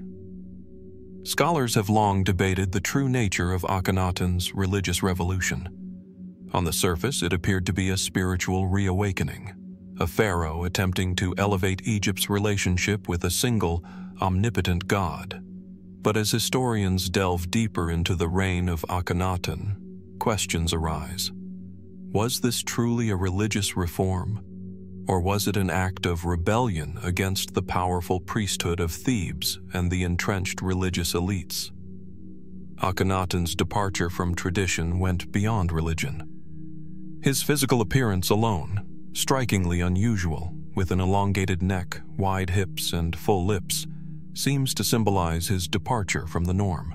Scholars have long debated the true nature of Akhenaten's religious revolution. On the surface, it appeared to be a spiritual reawakening, a pharaoh attempting to elevate Egypt's relationship with a single, omnipotent god. But as historians delve deeper into the reign of Akhenaten, questions arise. Was this truly a religious reform? Or was it an act of rebellion against the powerful priesthood of Thebes and the entrenched religious elites? Akhenaten's departure from tradition went beyond religion. His physical appearance alone, strikingly unusual, with an elongated neck, wide hips, and full lips, seems to symbolize his departure from the norm.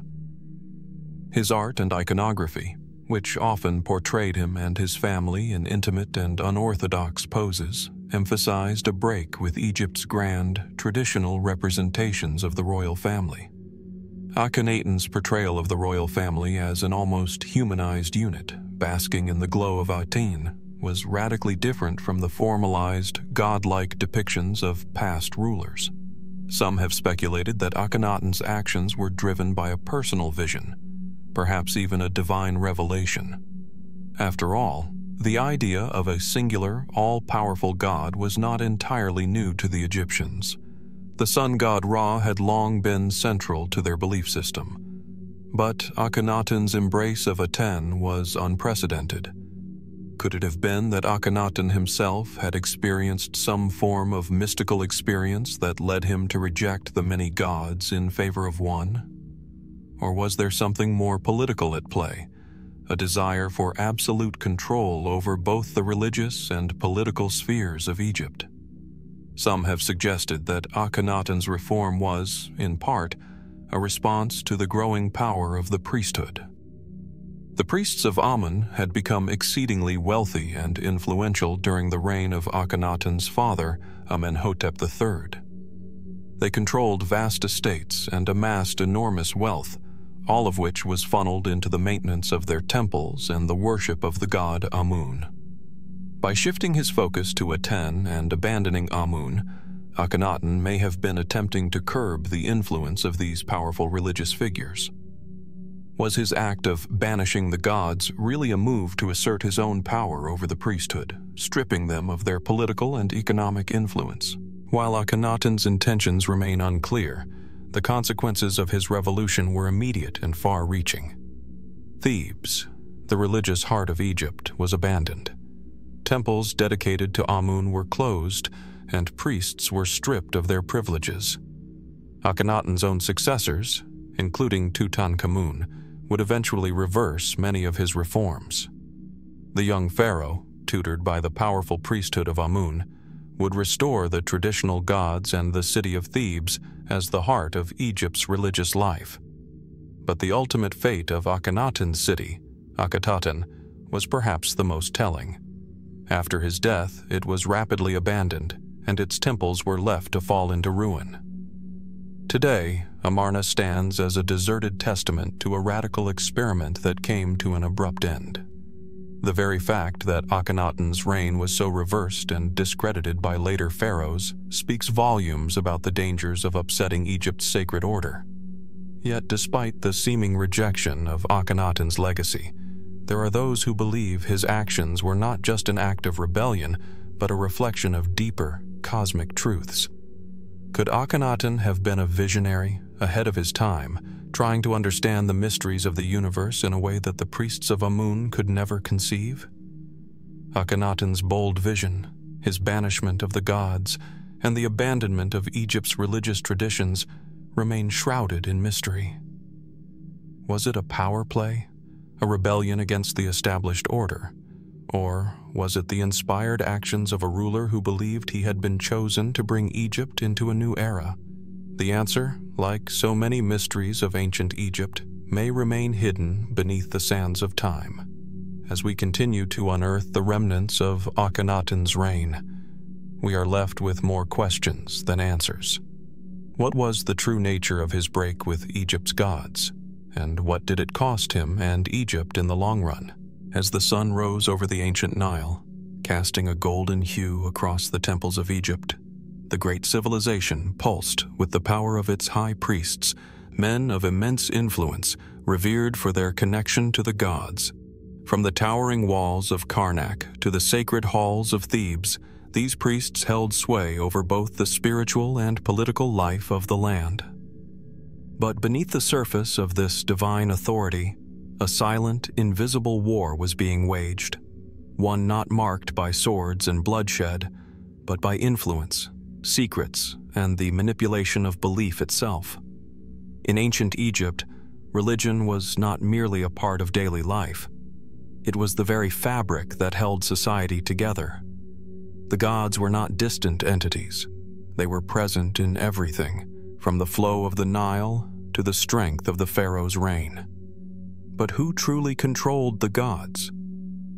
His art and iconography, which often portrayed him and his family in intimate and unorthodox poses, emphasized a break with Egypt's grand, traditional representations of the royal family. Akhenaten's portrayal of the royal family as an almost humanized unit, basking in the glow of Aten, was radically different from the formalized, godlike depictions of past rulers. Some have speculated that Akhenaten's actions were driven by a personal vision, perhaps even a divine revelation. After all, the idea of a singular, all-powerful god was not entirely new to the Egyptians. The sun god Ra had long been central to their belief system. But Akhenaten's embrace of Aten was unprecedented. Could it have been that Akhenaten himself had experienced some form of mystical experience that led him to reject the many gods in favor of one? Or was there something more political at play, a desire for absolute control over both the religious and political spheres of Egypt? Some have suggested that Akhenaten's reform was, in part, a response to the growing power of the priesthood. The priests of Amun had become exceedingly wealthy and influential during the reign of Akhenaten's father, Imhotep III. They controlled vast estates and amassed enormous wealth, all of which was funneled into the maintenance of their temples and the worship of the god Amun. By shifting his focus to Aten and abandoning Amun, Akhenaten may have been attempting to curb the influence of these powerful religious figures. Was his act of banishing the gods really a move to assert his own power over the priesthood, stripping them of their political and economic influence? While Akhenaten's intentions remain unclear, the consequences of his revolution were immediate and far-reaching. Thebes, the religious heart of Egypt, was abandoned. Temples dedicated to Amun were closed, and priests were stripped of their privileges. Akhenaten's own successors, including Tutankhamun, would eventually reverse many of his reforms. The young pharaoh, tutored by the powerful priesthood of Amun, would restore the traditional gods and the city of Thebes as the heart of Egypt's religious life. But the ultimate fate of Akhenaten's city, Ankhesenamun, was perhaps the most telling. After his death, it was rapidly abandoned, and its temples were left to fall into ruin. Today, Amarna stands as a deserted testament to a radical experiment that came to an abrupt end. The very fact that Akhenaten's reign was so reversed and discredited by later pharaohs speaks volumes about the dangers of upsetting Egypt's sacred order. Yet despite the seeming rejection of Akhenaten's legacy, there are those who believe his actions were not just an act of rebellion, but a reflection of deeper, cosmic truths. Could Akhenaten have been a visionary, ahead of his time, trying to understand the mysteries of the universe in a way that the priests of Amun could never conceive? Akhenaten's bold vision, his banishment of the gods, and the abandonment of Egypt's religious traditions remain shrouded in mystery. Was it a power play, a rebellion against the established order? Or was it the inspired actions of a ruler who believed he had been chosen to bring Egypt into a new era? The answer, like so many mysteries of ancient Egypt, may remain hidden beneath the sands of time. As we continue to unearth the remnants of Akhenaten's reign, we are left with more questions than answers. What was the true nature of his break with Egypt's gods? And what did it cost him and Egypt in the long run? As the sun rose over the ancient Nile, casting a golden hue across the temples of Egypt, the great civilization pulsed with the power of its high priests, men of immense influence, revered for their connection to the gods. From the towering walls of Karnak to the sacred halls of Thebes, these priests held sway over both the spiritual and political life of the land. But beneath the surface of this divine authority, a silent, invisible war was being waged, one not marked by swords and bloodshed, but by influence, secrets, and the manipulation of belief itself. In ancient Egypt, religion was not merely a part of daily life. It was the very fabric that held society together. The gods were not distant entities. They were present in everything, from the flow of the Nile to the strength of the pharaoh's reign. But who truly controlled the gods?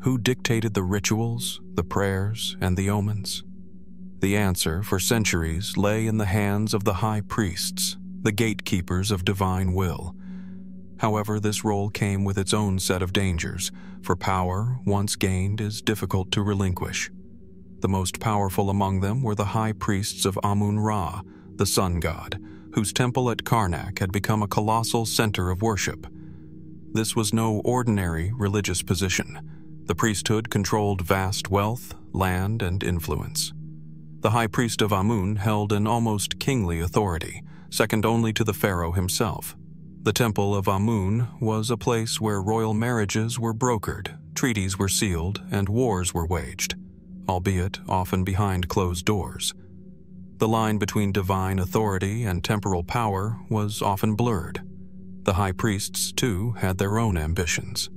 Who dictated the rituals, the prayers, and the omens? The answer, for centuries, lay in the hands of the high priests, the gatekeepers of divine will. However, this role came with its own set of dangers, for power, once gained, is difficult to relinquish. The most powerful among them were the high priests of Amun-Ra, the sun god, whose temple at Karnak had become a colossal center of worship. This was no ordinary religious position. The priesthood controlled vast wealth, land, and influence. The high priest of Amun held an almost kingly authority, second only to the pharaoh himself. The temple of Amun was a place where royal marriages were brokered, treaties were sealed, and wars were waged, albeit often behind closed doors. The line between divine authority and temporal power was often blurred. The high priests, too, had their own ambitions.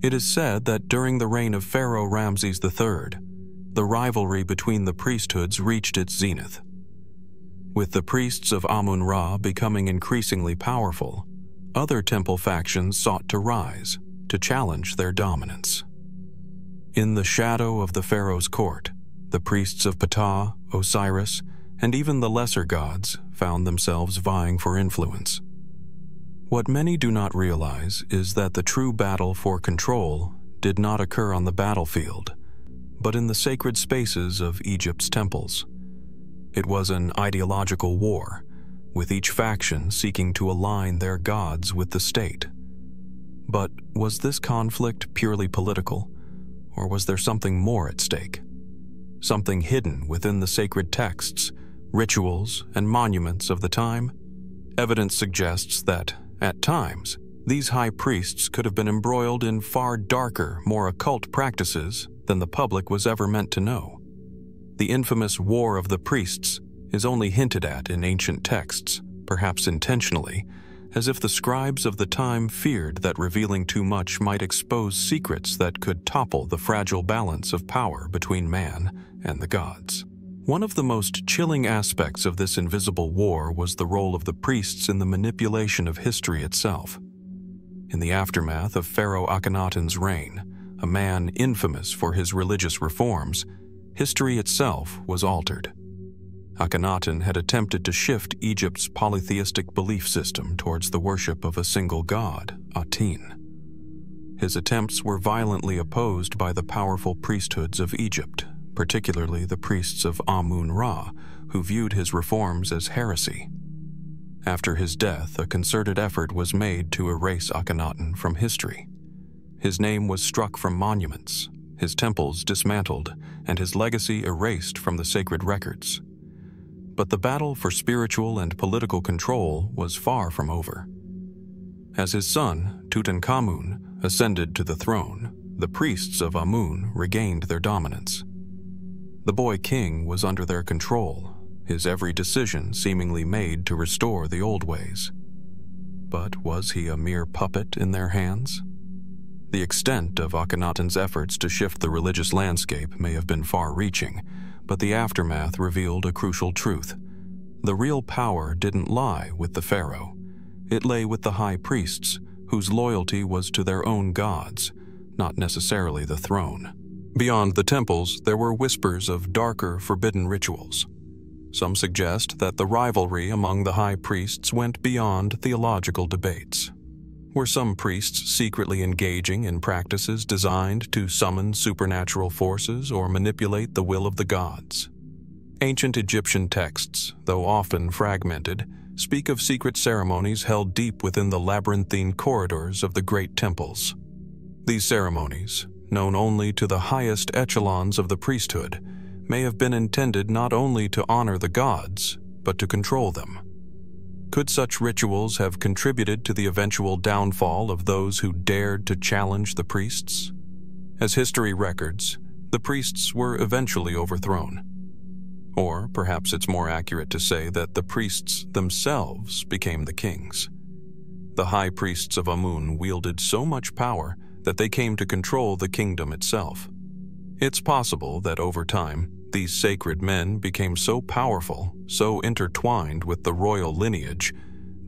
It is said that during the reign of Pharaoh Ramesses III, the rivalry between the priesthoods reached its zenith. With the priests of Amun-Ra becoming increasingly powerful, other temple factions sought to rise, to challenge their dominance. In the shadow of the pharaoh's court, the priests of Ptah, Osiris, and even the lesser gods found themselves vying for influence. What many do not realize is that the true battle for control did not occur on the battlefield, but in the sacred spaces of Egypt's temples. It was an ideological war, with each faction seeking to align their gods with the state. But was this conflict purely political, or was there something more at stake? Something hidden within the sacred texts, rituals, and monuments of the time? Evidence suggests that, at times, these high priests could have been embroiled in far darker, more occult practices than the public was ever meant to know. The infamous War of the Priests is only hinted at in ancient texts, perhaps intentionally, as if the scribes of the time feared that revealing too much might expose secrets that could topple the fragile balance of power between man and the gods. One of the most chilling aspects of this invisible war was the role of the priests in the manipulation of history itself. In the aftermath of Pharaoh Akhenaten's reign, a man infamous for his religious reforms, history itself was altered. Akhenaten had attempted to shift Egypt's polytheistic belief system towards the worship of a single god, Aten. His attempts were violently opposed by the powerful priesthoods of Egypt, particularly the priests of Amun-Ra, who viewed his reforms as heresy. After his death, a concerted effort was made to erase Akhenaten from history. His name was struck from monuments, his temples dismantled, and his legacy erased from the sacred records. But the battle for spiritual and political control was far from over. As his son, Tutankhamun, ascended to the throne, the priests of Amun regained their dominance. The boy king was under their control, his every decision seemingly made to restore the old ways. But was he a mere puppet in their hands? The extent of Akhenaten's efforts to shift the religious landscape may have been far-reaching, but the aftermath revealed a crucial truth. The real power didn't lie with the pharaoh. It lay with the high priests, whose loyalty was to their own gods, not necessarily the throne. Beyond the temples, there were whispers of darker, forbidden rituals. Some suggest that the rivalry among the high priests went beyond theological debates. Were some priests secretly engaging in practices designed to summon supernatural forces or manipulate the will of the gods? Ancient Egyptian texts, though often fragmented, speak of secret ceremonies held deep within the labyrinthine corridors of the great temples. These ceremonies, known only to the highest echelons of the priesthood, may have been intended not only to honor the gods, but to control them. Could such rituals have contributed to the eventual downfall of those who dared to challenge the priests? As history records, the priests were eventually overthrown. Or perhaps it's more accurate to say that the priests themselves became the kings. The high priests of Amun wielded so much power that they came to control the kingdom itself. It's possible that over time, these sacred men became so powerful, so intertwined with the royal lineage,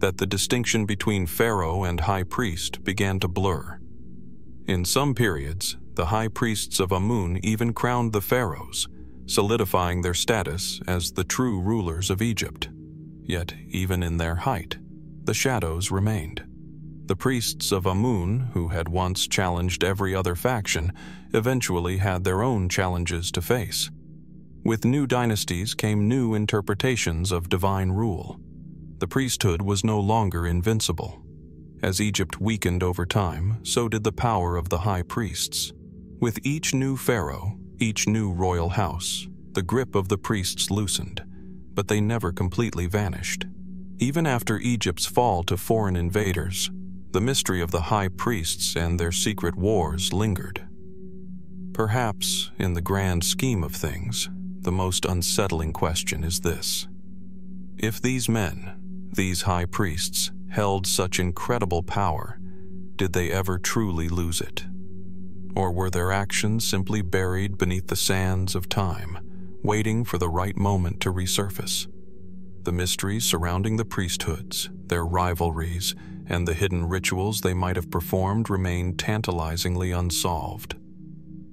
that the distinction between pharaoh and high priest began to blur. In some periods, the high priests of Amun even crowned the pharaohs, solidifying their status as the true rulers of Egypt. Yet, even in their height, the shadows remained. The priests of Amun, who had once challenged every other faction, eventually had their own challenges to face. With new dynasties came new interpretations of divine rule. The priesthood was no longer invincible. As Egypt weakened over time, so did the power of the high priests. With each new pharaoh, each new royal house, the grip of the priests loosened, but they never completely vanished. Even after Egypt's fall to foreign invaders, the mystery of the high priests and their secret wars lingered. Perhaps, in the grand scheme of things, the most unsettling question is this: if these men, these high priests, held such incredible power, did they ever truly lose it? Or were their actions simply buried beneath the sands of time, waiting for the right moment to resurface? The mysteries surrounding the priesthoods, their rivalries, and the hidden rituals they might have performed remain tantalizingly unsolved.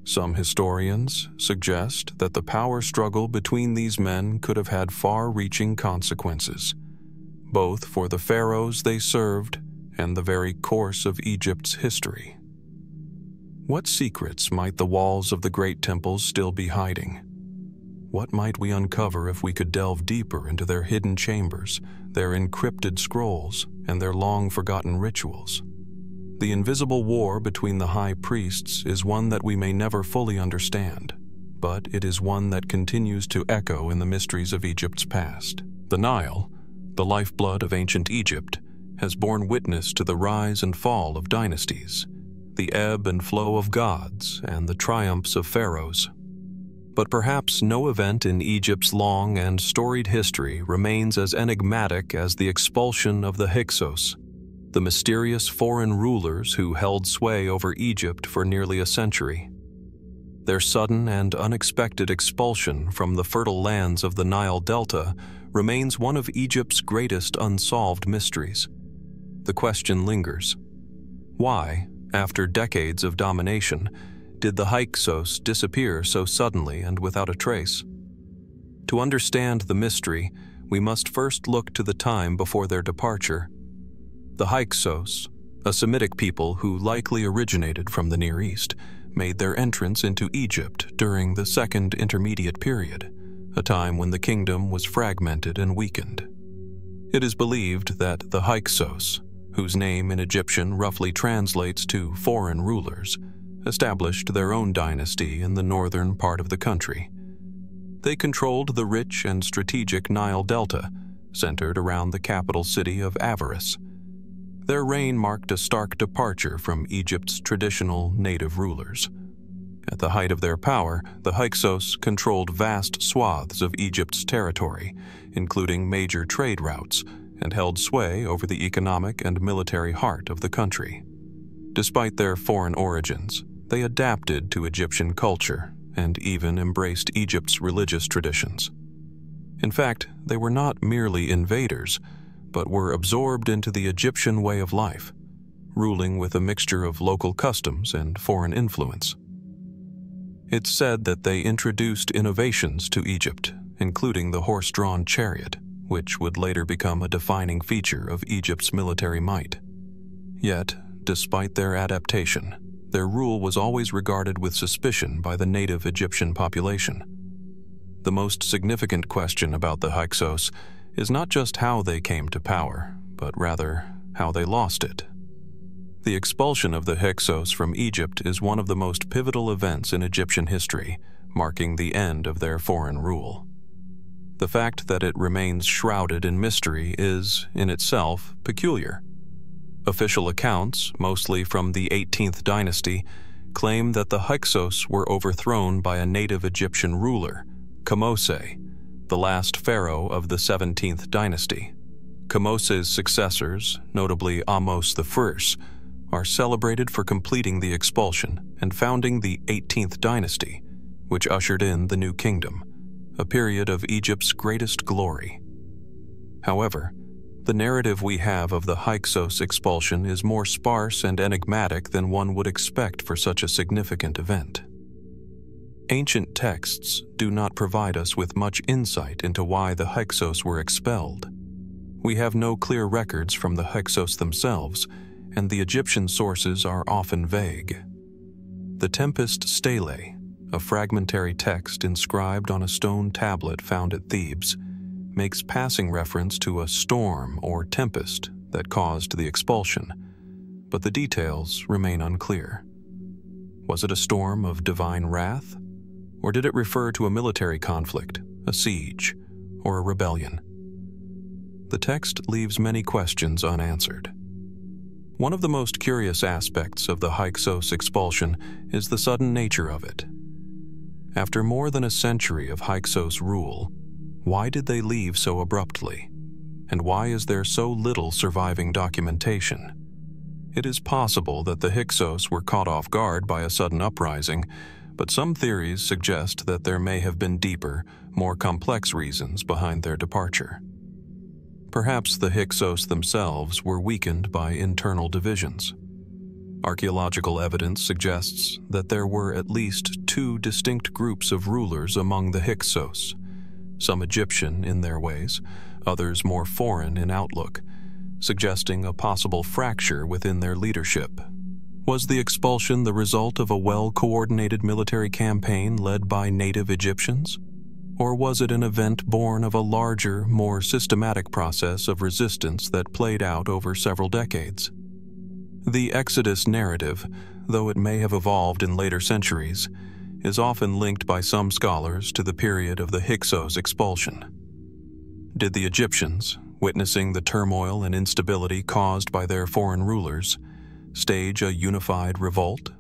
Some historians suggest that the power struggle between these men could have had far-reaching consequences, both for the pharaohs they served and the very course of Egypt's history. What secrets might the walls of the great temples still be hiding? What might we uncover if we could delve deeper into their hidden chambers, their encrypted scrolls, and their long-forgotten rituals? The invisible war between the high priests is one that we may never fully understand, but it is one that continues to echo in the mysteries of Egypt's past. The Nile, the lifeblood of ancient Egypt, has borne witness to the rise and fall of dynasties, the ebb and flow of gods, and the triumphs of pharaohs. But perhaps no event in Egypt's long and storied history remains as enigmatic as the expulsion of the Hyksos, the mysterious foreign rulers who held sway over Egypt for nearly a century. Their sudden and unexpected expulsion from the fertile lands of the Nile Delta remains one of Egypt's greatest unsolved mysteries. The question lingers: why, after decades of domination, did the Hyksos disappear so suddenly and without a trace? To understand the mystery, we must first look to the time before their departure. The Hyksos, a Semitic people who likely originated from the Near East, made their entrance into Egypt during the Second Intermediate Period, a time when the kingdom was fragmented and weakened. It is believed that the Hyksos, whose name in Egyptian roughly translates to foreign rulers, established their own dynasty in the northern part of the country. They controlled the rich and strategic Nile Delta, centered around the capital city of Avaris. Their reign marked a stark departure from Egypt's traditional native rulers. At the height of their power, the Hyksos controlled vast swaths of Egypt's territory, including major trade routes, and held sway over the economic and military heart of the country. Despite their foreign origins, they adapted to Egyptian culture and even embraced Egypt's religious traditions. In fact, they were not merely invaders, but were absorbed into the Egyptian way of life, ruling with a mixture of local customs and foreign influence. It's said that they introduced innovations to Egypt, including the horse-drawn chariot, which would later become a defining feature of Egypt's military might. Yet, despite their adaptation, their rule was always regarded with suspicion by the native Egyptian population. The most significant question about the Hyksos is not just how they came to power, but rather how they lost it. The expulsion of the Hyksos from Egypt is one of the most pivotal events in Egyptian history, marking the end of their foreign rule. The fact that it remains shrouded in mystery is, in itself, peculiar. Official accounts, mostly from the 18th dynasty, claim that the Hyksos were overthrown by a native Egyptian ruler, Thutmose, the last pharaoh of the 17th dynasty. Thutmose's successors, notably Ahmose I, are celebrated for completing the expulsion and founding the 18th dynasty, which ushered in the New Kingdom, a period of Egypt's greatest glory. However, The narrative we have of the Hyksos expulsion is more sparse and enigmatic than one would expect for such a significant event. Ancient texts do not provide us with much insight into why the Hyksos were expelled. We have no clear records from the Hyksos themselves, and the Egyptian sources are often vague. The Tempest Stele, a fragmentary text inscribed on a stone tablet found at Thebes, makes passing reference to a storm or tempest that caused the expulsion, but the details remain unclear. Was it a storm of divine wrath? Or did it refer to a military conflict, a siege, or a rebellion? The text leaves many questions unanswered. One of the most curious aspects of the Hyksos expulsion is the sudden nature of it. After more than a century of Hyksos rule, why did they leave so abruptly? And why is there so little surviving documentation? It is possible that the Hyksos were caught off guard by a sudden uprising, but some theories suggest that there may have been deeper, more complex reasons behind their departure. Perhaps the Hyksos themselves were weakened by internal divisions. Archaeological evidence suggests that there were at least two distinct groups of rulers among the Hyksos, some Egyptian in their ways, others more foreign in outlook, suggesting a possible fracture within their leadership. Was the expulsion the result of a well-coordinated military campaign led by native Egyptians? Or was it an event born of a larger, more systematic process of resistance that played out over several decades? The Exodus narrative, though it may have evolved in later centuries, is often linked by some scholars to the period of the Hyksos expulsion. Did the Egyptians, witnessing the turmoil and instability caused by their foreign rulers, stage a unified revolt?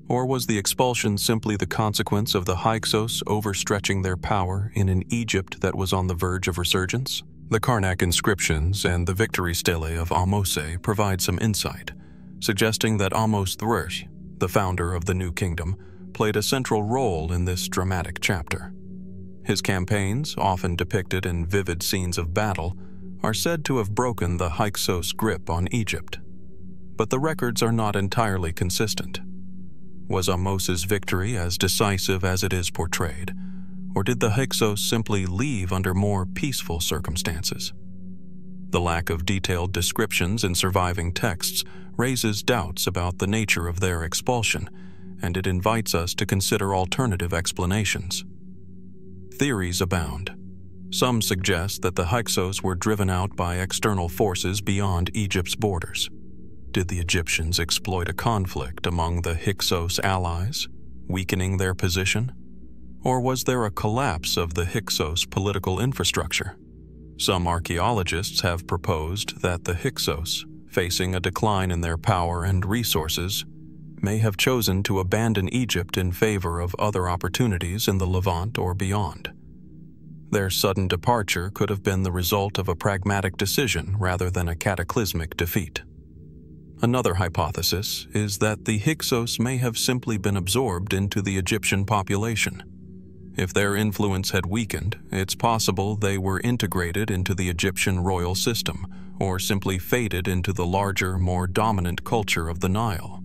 Or was the expulsion simply the consequence of the Hyksos overstretching their power in an Egypt that was on the verge of resurgence? The Karnak inscriptions and the victory stele of Ahmose provide some insight, suggesting that Ahmose III, the founder of the new kingdom, played a central role in this dramatic chapter. His campaigns, often depicted in vivid scenes of battle, are said to have broken the Hyksos grip on Egypt. But the records are not entirely consistent. Was Ahmose's victory as decisive as it is portrayed, or did the Hyksos simply leave under more peaceful circumstances? The lack of detailed descriptions in surviving texts raises doubts about the nature of their expulsion, and it invites us to consider alternative explanations. Theories abound. Some suggest that the Hyksos were driven out by external forces beyond Egypt's borders. Did the Egyptians exploit a conflict among the Hyksos allies, weakening their position? Or was there a collapse of the Hyksos political infrastructure? Some archaeologists have proposed that the Hyksos, facing a decline in their power and resources, may have chosen to abandon Egypt in favor of other opportunities in the Levant or beyond. Their sudden departure could have been the result of a pragmatic decision rather than a cataclysmic defeat. Another hypothesis is that the Hyksos may have simply been absorbed into the Egyptian population. If their influence had weakened, it's possible they were integrated into the Egyptian royal system, or simply faded into the larger, more dominant culture of the Nile.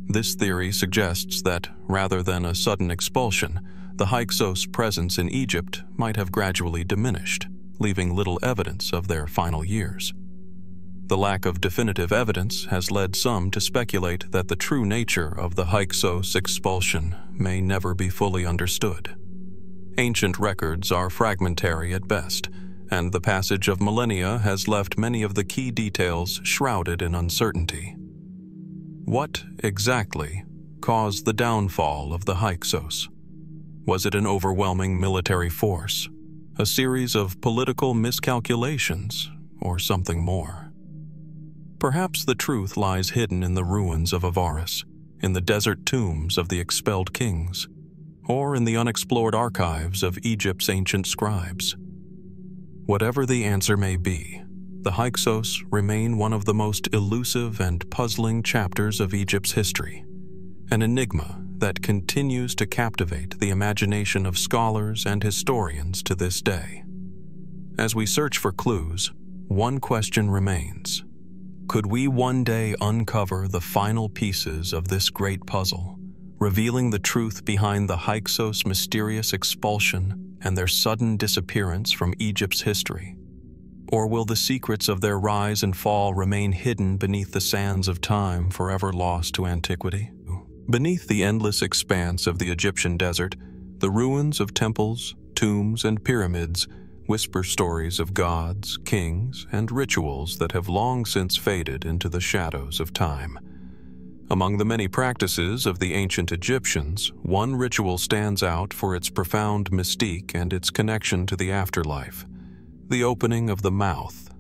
This theory suggests that, rather than a sudden expulsion, the Hyksos' presence in Egypt might have gradually diminished, leaving little evidence of their final years. The lack of definitive evidence has led some to speculate that the true nature of the Hyksos expulsion may never be fully understood. Ancient records are fragmentary at best, and the passage of millennia has left many of the key details shrouded in uncertainty. What, exactly, caused the downfall of the Hyksos? Was it an overwhelming military force, a series of political miscalculations, or something more? Perhaps the truth lies hidden in the ruins of Avaris, in the desert tombs of the expelled kings, or in the unexplored archives of Egypt's ancient scribes. Whatever the answer may be, the Hyksos remain one of the most elusive and puzzling chapters of Egypt's history, an enigma that continues to captivate the imagination of scholars and historians to this day. As we search for clues, one question remains. Could we one day uncover the final pieces of this great puzzle, revealing the truth behind the Hyksos' mysterious expulsion and their sudden disappearance from Egypt's history? Or will the secrets of their rise and fall remain hidden beneath the sands of time, forever lost to antiquity? Beneath the endless expanse of the Egyptian desert, the ruins of temples, tombs, and pyramids whisper stories of gods, kings, and rituals that have long since faded into the shadows of time. Among the many practices of the ancient Egyptians, one ritual stands out for its profound mystique and its connection to the afterlife: the opening of the mouth.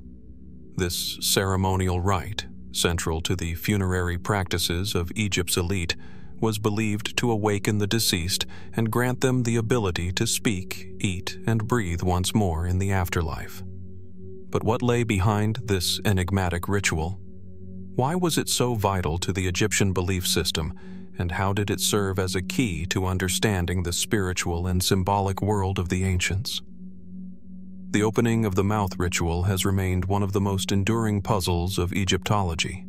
This ceremonial rite, central to the funerary practices of Egypt's elite, was believed to awaken the deceased and grant them the ability to speak, eat, and breathe once more in the afterlife. But what lay behind this enigmatic ritual? Why was it so vital to the Egyptian belief system, and how did it serve as a key to understanding the spiritual and symbolic world of the ancients? The opening of the mouth ritual has remained one of the most enduring puzzles of Egyptology.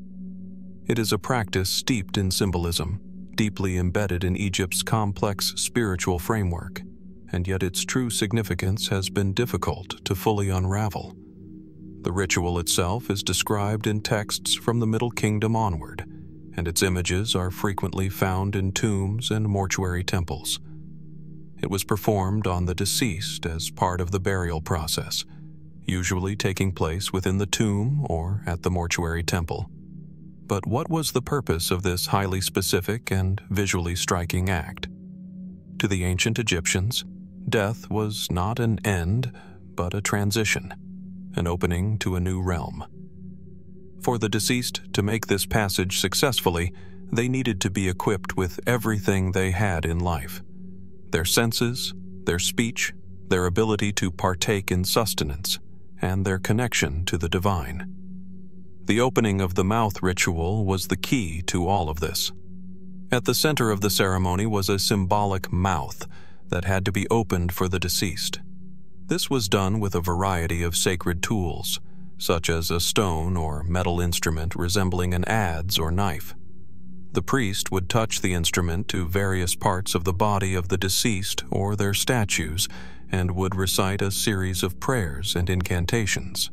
It is a practice steeped in symbolism, deeply embedded in Egypt's complex spiritual framework, and yet its true significance has been difficult to fully unravel. The ritual itself is described in texts from the Middle Kingdom onward, and its images are frequently found in tombs and mortuary temples. It was performed on the deceased as part of the burial process, usually taking place within the tomb or at the mortuary temple. But what was the purpose of this highly specific and visually striking act? To the ancient Egyptians, death was not an end, but a transition, an opening to a new realm. For the deceased to make this passage successfully, they needed to be equipped with everything they had in life: their senses, their speech, their ability to partake in sustenance, and their connection to the divine. The opening of the mouth ritual was the key to all of this. At the center of the ceremony was a symbolic mouth that had to be opened for the deceased. This was done with a variety of sacred tools, such as a stone or metal instrument resembling an adze or knife. The priest would touch the instrument to various parts of the body of the deceased or their statues and would recite a series of prayers and incantations.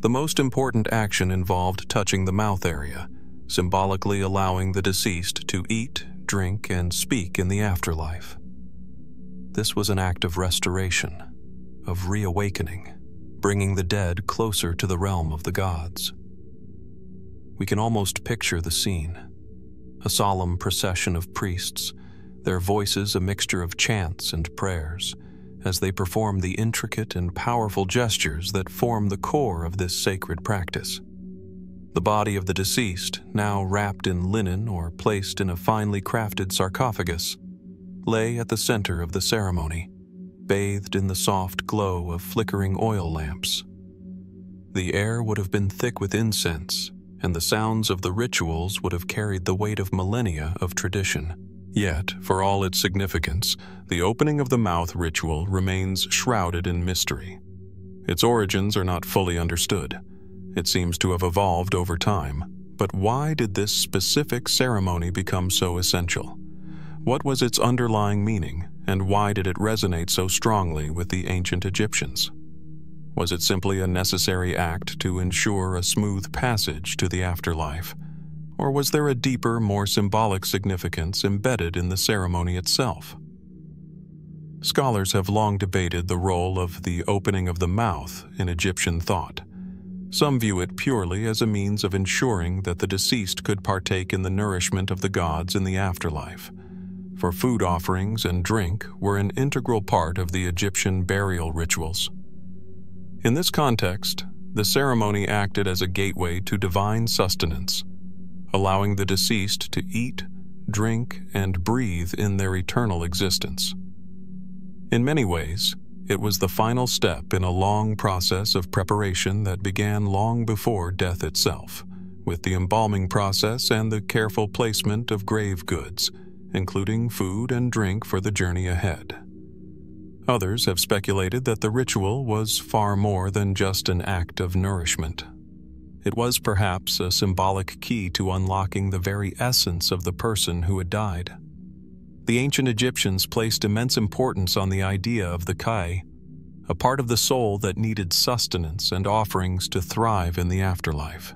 The most important action involved touching the mouth area, symbolically allowing the deceased to eat, drink, and speak in the afterlife. This was an act of restoration, of reawakening, bringing the dead closer to the realm of the gods. We can almost picture the scene: a solemn procession of priests, their voices a mixture of chants and prayers, as they perform the intricate and powerful gestures that form the core of this sacred practice. The body of the deceased, now wrapped in linen or placed in a finely crafted sarcophagus, lay at the center of the ceremony, bathed in the soft glow of flickering oil lamps. The air would have been thick with incense, and the sounds of the rituals would have carried the weight of millennia of tradition. Yet, for all its significance, the opening of the mouth ritual remains shrouded in mystery. Its origins are not fully understood. It seems to have evolved over time. But why did this specific ceremony become so essential? What was its underlying meaning, and why did it resonate so strongly with the ancient Egyptians? Was it simply a necessary act to ensure a smooth passage to the afterlife? Or was there a deeper, more symbolic significance embedded in the ceremony itself? Scholars have long debated the role of the opening of the mouth in Egyptian thought. Some view it purely as a means of ensuring that the deceased could partake in the nourishment of the gods in the afterlife, for food offerings and drink were an integral part of the Egyptian burial rituals. In this context, the ceremony acted as a gateway to divine sustenance, allowing the deceased to eat, drink, and breathe in their eternal existence. In many ways, it was the final step in a long process of preparation that began long before death itself, with the embalming process and the careful placement of grave goods, including food and drink for the journey ahead. Others have speculated that the ritual was far more than just an act of nourishment. It was perhaps a symbolic key to unlocking the very essence of the person who had died. The ancient Egyptians placed immense importance on the idea of the kai, a part of the soul that needed sustenance and offerings to thrive in the afterlife.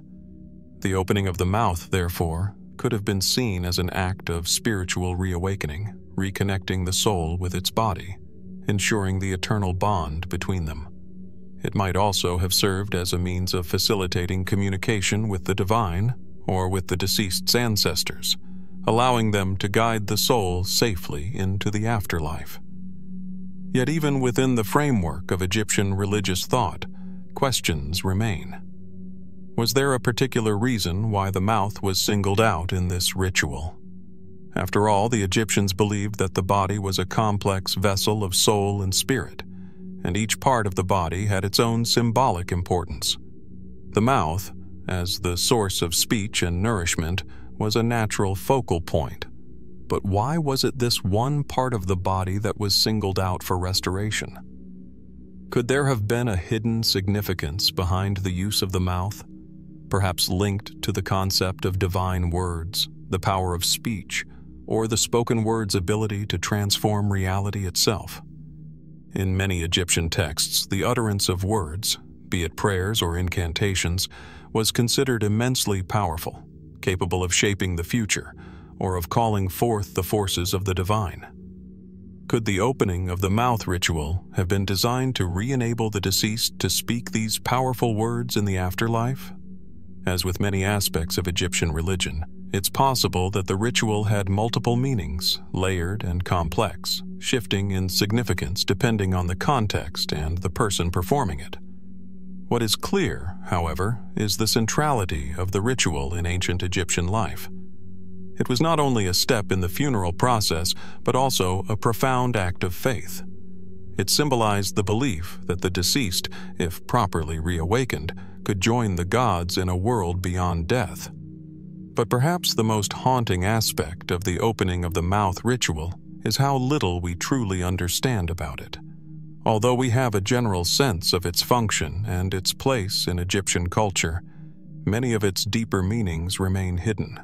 The opening of the mouth, therefore, could have been seen as an act of spiritual reawakening, reconnecting the soul with its body, ensuring the eternal bond between them. It might also have served as a means of facilitating communication with the divine or with the deceased's ancestors, allowing them to guide the soul safely into the afterlife. Yet even within the framework of Egyptian religious thought, questions remain. Was there a particular reason why the mouth was singled out in this ritual? After all, the Egyptians believed that the body was a complex vessel of soul and spirit, and each part of the body had its own symbolic importance. The mouth, as the source of speech and nourishment, was a natural focal point. But why was it this one part of the body that was singled out for restoration? Could there have been a hidden significance behind the use of the mouth, perhaps linked to the concept of divine words, the power of speech, or the spoken word's ability to transform reality itself? In many Egyptian texts, the utterance of words, be it prayers or incantations, was considered immensely powerful, capable of shaping the future, or of calling forth the forces of the divine. Could the opening of the mouth ritual have been designed to re-enable the deceased to speak these powerful words in the afterlife? As with many aspects of Egyptian religion, it's possible that the ritual had multiple meanings, layered and complex, shifting in significance depending on the context and the person performing it. What is clear, however, is the centrality of the ritual in ancient Egyptian life. It was not only a step in the funeral process, but also a profound act of faith. It symbolized the belief that the deceased, if properly reawakened, could join the gods in a world beyond death. But perhaps the most haunting aspect of the opening of the mouth ritual is how little we truly understand about it. Although we have a general sense of its function and its place in Egyptian culture, many of its deeper meanings remain hidden.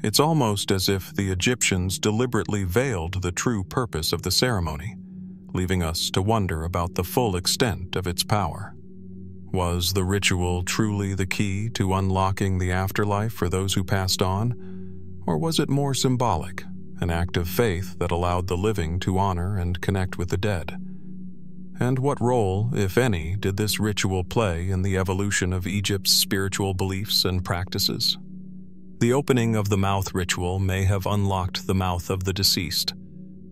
It's almost as if the Egyptians deliberately veiled the true purpose of the ceremony, leaving us to wonder about the full extent of its power. Was the ritual truly the key to unlocking the afterlife for those who passed on, or was it more symbolic, an act of faith that allowed the living to honor and connect with the dead? And what role, if any, did this ritual play in the evolution of Egypt's spiritual beliefs and practices? The opening of the mouth ritual may have unlocked the mouth of the deceased,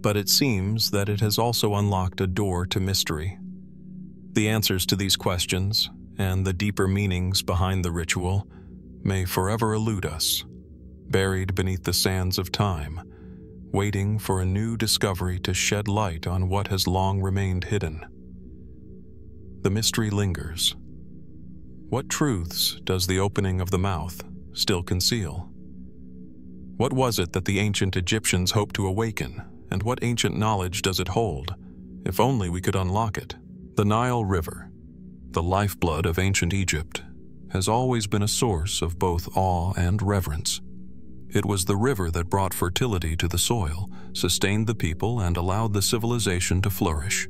but it seems that it has also unlocked a door to mystery. The answers to these questions, and the deeper meanings behind the ritual, may forever elude us, buried beneath the sands of time, waiting for a new discovery to shed light on what has long remained hidden. The mystery lingers. What truths does the opening of the mouth still conceal? What was it that the ancient Egyptians hoped to awaken, and what ancient knowledge does it hold? If only we could unlock it. The Nile River, the lifeblood of ancient Egypt, has always been a source of both awe and reverence. It was the river that brought fertility to the soil, sustained the people, and allowed the civilization to flourish.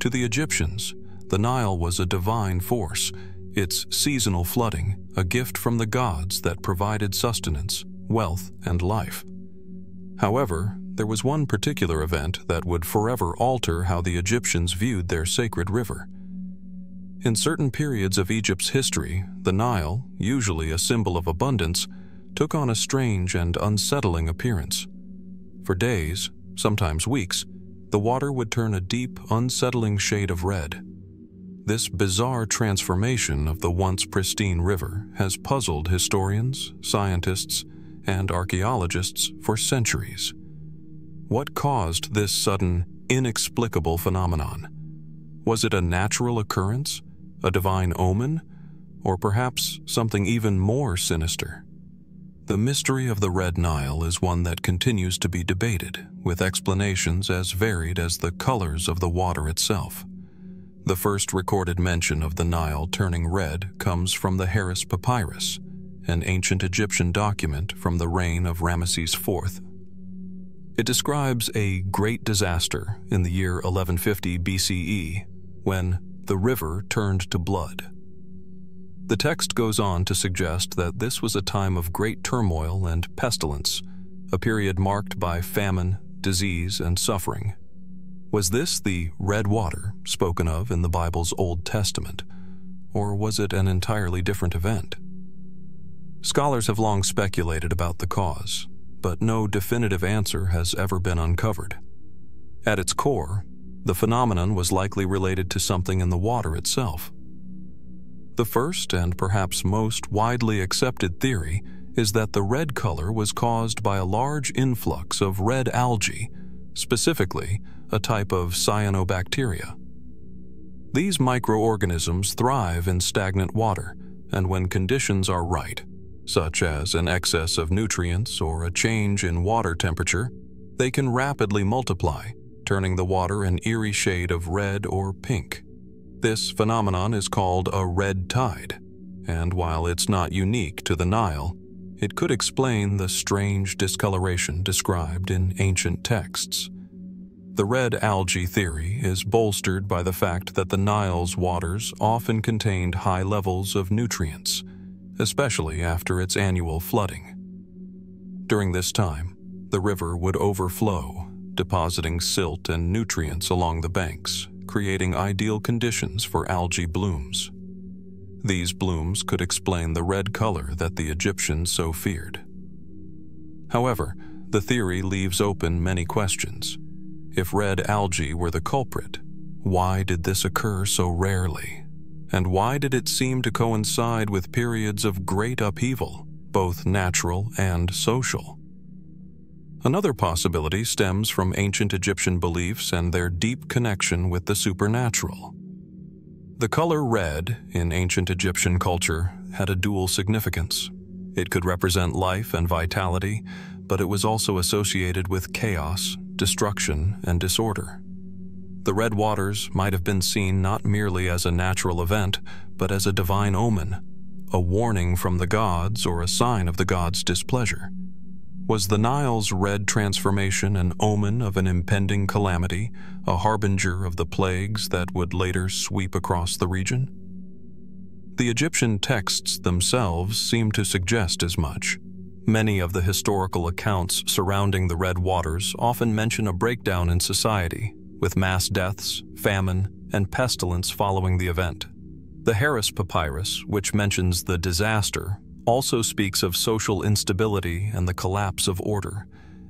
To the Egyptians, the Nile was a divine force, its seasonal flooding a gift from the gods that provided sustenance, wealth, and life. However, there was one particular event that would forever alter how the Egyptians viewed their sacred river. In certain periods of Egypt's history, the Nile, usually a symbol of abundance, took on a strange and unsettling appearance. For days, sometimes weeks, the water would turn a deep, unsettling shade of red. This bizarre transformation of the once pristine river has puzzled historians, scientists, and archaeologists for centuries. What caused this sudden, inexplicable phenomenon? Was it a natural occurrence, a divine omen, or perhaps something even more sinister? The mystery of the Red Nile is one that continues to be debated, with explanations as varied as the colors of the water itself. The first recorded mention of the Nile turning red comes from the Harris Papyrus, an ancient Egyptian document from the reign of Ramesses IV. It describes a great disaster in the year 1150 BCE when the river turned to blood. The text goes on to suggest that this was a time of great turmoil and pestilence, a period marked by famine, disease, and suffering. Was this the red water spoken of in the Bible's Old Testament, or was it an entirely different event? Scholars have long speculated about the cause, but no definitive answer has ever been uncovered. At its core, the phenomenon was likely related to something in the water itself. The first and perhaps most widely accepted theory is that the red color was caused by a large influx of red algae, specifically a type of cyanobacteria. These microorganisms thrive in stagnant water, and when conditions are right, such as an excess of nutrients or a change in water temperature, they can rapidly multiply, turning the water an eerie shade of red or pink. This phenomenon is called a red tide, and while it's not unique to the Nile, it could explain the strange discoloration described in ancient texts. The red algae theory is bolstered by the fact that the Nile's waters often contained high levels of nutrients, especially after its annual flooding. During this time, the river would overflow, depositing silt and nutrients along the banks, creating ideal conditions for algae blooms. These blooms could explain the red color that the Egyptians so feared. However, the theory leaves open many questions. If red algae were the culprit, why did this occur so rarely? And why did it seem to coincide with periods of great upheaval, both natural and social? Another possibility stems from ancient Egyptian beliefs and their deep connection with the supernatural. The color red in ancient Egyptian culture had a dual significance. It could represent life and vitality, but it was also associated with chaos, destruction, and disorder. The red waters might have been seen not merely as a natural event, but as a divine omen, a warning from the gods or a sign of the gods' displeasure. Was the Nile's red transformation an omen of an impending calamity, a harbinger of the plagues that would later sweep across the region? The Egyptian texts themselves seem to suggest as much. Many of the historical accounts surrounding the red waters often mention a breakdown in society, with mass deaths, famine, and pestilence following the event. The Harris Papyrus, which mentions the disaster, also speaks of social instability and the collapse of order,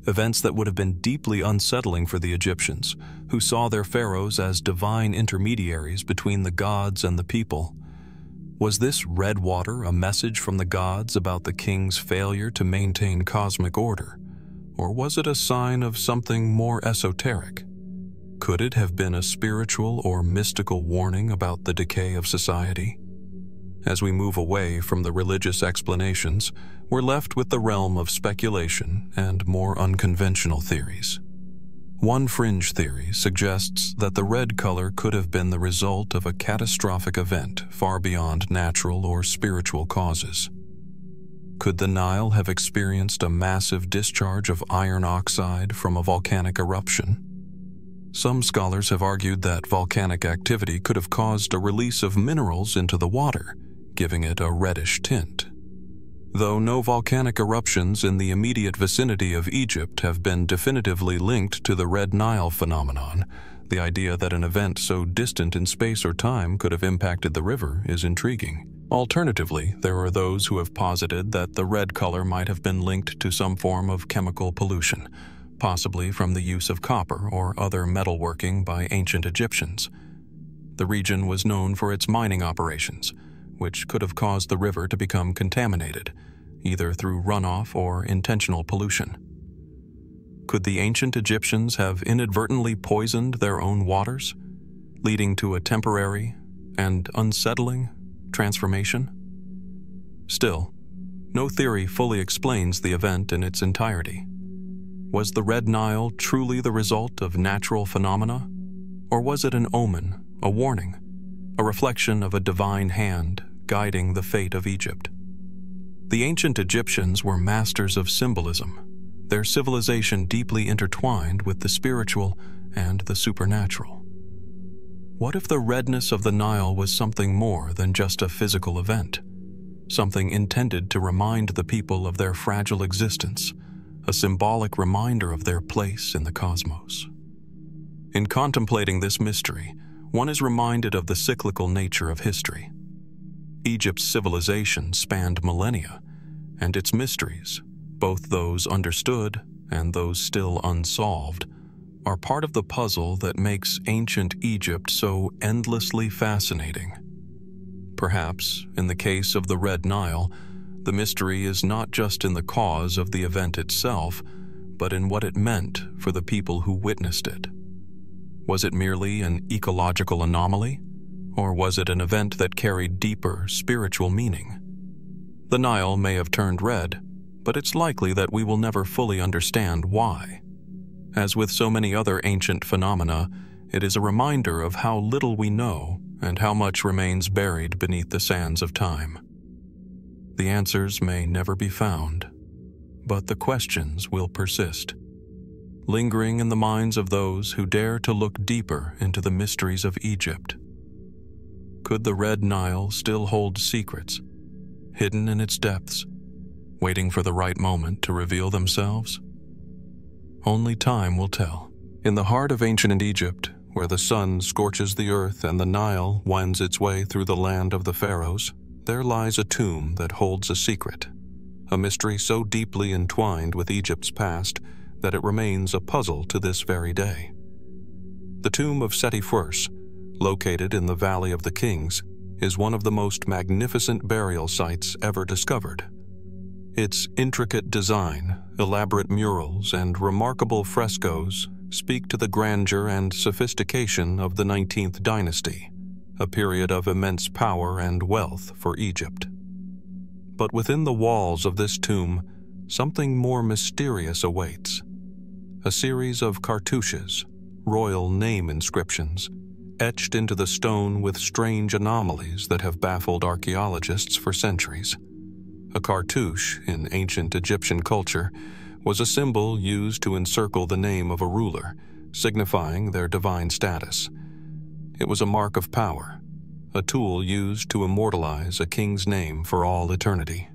events that would have been deeply unsettling for the Egyptians, who saw their pharaohs as divine intermediaries between the gods and the people. Was this red water a message from the gods about the king's failure to maintain cosmic order, or was it a sign of something more esoteric? Could it have been a spiritual or mystical warning about the decay of society? As we move away from the religious explanations, we're left with the realm of speculation and more unconventional theories. One fringe theory suggests that the red color could have been the result of a catastrophic event far beyond natural or spiritual causes. Could the Nile have experienced a massive discharge of iron oxide from a volcanic eruption? Some scholars have argued that volcanic activity could have caused a release of minerals into the water, giving it a reddish tint. Though no volcanic eruptions in the immediate vicinity of Egypt have been definitively linked to the Red Nile phenomenon, the idea that an event so distant in space or time could have impacted the river is intriguing. Alternatively, there are those who have posited that the red color might have been linked to some form of chemical pollution, possibly from the use of copper or other metalworking by ancient Egyptians. The region was known for its mining operations, which could have caused the river to become contaminated, either through runoff or intentional pollution. Could the ancient Egyptians have inadvertently poisoned their own waters, leading to a temporary and unsettling transformation? Still, No theory fully explains the event in its entirety. Was the Red Nile truly the result of natural phenomena? Or was it an omen, a warning, a reflection of a divine hand guiding the fate of Egypt? The ancient Egyptians were masters of symbolism, their civilization deeply intertwined with the spiritual and the supernatural. What if the redness of the Nile was something more than just a physical event? Something intended to remind the people of their fragile existence, a symbolic reminder of their place in the cosmos. In contemplating this mystery, one is reminded of the cyclical nature of history. Egypt's civilization spanned millennia, and its mysteries, both those understood and those still unsolved, are part of the puzzle that makes ancient Egypt so endlessly fascinating. Perhaps, in the case of the Red Nile, the mystery is not just in the cause of the event itself, but in what it meant for the people who witnessed it. Was it merely an ecological anomaly, or was it an event that carried deeper spiritual meaning? The Nile may have turned red, but it's likely that we will never fully understand why. As with so many other ancient phenomena, it is a reminder of how little we know and how much remains buried beneath the sands of time. The answers may never be found, but the questions will persist, lingering in the minds of those who dare to look deeper into the mysteries of Egypt. Could the Red Nile still hold secrets, hidden in its depths, waiting for the right moment to reveal themselves? Only time will tell. In the heart of ancient Egypt, where the sun scorches the earth and the Nile winds its way through the land of the Pharaohs, there lies a tomb that holds a secret, a mystery so deeply entwined with Egypt's past that it remains a puzzle to this very day. The tomb of Seti I, located in the Valley of the Kings, is one of the most magnificent burial sites ever discovered. Its intricate design, elaborate murals, and remarkable frescoes speak to the grandeur and sophistication of the 19th dynasty, a period of immense power and wealth for Egypt. But within the walls of this tomb, something more mysterious awaits. A series of cartouches, royal name inscriptions, etched into the stone with strange anomalies that have baffled archaeologists for centuries. A cartouche, in ancient Egyptian culture, was a symbol used to encircle the name of a ruler, signifying their divine status. It was a mark of power, a tool used to immortalize a king's name for all eternity.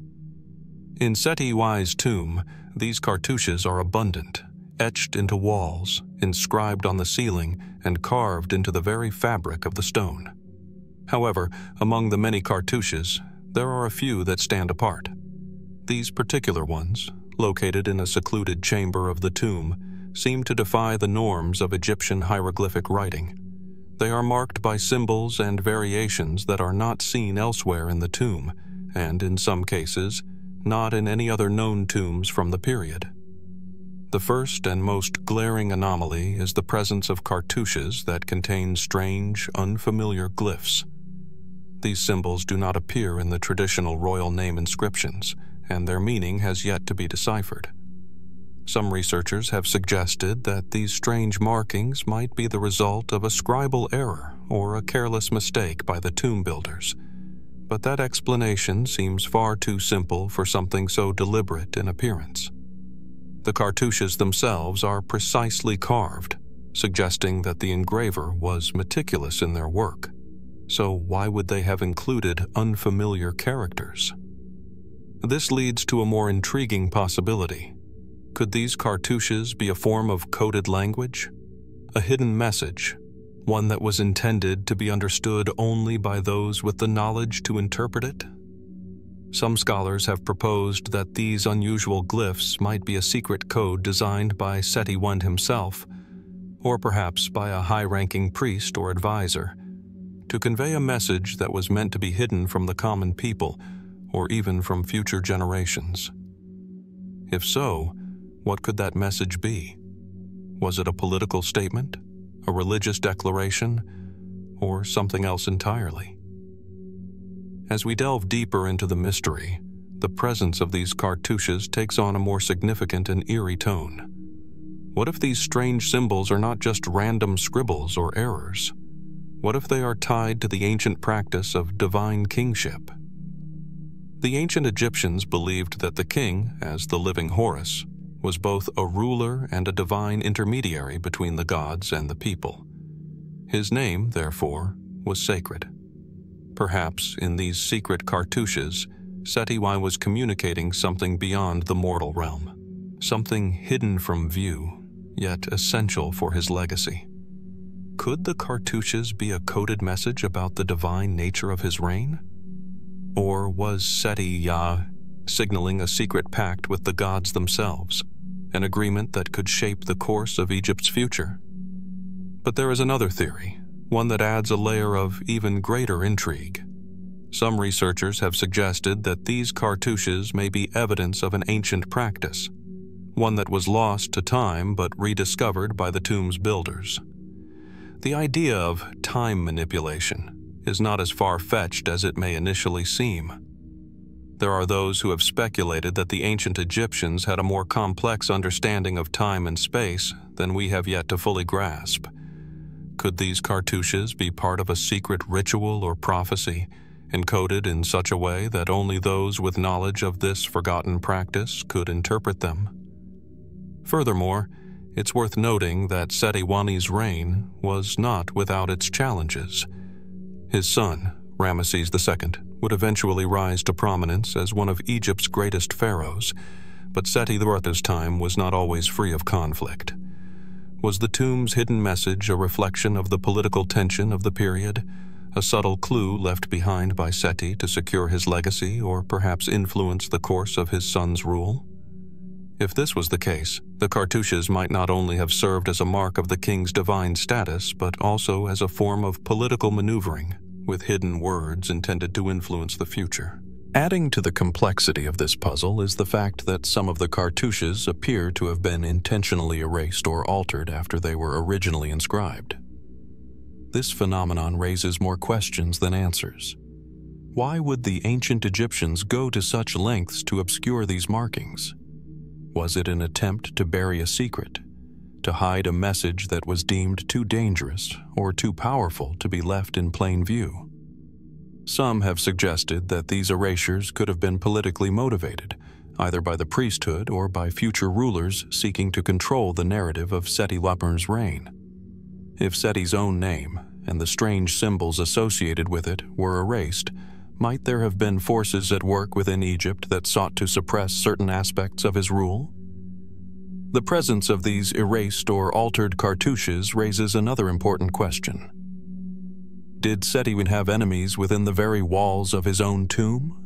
In Seti I's tomb, these cartouches are abundant, etched into walls, inscribed on the ceiling, and carved into the very fabric of the stone. However, among the many cartouches, there are a few that stand apart. These particular ones, located in a secluded chamber of the tomb, seem to defy the norms of Egyptian hieroglyphic writing. They are marked by symbols and variations that are not seen elsewhere in the tomb, and in some cases, not in any other known tombs from the period. The first and most glaring anomaly is the presence of cartouches that contain strange, unfamiliar glyphs. These symbols do not appear in the traditional royal name inscriptions, and their meaning has yet to be deciphered. Some researchers have suggested that these strange markings might be the result of a scribal error or a careless mistake by the tomb builders, but that explanation seems far too simple for something so deliberate in appearance. The cartouches themselves are precisely carved, suggesting that the engraver was meticulous in their work. So why would they have included unfamiliar characters? This leads to a more intriguing possibility. Could these cartouches be a form of coded language? A hidden message, one that was intended to be understood only by those with the knowledge to interpret it? Some scholars have proposed that these unusual glyphs might be a secret code designed by Seti I himself, or perhaps by a high-ranking priest or advisor, to convey a message that was meant to be hidden from the common people, or even from future generations. If so, what could that message be? Was it a political statement, a religious declaration, or something else entirely? As we delve deeper into the mystery, the presence of these cartouches takes on a more significant and eerie tone. What if these strange symbols are not just random scribbles or errors? What if they are tied to the ancient practice of divine kingship? The ancient Egyptians believed that the king, as the living Horus, was both a ruler and a divine intermediary between the gods and the people. His name, therefore, was sacred. Perhaps in these secret cartouches, Seti was communicating something beyond the mortal realm, something hidden from view, yet essential for his legacy. Could the cartouches be a coded message about the divine nature of his reign? Or was Seti signaling a secret pact with the gods themselves, an agreement that could shape the course of Egypt's future? But there is another theory, one that adds a layer of even greater intrigue. Some researchers have suggested that these cartouches may be evidence of an ancient practice, one that was lost to time but rediscovered by the tomb's builders. The idea of time manipulation is not as far-fetched as it may initially seem. There are those who have speculated that the ancient Egyptians had a more complex understanding of time and space than we have yet to fully grasp. Could these cartouches be part of a secret ritual or prophecy, encoded in such a way that only those with knowledge of this forgotten practice could interpret them? Furthermore, it's worth noting that Seti's reign was not without its challenges. His son, Ramesses II, would eventually rise to prominence as one of Egypt's greatest pharaohs, but Seti's time was not always free of conflict. Was the tomb's hidden message a reflection of the political tension of the period, a subtle clue left behind by Seti to secure his legacy or perhaps influence the course of his son's rule? If this was the case, the cartouches might not only have served as a mark of the king's divine status, but also as a form of political maneuvering, with hidden words intended to influence the future. Adding to the complexity of this puzzle is the fact that some of the cartouches appear to have been intentionally erased or altered after they were originally inscribed. This phenomenon raises more questions than answers. Why would the ancient Egyptians go to such lengths to obscure these markings? Was it an attempt to bury a secret, to hide a message that was deemed too dangerous or too powerful to be left in plain view? Some have suggested that these erasures could have been politically motivated, either by the priesthood or by future rulers seeking to control the narrative of Seti's reign. If Seti's own name and the strange symbols associated with it were erased, might there have been forces at work within Egypt that sought to suppress certain aspects of his rule? The presence of these erased or altered cartouches raises another important question. Did Seti have enemies within the very walls of his own tomb?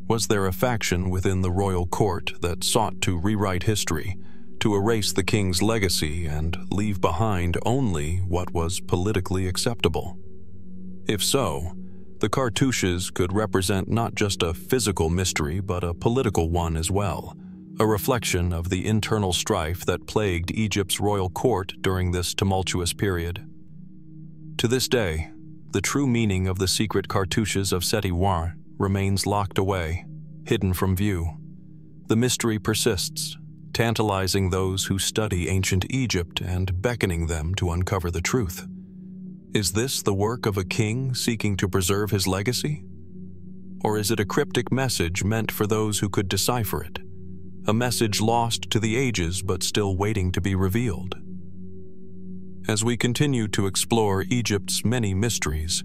Was there a faction within the royal court that sought to rewrite history, to erase the king's legacy and leave behind only what was politically acceptable? If so, the cartouches could represent not just a physical mystery but a political one as well, a reflection of the internal strife that plagued Egypt's royal court during this tumultuous period. To this day, the true meaning of the secret cartouches of Seti remains locked away, hidden from view. The mystery persists, tantalizing those who study ancient Egypt and beckoning them to uncover the truth. Is this the work of a king seeking to preserve his legacy? Or is it a cryptic message meant for those who could decipher it? A message lost to the ages but still waiting to be revealed? As we continue to explore Egypt's many mysteries,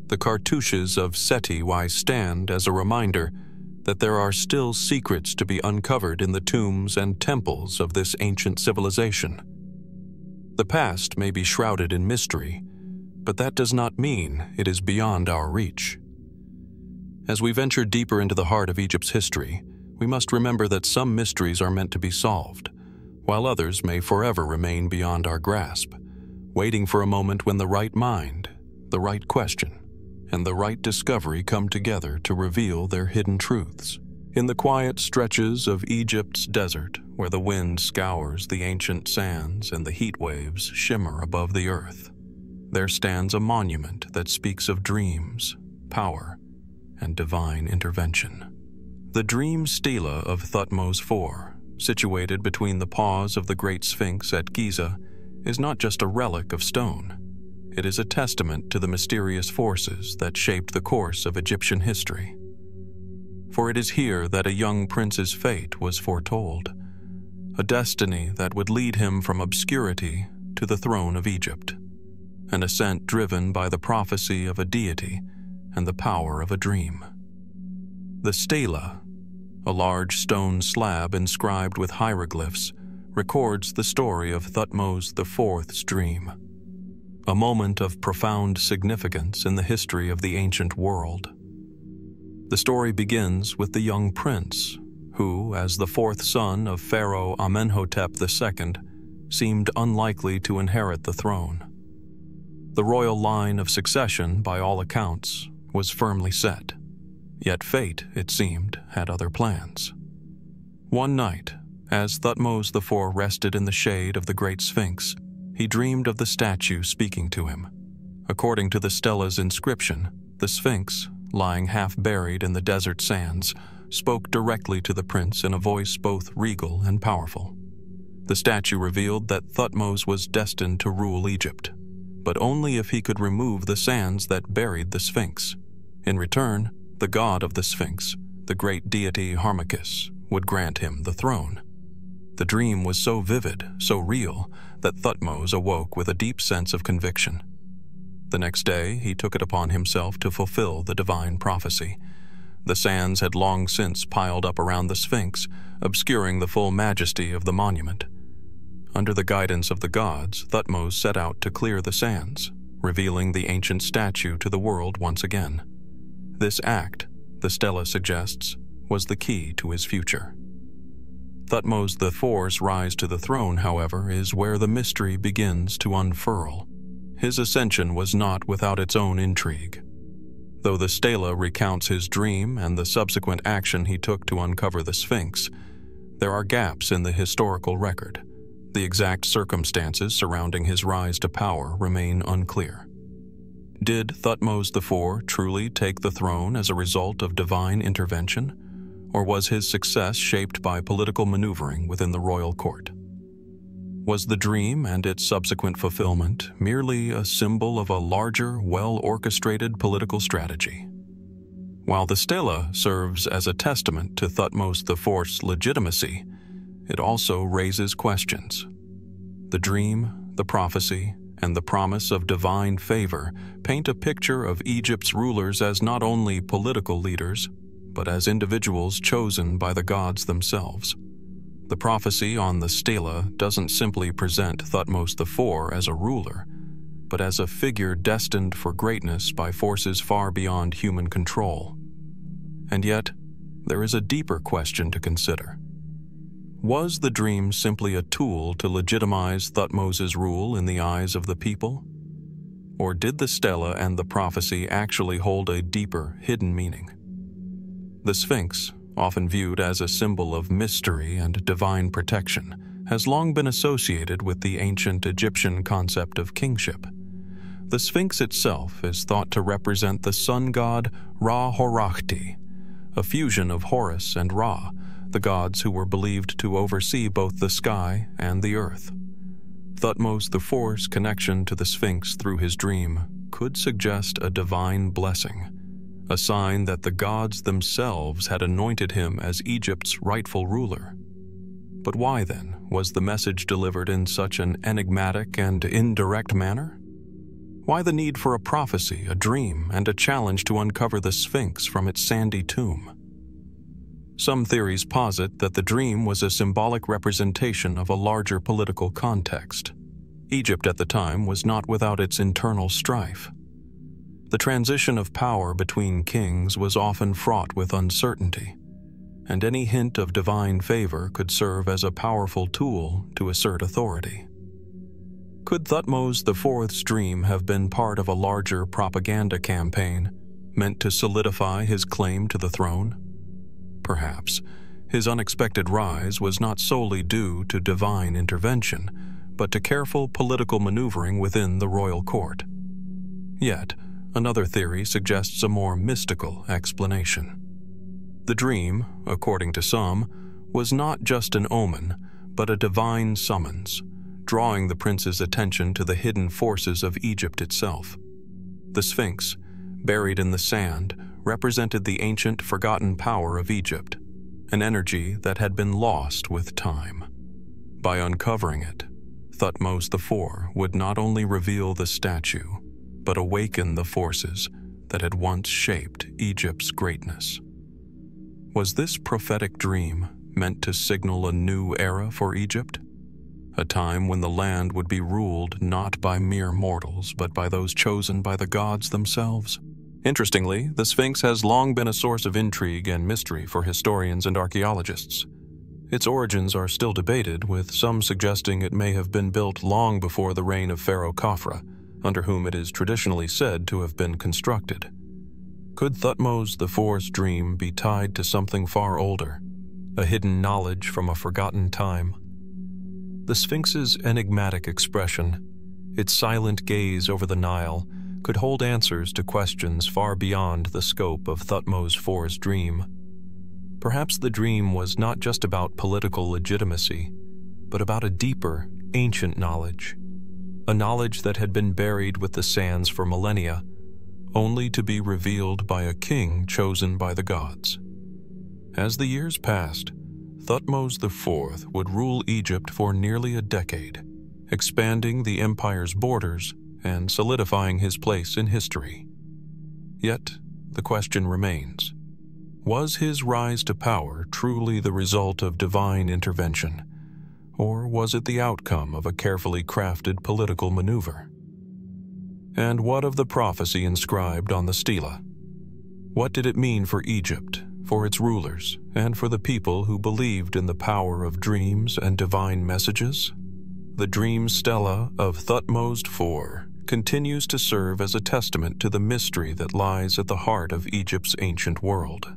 the cartouches of Seti stand as a reminder that there are still secrets to be uncovered in the tombs and temples of this ancient civilization. The past may be shrouded in mystery, but that does not mean it is beyond our reach. As we venture deeper into the heart of Egypt's history, we must remember that some mysteries are meant to be solved, while others may forever remain beyond our grasp, waiting for a moment when the right mind, the right question, and the right discovery come together to reveal their hidden truths. In the quiet stretches of Egypt's desert, where the wind scours the ancient sands and the heat waves shimmer above the earth, there stands a monument that speaks of dreams, power, and divine intervention. The dream stela of Thutmose IV, situated between the paws of the Great Sphinx at Giza, is not just a relic of stone. It is a testament to the mysterious forces that shaped the course of Egyptian history. For it is here that a young prince's fate was foretold, a destiny that would lead him from obscurity to the throne of Egypt, an ascent driven by the prophecy of a deity and the power of a dream. The stela, a large stone slab inscribed with hieroglyphs, records the story of Thutmose IV's dream, a moment of profound significance in the history of the ancient world. The story begins with the young prince, who, as the fourth son of Pharaoh Amenhotep II, seemed unlikely to inherit the throne. The royal line of succession, by all accounts, was firmly set, yet fate, it seemed, had other plans. One night, as Thutmose IV rested in the shade of the Great Sphinx, he dreamed of the statue speaking to him. According to the stela's inscription, the Sphinx, lying half-buried in the desert sands, spoke directly to the prince in a voice both regal and powerful. The statue revealed that Thutmose was destined to rule Egypt, but only if he could remove the sands that buried the Sphinx. In return, the god of the Sphinx, the great deity Ramesses, would grant him the throne. The dream was so vivid, so real, that Thutmose awoke with a deep sense of conviction. The next day, he took it upon himself to fulfill the divine prophecy. The sands had long since piled up around the Sphinx, obscuring the full majesty of the monument. Under the guidance of the gods, Thutmose set out to clear the sands, revealing the ancient statue to the world once again. This act, the stela suggests, was the key to his future. Thutmose IV's rise to the throne, however, is where the mystery begins to unfurl. His ascension was not without its own intrigue. Though the stela recounts his dream and the subsequent action he took to uncover the Sphinx, there are gaps in the historical record. The exact circumstances surrounding his rise to power remain unclear. Did Thutmose IV truly take the throne as a result of divine intervention, or was his success shaped by political maneuvering within the royal court? Was the dream and its subsequent fulfillment merely a symbol of a larger, well-orchestrated political strategy? While the stela serves as a testament to Thutmose IV's legitimacy, it also raises questions. The dream, the prophecy, and the promise of divine favor paint a picture of Egypt's rulers as not only political leaders, but as individuals chosen by the gods themselves. The prophecy on the stela doesn't simply present Thutmose IV as a ruler, but as a figure destined for greatness by forces far beyond human control. And yet, there is a deeper question to consider. Was the dream simply a tool to legitimize Thutmose's rule in the eyes of the people? Or did the stela and the prophecy actually hold a deeper, hidden meaning? The Sphinx, often viewed as a symbol of mystery and divine protection, has long been associated with the ancient Egyptian concept of kingship. The Sphinx itself is thought to represent the sun god Ra-Horakhti, a fusion of Horus and Ra, the gods who were believed to oversee both the sky and the earth. Thutmose IV's connection to the Sphinx through his dream could suggest a divine blessing, a sign that the gods themselves had anointed him as Egypt's rightful ruler. But why, then, was the message delivered in such an enigmatic and indirect manner? Why the need for a prophecy, a dream, and a challenge to uncover the Sphinx from its sandy tomb? Some theories posit that the dream was a symbolic representation of a larger political context. Egypt at the time was not without its internal strife. The transition of power between kings was often fraught with uncertainty, and any hint of divine favor could serve as a powerful tool to assert authority. Could Thutmose IV's dream have been part of a larger propaganda campaign meant to solidify his claim to the throne? Perhaps his unexpected rise was not solely due to divine intervention, but to careful political maneuvering within the royal court. Yet, another theory suggests a more mystical explanation. The dream, according to some, was not just an omen, but a divine summons, drawing the prince's attention to the hidden forces of Egypt itself. The Sphinx, buried in the sand, represented the ancient, forgotten power of Egypt, an energy that had been lost with time. By uncovering it, Thutmose IV would not only reveal the statue, but awaken the forces that had once shaped Egypt's greatness. Was this prophetic dream meant to signal a new era for Egypt? A time when the land would be ruled not by mere mortals, but by those chosen by the gods themselves? Interestingly, the Sphinx has long been a source of intrigue and mystery for historians and archaeologists. Its origins are still debated, with some suggesting it may have been built long before the reign of Pharaoh Khafre, under whom it is traditionally said to have been constructed. Could Thutmose IV's dream be tied to something far older, a hidden knowledge from a forgotten time? The Sphinx's enigmatic expression, its silent gaze over the Nile, could hold answers to questions far beyond the scope of Thutmose IV's dream. Perhaps the dream was not just about political legitimacy, but about a deeper, ancient knowledge, a knowledge that had been buried with the sands for millennia, only to be revealed by a king chosen by the gods. As the years passed, Thutmose IV would rule Egypt for nearly a decade, expanding the empire's borders and solidifying his place in history. Yet, the question remains: was his rise to power truly the result of divine intervention, or was it the outcome of a carefully crafted political maneuver? And what of the prophecy inscribed on the Stela? What did it mean for Egypt, for its rulers, and for the people who believed in the power of dreams and divine messages? The dream Stela of Thutmose IV continues to serve as a testament to the mystery that lies at the heart of Egypt's ancient world.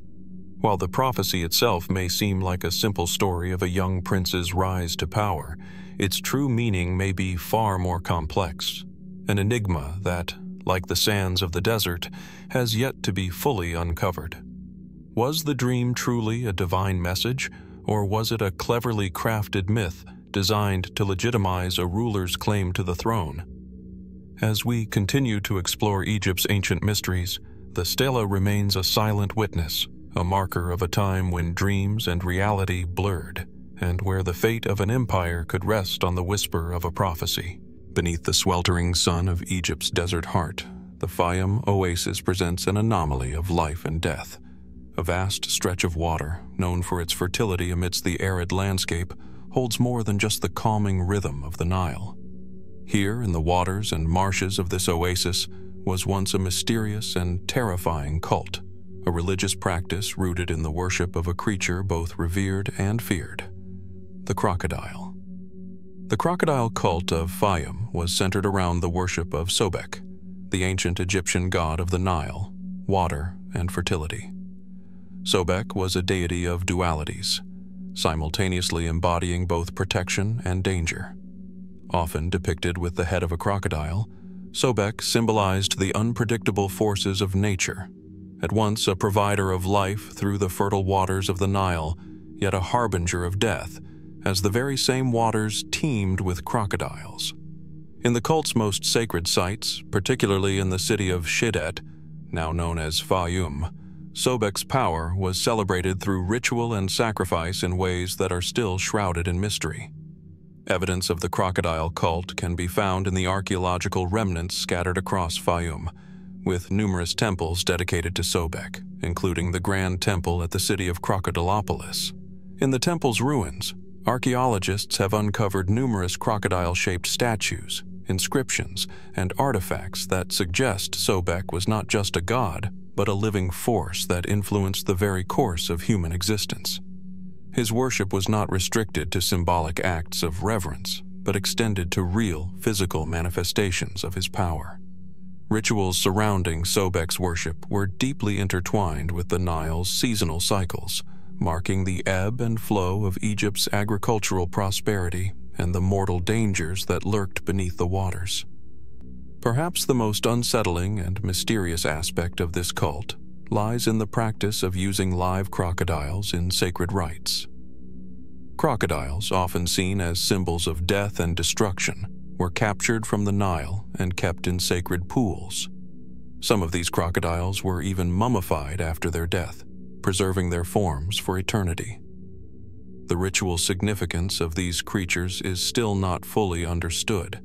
While the prophecy itself may seem like a simple story of a young prince's rise to power, its true meaning may be far more complex, an enigma that, like the sands of the desert, has yet to be fully uncovered. Was the dream truly a divine message, or was it a cleverly crafted myth designed to legitimize a ruler's claim to the throne? As we continue to explore Egypt's ancient mysteries, the Stela remains a silent witness, a marker of a time when dreams and reality blurred, and where the fate of an empire could rest on the whisper of a prophecy. Beneath the sweltering sun of Egypt's desert heart, the Faiyum oasis presents an anomaly of life and death. A vast stretch of water, known for its fertility amidst the arid landscape, holds more than just the calming rhythm of the Nile. Here, in the waters and marshes of this oasis, was once a mysterious and terrifying cult, a religious practice rooted in the worship of a creature both revered and feared: the crocodile. The crocodile cult of Faiyum was centered around the worship of Sobek, the ancient Egyptian god of the Nile, water, and fertility. Sobek was a deity of dualities, simultaneously embodying both protection and danger. Often depicted with the head of a crocodile, Sobek symbolized the unpredictable forces of nature, at once a provider of life through the fertile waters of the Nile, yet a harbinger of death, as the very same waters teemed with crocodiles. In the cult's most sacred sites, particularly in the city of Shidet, now known as Faiyum, Sobek's power was celebrated through ritual and sacrifice in ways that are still shrouded in mystery. Evidence of the crocodile cult can be found in the archaeological remnants scattered across Faiyum, with numerous temples dedicated to Sobek, including the Grand Temple at the city of Crocodilopolis. In the temple's ruins, archaeologists have uncovered numerous crocodile-shaped statues, inscriptions, and artifacts that suggest Sobek was not just a god, but a living force that influenced the very course of human existence. His worship was not restricted to symbolic acts of reverence, but extended to real, physical manifestations of his power. Rituals surrounding Sobek's worship were deeply intertwined with the Nile's seasonal cycles, marking the ebb and flow of Egypt's agricultural prosperity and the mortal dangers that lurked beneath the waters. Perhaps the most unsettling and mysterious aspect of this cult lies in the practice of using live crocodiles in sacred rites. Crocodiles, often seen as symbols of death and destruction, were captured from the Nile and kept in sacred pools. Some of these crocodiles were even mummified after their death, preserving their forms for eternity. The ritual significance of these creatures is still not fully understood,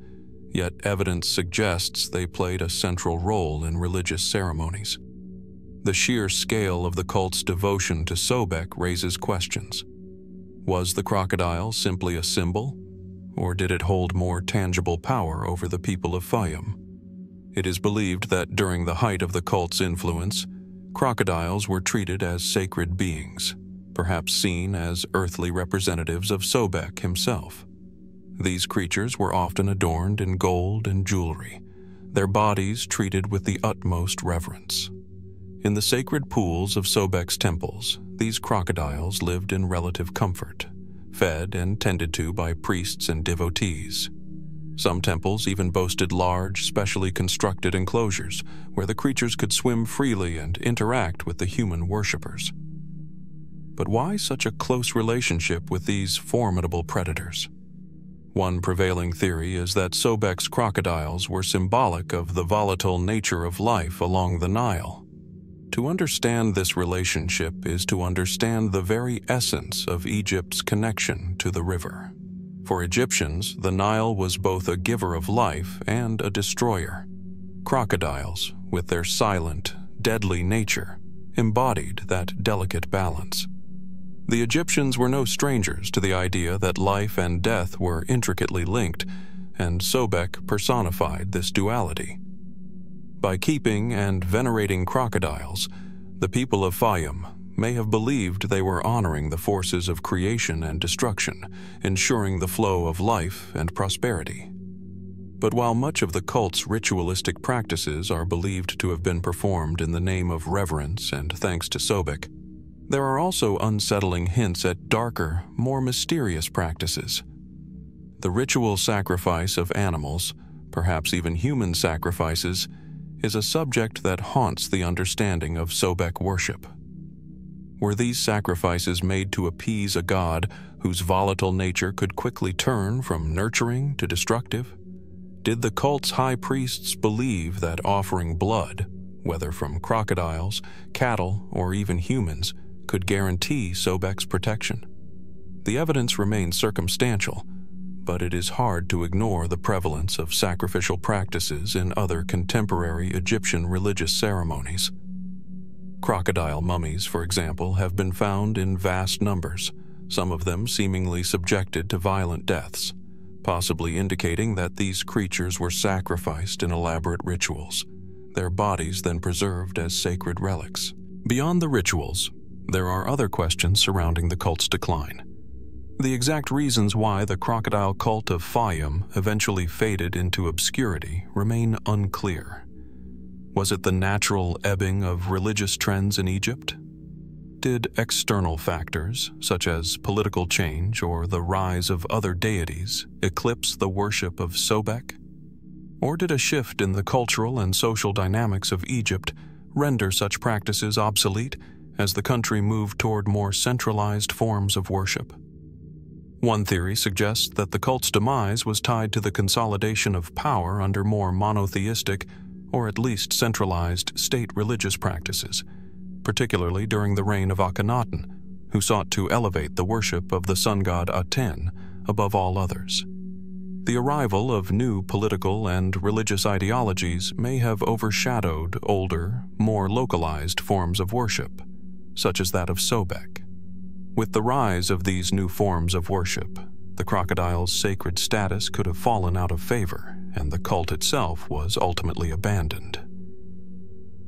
yet evidence suggests they played a central role in religious ceremonies. The sheer scale of the cult's devotion to Sobek raises questions. Was the crocodile simply a symbol, or did it hold more tangible power over the people of Faiyum? It is believed that during the height of the cult's influence, crocodiles were treated as sacred beings, perhaps seen as earthly representatives of Sobek himself. These creatures were often adorned in gold and jewelry, their bodies treated with the utmost reverence. In the sacred pools of Sobek's temples, these crocodiles lived in relative comfort, fed and tended to by priests and devotees. Some temples even boasted large, specially constructed enclosures where the creatures could swim freely and interact with the human worshippers. But why such a close relationship with these formidable predators? One prevailing theory is that Sobek's crocodiles were symbolic of the volatile nature of life along the Nile. To understand this relationship is to understand the very essence of Egypt's connection to the river. For Egyptians, the Nile was both a giver of life and a destroyer. Crocodiles, with their silent, deadly nature, embodied that delicate balance. The Egyptians were no strangers to the idea that life and death were intricately linked, and Sobek personified this duality. By keeping and venerating crocodiles, the people of Faiyum may have believed they were honoring the forces of creation and destruction, ensuring the flow of life and prosperity. But while much of the cult's ritualistic practices are believed to have been performed in the name of reverence and thanks to Sobek, there are also unsettling hints at darker, more mysterious practices. The ritual sacrifice of animals, perhaps even human sacrifices, is a subject that haunts the understanding of Sobek worship. Were these sacrifices made to appease a god whose volatile nature could quickly turn from nurturing to destructive? Did the cult's high priests believe that offering blood, whether from crocodiles, cattle, or even humans, could guarantee Sobek's protection? The evidence remains circumstantial, but it is hard to ignore the prevalence of sacrificial practices in other contemporary Egyptian religious ceremonies. Crocodile mummies, for example, have been found in vast numbers, some of them seemingly subjected to violent deaths, possibly indicating that these creatures were sacrificed in elaborate rituals, their bodies then preserved as sacred relics. Beyond the rituals, there are other questions surrounding the cult's decline. The exact reasons why the crocodile cult of Faiyum eventually faded into obscurity remain unclear. Was it the natural ebbing of religious trends in Egypt? Did external factors, such as political change or the rise of other deities, eclipse the worship of Sobek? Or did a shift in the cultural and social dynamics of Egypt render such practices obsolete as the country moved toward more centralized forms of worship? One theory suggests that the cult's demise was tied to the consolidation of power under more monotheistic, or at least centralized, state religious practices, particularly during the reign of Akhenaten, who sought to elevate the worship of the sun god Aten above all others. The arrival of new political and religious ideologies may have overshadowed older, more localized forms of worship, such as that of Sobek. With the rise of these new forms of worship, the crocodile's sacred status could have fallen out of favor, and the cult itself was ultimately abandoned.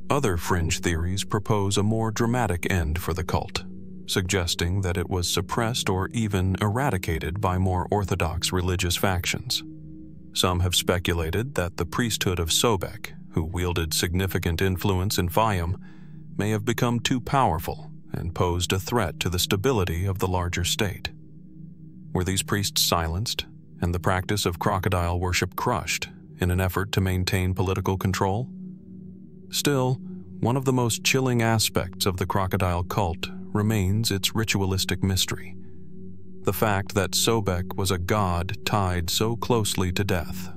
Other fringe theories propose a more dramatic end for the cult, suggesting that it was suppressed or even eradicated by more orthodox religious factions. Some have speculated that the priesthood of Sobek, who wielded significant influence in Faiyum, may have become too powerful and posed a threat to the stability of the larger state. Were these priests silenced and the practice of crocodile worship crushed in an effort to maintain political control? Still, one of the most chilling aspects of the crocodile cult remains its ritualistic mystery. The fact that Sobek was a god tied so closely to death,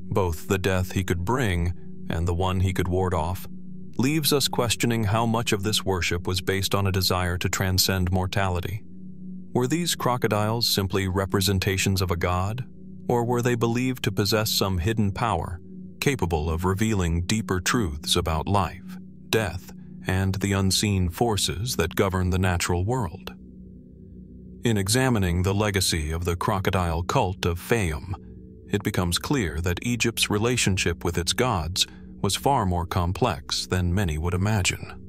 both the death he could bring and the one he could ward off, leaves us questioning how much of this worship was based on a desire to transcend mortality. Were these crocodiles simply representations of a god, or were they believed to possess some hidden power capable of revealing deeper truths about life, death, and the unseen forces that govern the natural world? In examining the legacy of the crocodile cult of Faiyum, it becomes clear that Egypt's relationship with its gods was far more complex than many would imagine.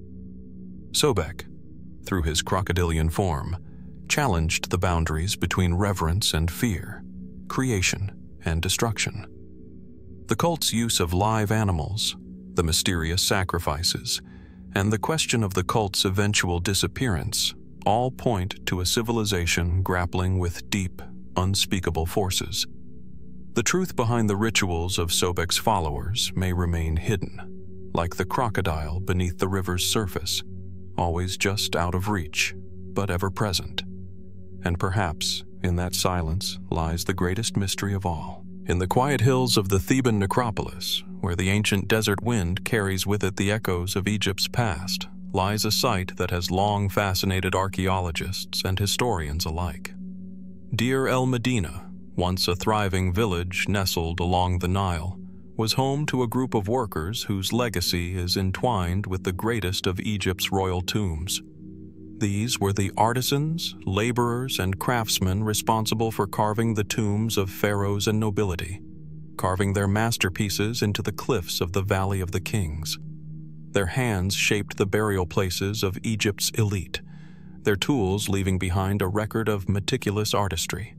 Sobek, through his crocodilian form, challenged the boundaries between reverence and fear, creation and destruction. The cult's use of live animals, the mysterious sacrifices, and the question of the cult's eventual disappearance all point to a civilization grappling with deep, unspeakable forces. The truth behind the rituals of Sobek's followers may remain hidden, like the crocodile beneath the river's surface, always just out of reach, but ever present. And perhaps in that silence lies the greatest mystery of all. In the quiet hills of the Theban necropolis, where the ancient desert wind carries with it the echoes of Egypt's past, lies a site that has long fascinated archaeologists and historians alike. Deir el-Medina, once a thriving village nestled along the Nile, was home to a group of workers whose legacy is entwined with the greatest of Egypt's royal tombs. These were the artisans, laborers, and craftsmen responsible for carving the tombs of pharaohs and nobility, carving their masterpieces into the cliffs of the Valley of the Kings. Their hands shaped the burial places of Egypt's elite, their tools leaving behind a record of meticulous artistry.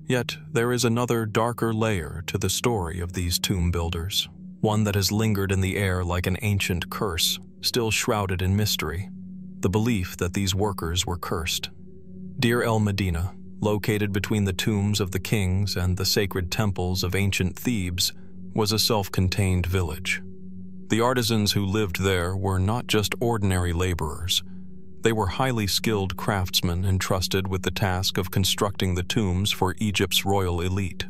Yet there is another darker layer to the story of these tomb builders, one that has lingered in the air like an ancient curse, still shrouded in mystery: the belief that these workers were cursed. Deir el-Medina, located between the tombs of the kings and the sacred temples of ancient Thebes, was a self-contained village. The artisans who lived there were not just ordinary laborers. They were highly skilled craftsmen entrusted with the task of constructing the tombs for Egypt's royal elite.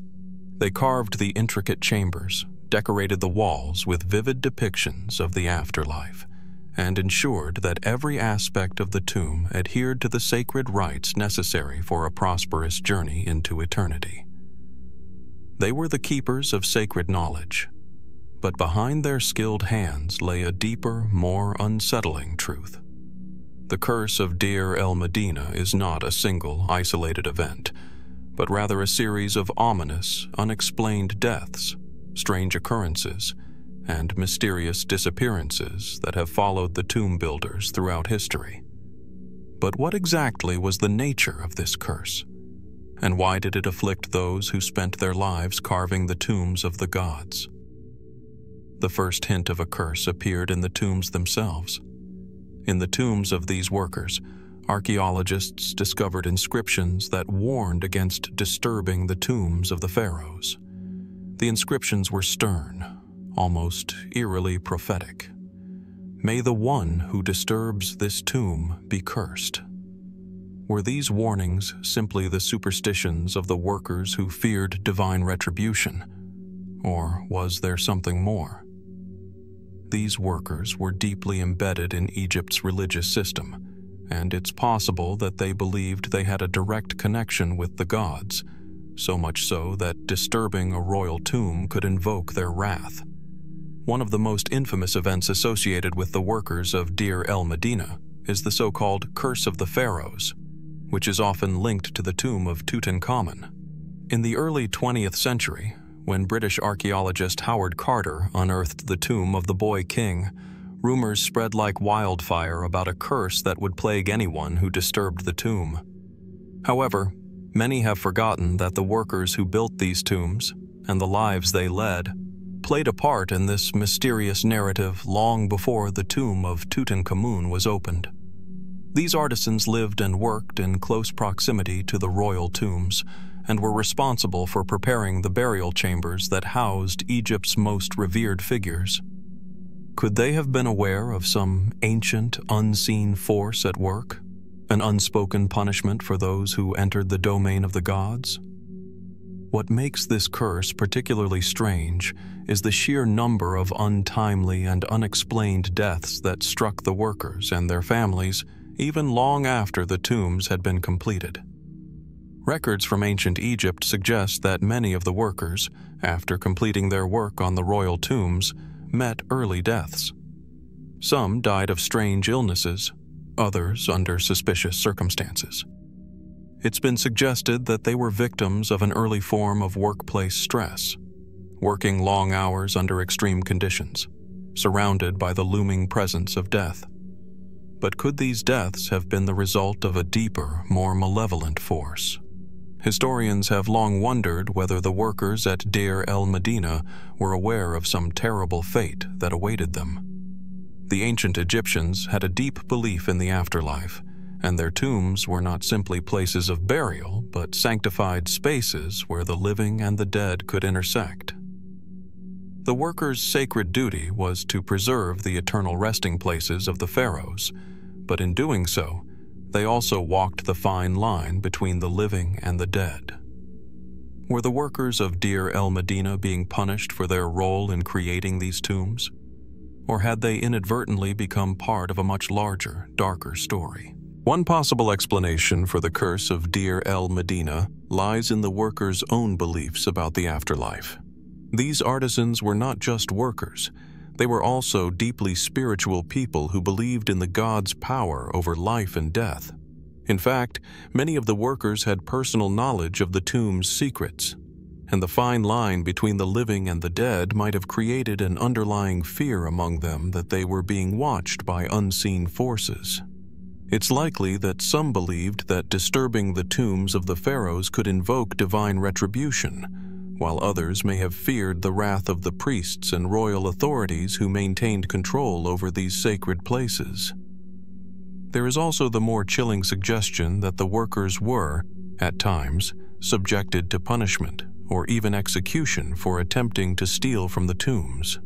They carved the intricate chambers, decorated the walls with vivid depictions of the afterlife, and ensured that every aspect of the tomb adhered to the sacred rites necessary for a prosperous journey into eternity. They were the keepers of sacred knowledge, but behind their skilled hands lay a deeper, more unsettling truth. The curse of Deir el-Medina is not a single, isolated event, but rather a series of ominous, unexplained deaths, strange occurrences, and mysterious disappearances that have followed the tomb builders throughout history. But what exactly was the nature of this curse? And why did it afflict those who spent their lives carving the tombs of the gods? The first hint of a curse appeared in the tombs themselves. In the tombs of these workers, archaeologists discovered inscriptions that warned against disturbing the tombs of the pharaohs. The inscriptions were stern, almost eerily prophetic. "May the one who disturbs this tomb be cursed." Were these warnings simply the superstitions of the workers who feared divine retribution, or was there something more? These workers were deeply embedded in Egypt's religious system, and it's possible that they believed they had a direct connection with the gods, so much so that disturbing a royal tomb could invoke their wrath. One of the most infamous events associated with the workers of Deir el-Medina is the so-called Curse of the Pharaohs, which is often linked to the tomb of Tutankhamun. In the early 20th century, when British archaeologist Howard Carter unearthed the tomb of the boy king, rumors spread like wildfire about a curse that would plague anyone who disturbed the tomb. However, many have forgotten that the workers who built these tombs, and the lives they led, played a part in this mysterious narrative long before the tomb of Tutankhamun was opened. These artisans lived and worked in close proximity to the royal tombs, and were responsible for preparing the burial chambers that housed Egypt's most revered figures. Could they have been aware of some ancient, unseen force at work? An unspoken punishment for those who entered the domain of the gods? What makes this curse particularly strange is the sheer number of untimely and unexplained deaths that struck the workers and their families even long after the tombs had been completed. Records from ancient Egypt suggest that many of the workers, after completing their work on the royal tombs, met early deaths. Some died of strange illnesses, others under suspicious circumstances. It's been suggested that they were victims of an early form of workplace stress, working long hours under extreme conditions, surrounded by the looming presence of death. But could these deaths have been the result of a deeper, more malevolent force? Historians have long wondered whether the workers at Deir el-Medina were aware of some terrible fate that awaited them. The ancient Egyptians had a deep belief in the afterlife, and their tombs were not simply places of burial, but sanctified spaces where the living and the dead could intersect. The workers' sacred duty was to preserve the eternal resting places of the pharaohs, but in doing so, they also walked the fine line between the living and the dead. Were the workers of Deir el-Medina being punished for their role in creating these tombs? Or had they inadvertently become part of a much larger, darker story? One possible explanation for the curse of Deir el-Medina lies in the workers' own beliefs about the afterlife. These artisans were not just workers, they were also deeply spiritual people who believed in the gods' power over life and death. In fact, many of the workers had personal knowledge of the tomb's secrets, and the fine line between the living and the dead might have created an underlying fear among them that they were being watched by unseen forces. It's likely that some believed that disturbing the tombs of the pharaohs could invoke divine retribution, while others may have feared the wrath of the priests and royal authorities who maintained control over these sacred places. There is also the more chilling suggestion that the workers were, at times, subjected to punishment or even execution for attempting to steal from the tombs.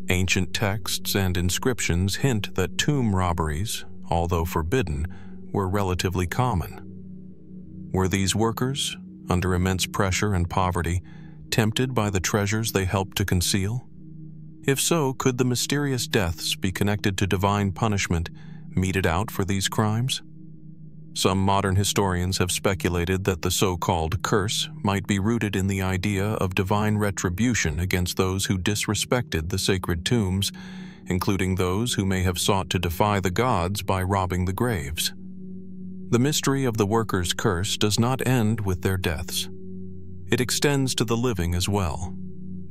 Ancient texts and inscriptions hint that tomb robberies, although forbidden, were relatively common. Were these workers, under immense pressure and poverty, tempted by the treasures they helped to conceal? If so, could the mysterious deaths be connected to divine punishment meted out for these crimes? Some modern historians have speculated that the so-called curse might be rooted in the idea of divine retribution against those who disrespected the sacred tombs, including those who may have sought to defy the gods by robbing the graves. The mystery of the workers' curse does not end with their deaths. It extends to the living as well.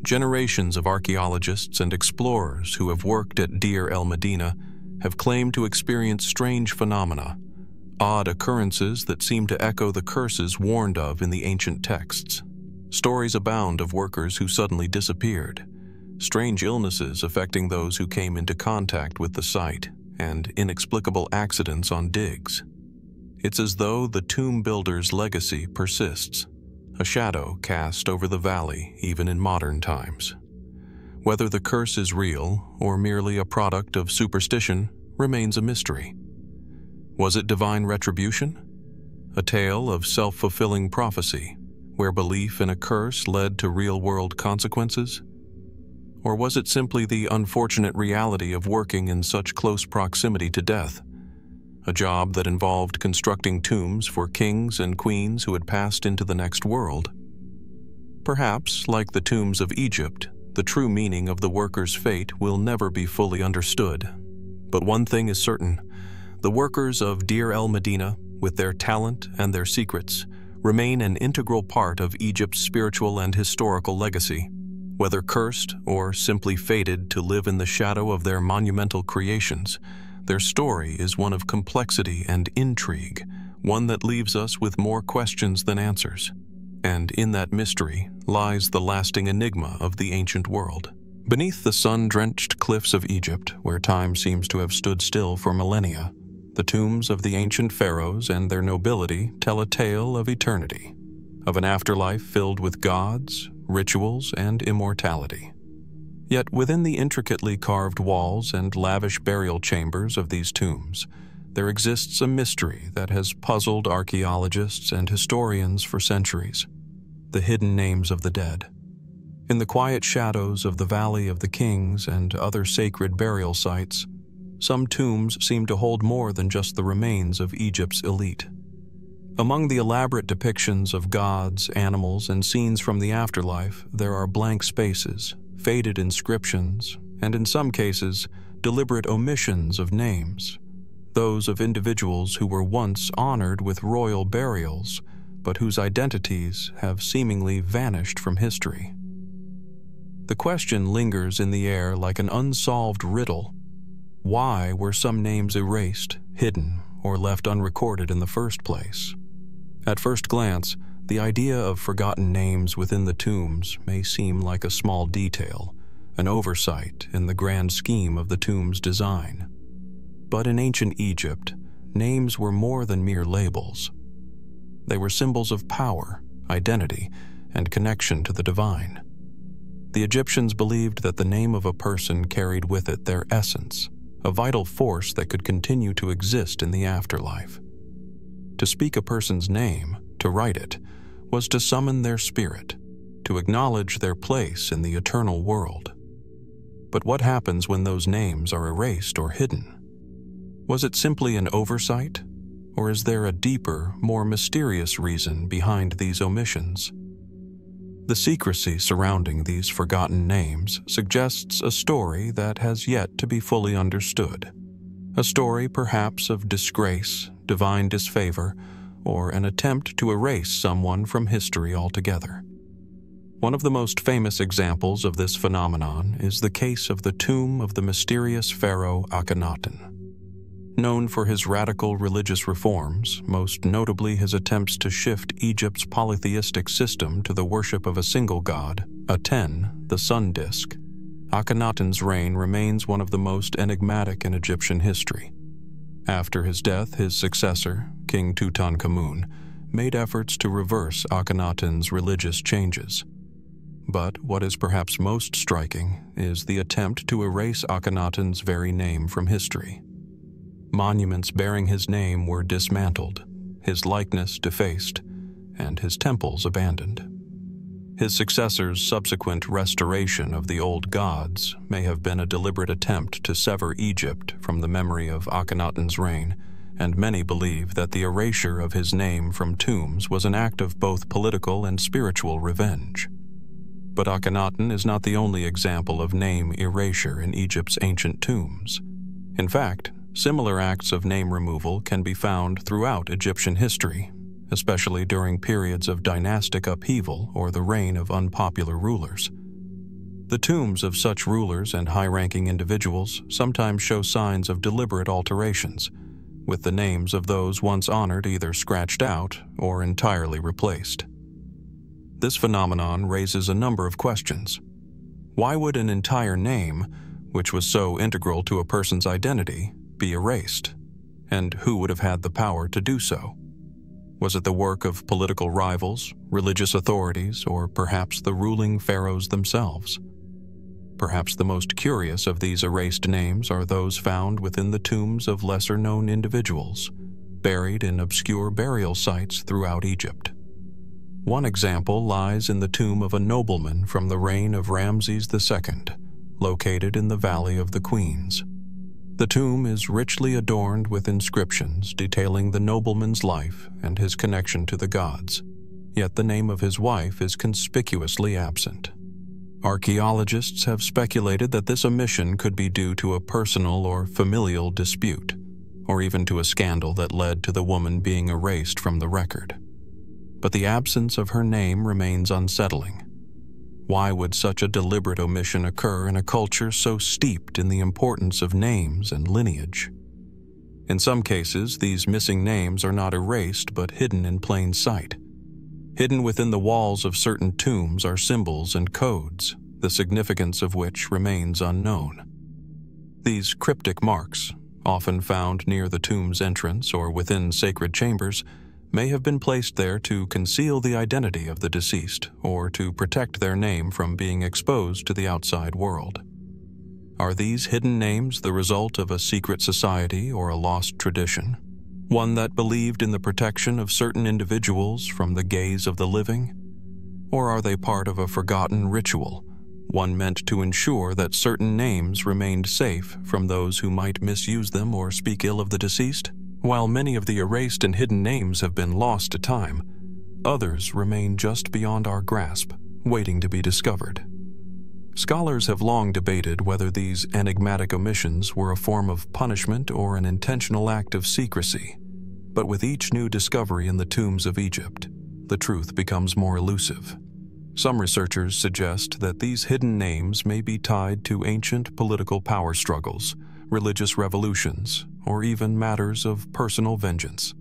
Generations of archaeologists and explorers who have worked at Deir el-Medina have claimed to experience strange phenomena, odd occurrences that seem to echo the curses warned of in the ancient texts. Stories abound of workers who suddenly disappeared, strange illnesses affecting those who came into contact with the site, and inexplicable accidents on digs. It's as though the tomb builder's legacy persists, a shadow cast over the valley even in modern times. Whether the curse is real or merely a product of superstition remains a mystery. Was it divine retribution? A tale of self-fulfilling prophecy, where belief in a curse led to real-world consequences? Or was it simply the unfortunate reality of working in such close proximity to death, a job that involved constructing tombs for kings and queens who had passed into the next world? Perhaps, like the tombs of Egypt, the true meaning of the workers' fate will never be fully understood. But one thing is certain: the workers of Deir el-Medina, with their talent and their secrets, remain an integral part of Egypt's spiritual and historical legacy. Whether cursed or simply fated to live in the shadow of their monumental creations, their story is one of complexity and intrigue, one that leaves us with more questions than answers. And in that mystery lies the lasting enigma of the ancient world. Beneath the sun-drenched cliffs of Egypt, where time seems to have stood still for millennia, the tombs of the ancient pharaohs and their nobility tell a tale of eternity, of an afterlife filled with gods, rituals, and immortality. Yet within the intricately carved walls and lavish burial chambers of these tombs, there exists a mystery that has puzzled archaeologists and historians for centuries: the hidden names of the dead. In the quiet shadows of the Valley of the Kings and other sacred burial sites, some tombs seem to hold more than just the remains of Egypt's elite. Among the elaborate depictions of gods, animals, and scenes from the afterlife, there are blank spaces, faded inscriptions, and in some cases, deliberate omissions of names, those of individuals who were once honored with royal burials, but whose identities have seemingly vanished from history. The question lingers in the air like an unsolved riddle. Why were some names erased, hidden, or left unrecorded in the first place? At first glance, the idea of forgotten names within the tombs may seem like a small detail, an oversight in the grand scheme of the tomb's design. But in ancient Egypt, names were more than mere labels. They were symbols of power, identity, and connection to the divine. The Egyptians believed that the name of a person carried with it their essence, a vital force that could continue to exist in the afterlife. To speak a person's name, to write it, was to summon their spirit, to acknowledge their place in the eternal world. But what happens when those names are erased or hidden? Was it simply an oversight, or is there a deeper, more mysterious reason behind these omissions? The secrecy surrounding these forgotten names suggests a story that has yet to be fully understood. A story perhaps of disgrace, divine disfavor, or an attempt to erase someone from history altogether. One of the most famous examples of this phenomenon is the case of the tomb of the mysterious pharaoh Akhenaten. Known for his radical religious reforms, most notably his attempts to shift Egypt's polytheistic system to the worship of a single god, Aten, the sun disk, Akhenaten's reign remains one of the most enigmatic in Egyptian history. After his death, his successor, King Tutankhamun, made efforts to reverse Akhenaten's religious changes. But what is perhaps most striking is the attempt to erase Akhenaten's very name from history. Monuments bearing his name were dismantled, his likeness defaced, and his temples abandoned. His successor's subsequent restoration of the old gods may have been a deliberate attempt to sever Egypt from the memory of Akhenaten's reign, and many believe that the erasure of his name from tombs was an act of both political and spiritual revenge. But Akhenaten is not the only example of name erasure in Egypt's ancient tombs. In fact, similar acts of name removal can be found throughout Egyptian history, especially during periods of dynastic upheaval or the reign of unpopular rulers. The tombs of such rulers and high-ranking individuals sometimes show signs of deliberate alterations, with the names of those once honored either scratched out or entirely replaced. This phenomenon raises a number of questions. Why would an entire name, which was so integral to a person's identity, be erased? And who would have had the power to do so? Was it the work of political rivals, religious authorities, or perhaps the ruling pharaohs themselves? Perhaps the most curious of these erased names are those found within the tombs of lesser-known individuals, buried in obscure burial sites throughout Egypt. One example lies in the tomb of a nobleman from the reign of Ramesses II, located in the Valley of the Queens. The tomb is richly adorned with inscriptions detailing the nobleman's life and his connection to the gods, yet the name of his wife is conspicuously absent. Archaeologists have speculated that this omission could be due to a personal or familial dispute, or even to a scandal that led to the woman being erased from the record. But the absence of her name remains unsettling. Why would such a deliberate omission occur in a culture so steeped in the importance of names and lineage? In some cases, these missing names are not erased but hidden in plain sight. Hidden within the walls of certain tombs are symbols and codes, the significance of which remains unknown. These cryptic marks, often found near the tomb's entrance or within sacred chambers, may have been placed there to conceal the identity of the deceased or to protect their name from being exposed to the outside world. Are these hidden names the result of a secret society or a lost tradition, one that believed in the protection of certain individuals from the gaze of the living? Or are they part of a forgotten ritual, one meant to ensure that certain names remained safe from those who might misuse them or speak ill of the deceased? While many of the erased and hidden names have been lost to time, others remain just beyond our grasp, waiting to be discovered. Scholars have long debated whether these enigmatic omissions were a form of punishment or an intentional act of secrecy. But with each new discovery in the tombs of Egypt, the truth becomes more elusive. Some researchers suggest that these hidden names may be tied to ancient political power struggles, religious revolutions, or even matters of personal vengeance.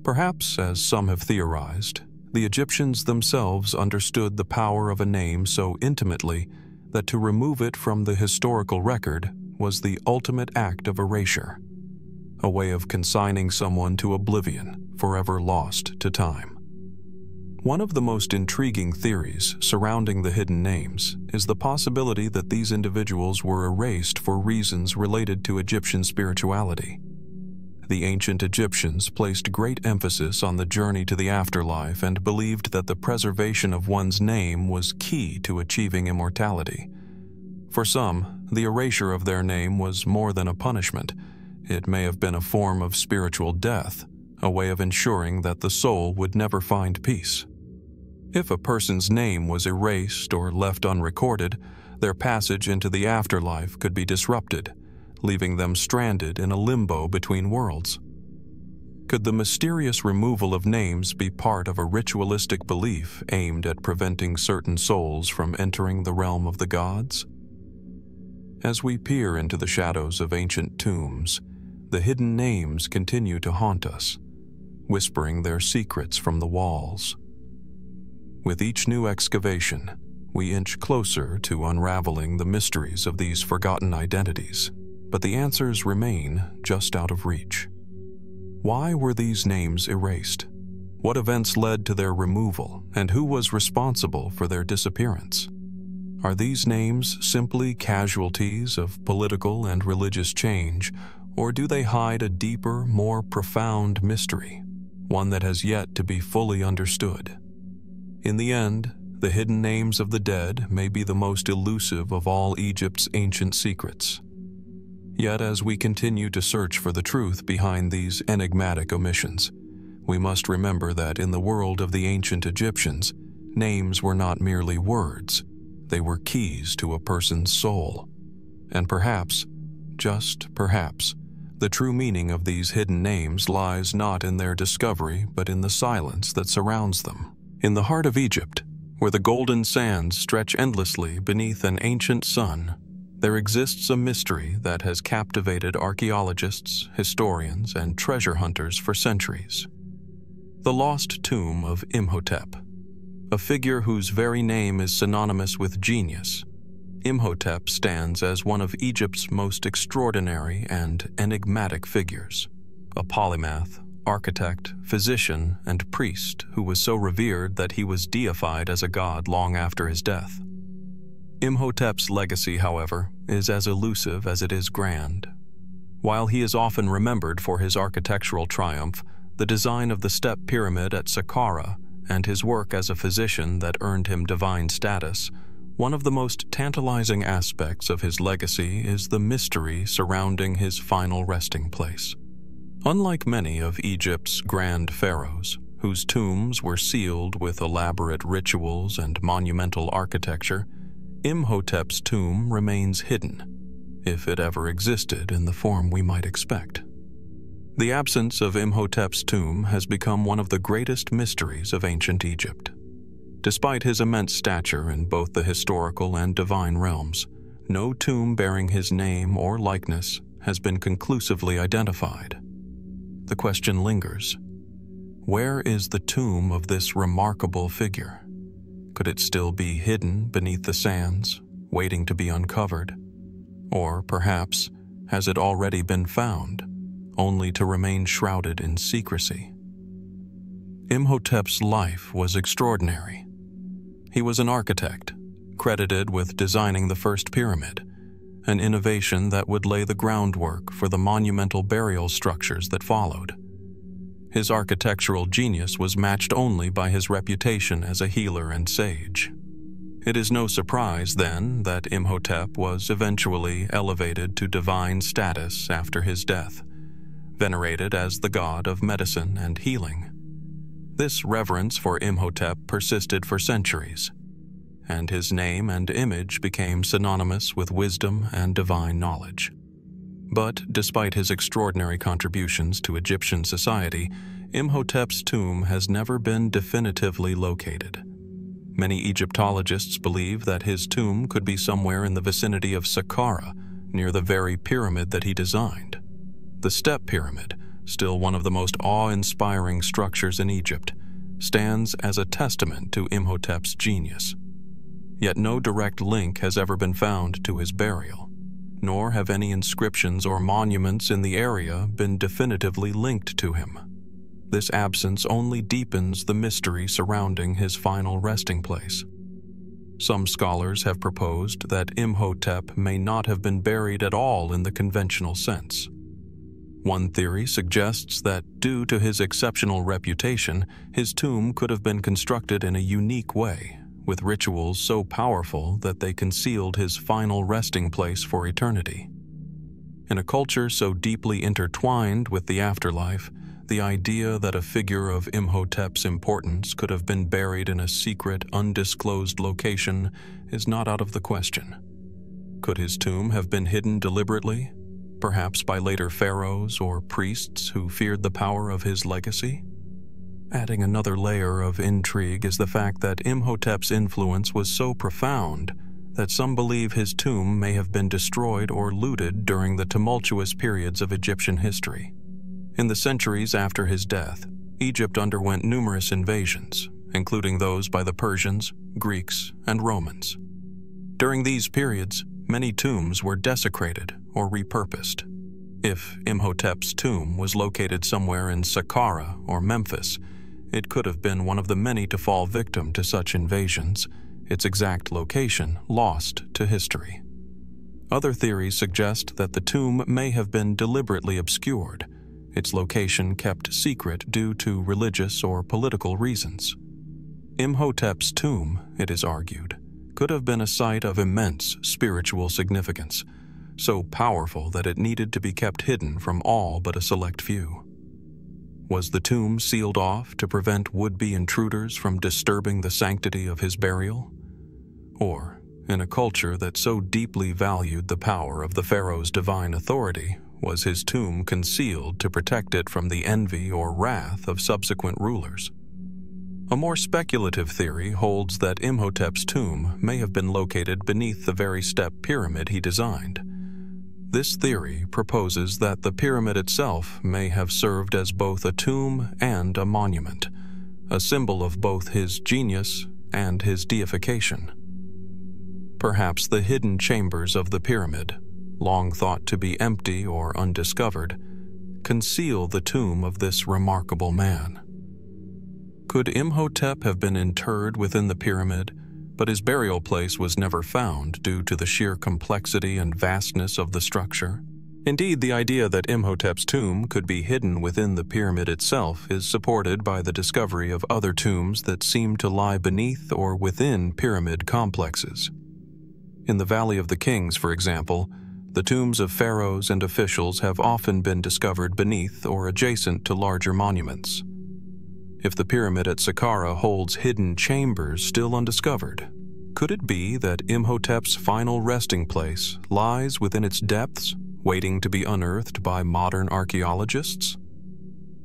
Perhaps, as some have theorized, the Egyptians themselves understood the power of a name so intimately that to remove it from the historical record was the ultimate act of erasure, a way of consigning someone to oblivion, forever lost to time. One of the most intriguing theories surrounding the hidden names is the possibility that these individuals were erased for reasons related to Egyptian spirituality. The ancient Egyptians placed great emphasis on the journey to the afterlife and believed that the preservation of one's name was key to achieving immortality. For some, the erasure of their name was more than a punishment. It may have been a form of spiritual death, a way of ensuring that the soul would never find peace. If a person's name was erased or left unrecorded, their passage into the afterlife could be disrupted, leaving them stranded in a limbo between worlds. Could the mysterious removal of names be part of a ritualistic belief aimed at preventing certain souls from entering the realm of the gods? As we peer into the shadows of ancient tombs, the hidden names continue to haunt us, whispering their secrets from the walls. With each new excavation, we inch closer to unraveling the mysteries of these forgotten identities, but the answers remain just out of reach. Why were these names erased? What events led to their removal, and who was responsible for their disappearance? Are these names simply casualties of political and religious change, or do they hide a deeper, more profound mystery, one that has yet to be fully understood? In the end, the hidden names of the dead may be the most elusive of all Egypt's ancient secrets. Yet as we continue to search for the truth behind these enigmatic omissions, we must remember that in the world of the ancient Egyptians, names were not merely words, they were keys to a person's soul. And perhaps, just perhaps, the true meaning of these hidden names lies not in their discovery but in the silence that surrounds them. In the heart of Egypt, where the golden sands stretch endlessly beneath an ancient sun, there exists a mystery that has captivated archaeologists, historians, and treasure hunters for centuries. The lost tomb of Imhotep, a figure whose very name is synonymous with genius. Imhotep stands as one of Egypt's most extraordinary and enigmatic figures, a polymath, architect, physician, and priest who was so revered that he was deified as a god long after his death. Imhotep's legacy, however, is as elusive as it is grand. While he is often remembered for his architectural triumph, the design of the step pyramid at Saqqara, and his work as a physician that earned him divine status, one of the most tantalizing aspects of his legacy is the mystery surrounding his final resting place. Unlike many of Egypt's grand pharaohs, whose tombs were sealed with elaborate rituals and monumental architecture, Imhotep's tomb remains hidden, if it ever existed in the form we might expect. The absence of Imhotep's tomb has become one of the greatest mysteries of ancient Egypt. Despite his immense stature in both the historical and divine realms, no tomb bearing his name or likeness has been conclusively identified. The question lingers: where is the tomb of this remarkable figure? Could it still be hidden beneath the sands, waiting to be uncovered? Or perhaps, has it already been found, only to remain shrouded in secrecy? Imhotep's life was extraordinary. He was an architect, credited with designing the first pyramid, an innovation that would lay the groundwork for the monumental burial structures that followed. His architectural genius was matched only by his reputation as a healer and sage. It is no surprise, then, that Imhotep was eventually elevated to divine status after his death, venerated as the god of medicine and healing. This reverence for Imhotep persisted for centuries, and his name and image became synonymous with wisdom and divine knowledge. But despite his extraordinary contributions to Egyptian society, Imhotep's tomb has never been definitively located. Many Egyptologists believe that his tomb could be somewhere in the vicinity of Saqqara, near the very pyramid that he designed. The Step Pyramid, still one of the most awe-inspiring structures in Egypt, stands as a testament to Imhotep's genius. Yet no direct link has ever been found to his burial, nor have any inscriptions or monuments in the area been definitively linked to him. This absence only deepens the mystery surrounding his final resting place. Some scholars have proposed that Imhotep may not have been buried at all in the conventional sense. One theory suggests that due to his exceptional reputation, his tomb could have been constructed in a unique way, with rituals so powerful that they concealed his final resting place for eternity. In a culture so deeply intertwined with the afterlife, the idea that a figure of Imhotep's importance could have been buried in a secret, undisclosed location is not out of the question. Could his tomb have been hidden deliberately, perhaps by later pharaohs or priests who feared the power of his legacy? Adding another layer of intrigue is the fact that Imhotep's influence was so profound that some believe his tomb may have been destroyed or looted during the tumultuous periods of Egyptian history. In the centuries after his death, Egypt underwent numerous invasions, including those by the Persians, Greeks, and Romans. During these periods, many tombs were desecrated or repurposed. If Imhotep's tomb was located somewhere in Saqqara or Memphis, it could have been one of the many to fall victim to such invasions, its exact location lost to history. Other theories suggest that the tomb may have been deliberately obscured, its location kept secret due to religious or political reasons. Imhotep's tomb, it is argued, could have been a site of immense spiritual significance, so powerful that it needed to be kept hidden from all but a select few. Was the tomb sealed off to prevent would-be intruders from disturbing the sanctity of his burial? Or, in a culture that so deeply valued the power of the pharaoh's divine authority, was his tomb concealed to protect it from the envy or wrath of subsequent rulers? A more speculative theory holds that Imhotep's tomb may have been located beneath the very step pyramid he designed. This theory proposes that the pyramid itself may have served as both a tomb and a monument, a symbol of both his genius and his deification. Perhaps the hidden chambers of the pyramid, long thought to be empty or undiscovered, conceal the tomb of this remarkable man. Could Imhotep have been interred within the pyramid, but his burial place was never found due to the sheer complexity and vastness of the structure? Indeed, the idea that Imhotep's tomb could be hidden within the pyramid itself is supported by the discovery of other tombs that seem to lie beneath or within pyramid complexes. In the Valley of the Kings, for example, the tombs of pharaohs and officials have often been discovered beneath or adjacent to larger monuments. If the pyramid at Saqqara holds hidden chambers still undiscovered, could it be that Imhotep's final resting place lies within its depths, waiting to be unearthed by modern archaeologists?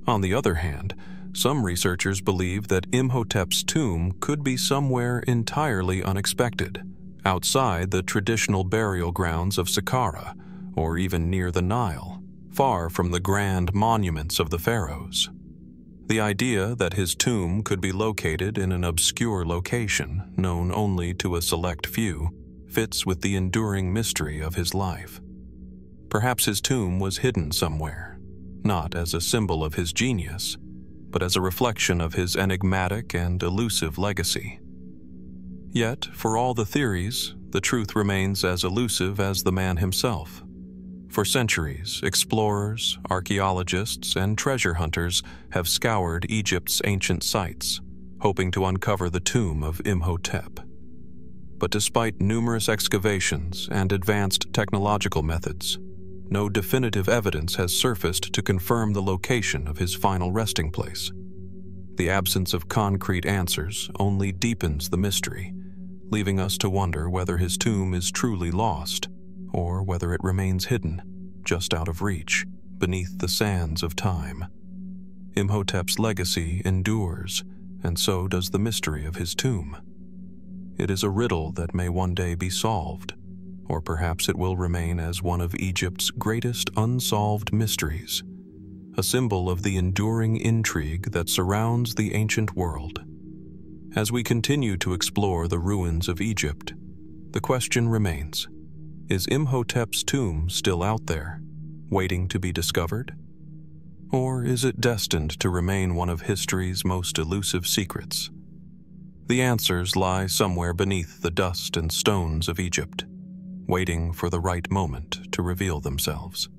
On the other hand, some researchers believe that Imhotep's tomb could be somewhere entirely unexpected, outside the traditional burial grounds of Saqqara, or even near the Nile, far from the grand monuments of the pharaohs. The idea that his tomb could be located in an obscure location, known only to a select few, fits with the enduring mystery of his life. Perhaps his tomb was hidden somewhere, not as a symbol of his genius, but as a reflection of his enigmatic and elusive legacy. Yet, for all the theories, the truth remains as elusive as the man himself. For centuries, explorers, archaeologists, and treasure hunters have scoured Egypt's ancient sites, hoping to uncover the tomb of Imhotep. But despite numerous excavations and advanced technological methods, no definitive evidence has surfaced to confirm the location of his final resting place. The absence of concrete answers only deepens the mystery, leaving us to wonder whether his tomb is truly lost, or whether it remains hidden, just out of reach, beneath the sands of time. Imhotep's legacy endures, and so does the mystery of his tomb. It is a riddle that may one day be solved, or perhaps it will remain as one of Egypt's greatest unsolved mysteries, a symbol of the enduring intrigue that surrounds the ancient world. As we continue to explore the ruins of Egypt, the question remains: is Imhotep's tomb still out there, waiting to be discovered? Or is it destined to remain one of history's most elusive secrets? The answers lie somewhere beneath the dust and stones of Egypt, waiting for the right moment to reveal themselves.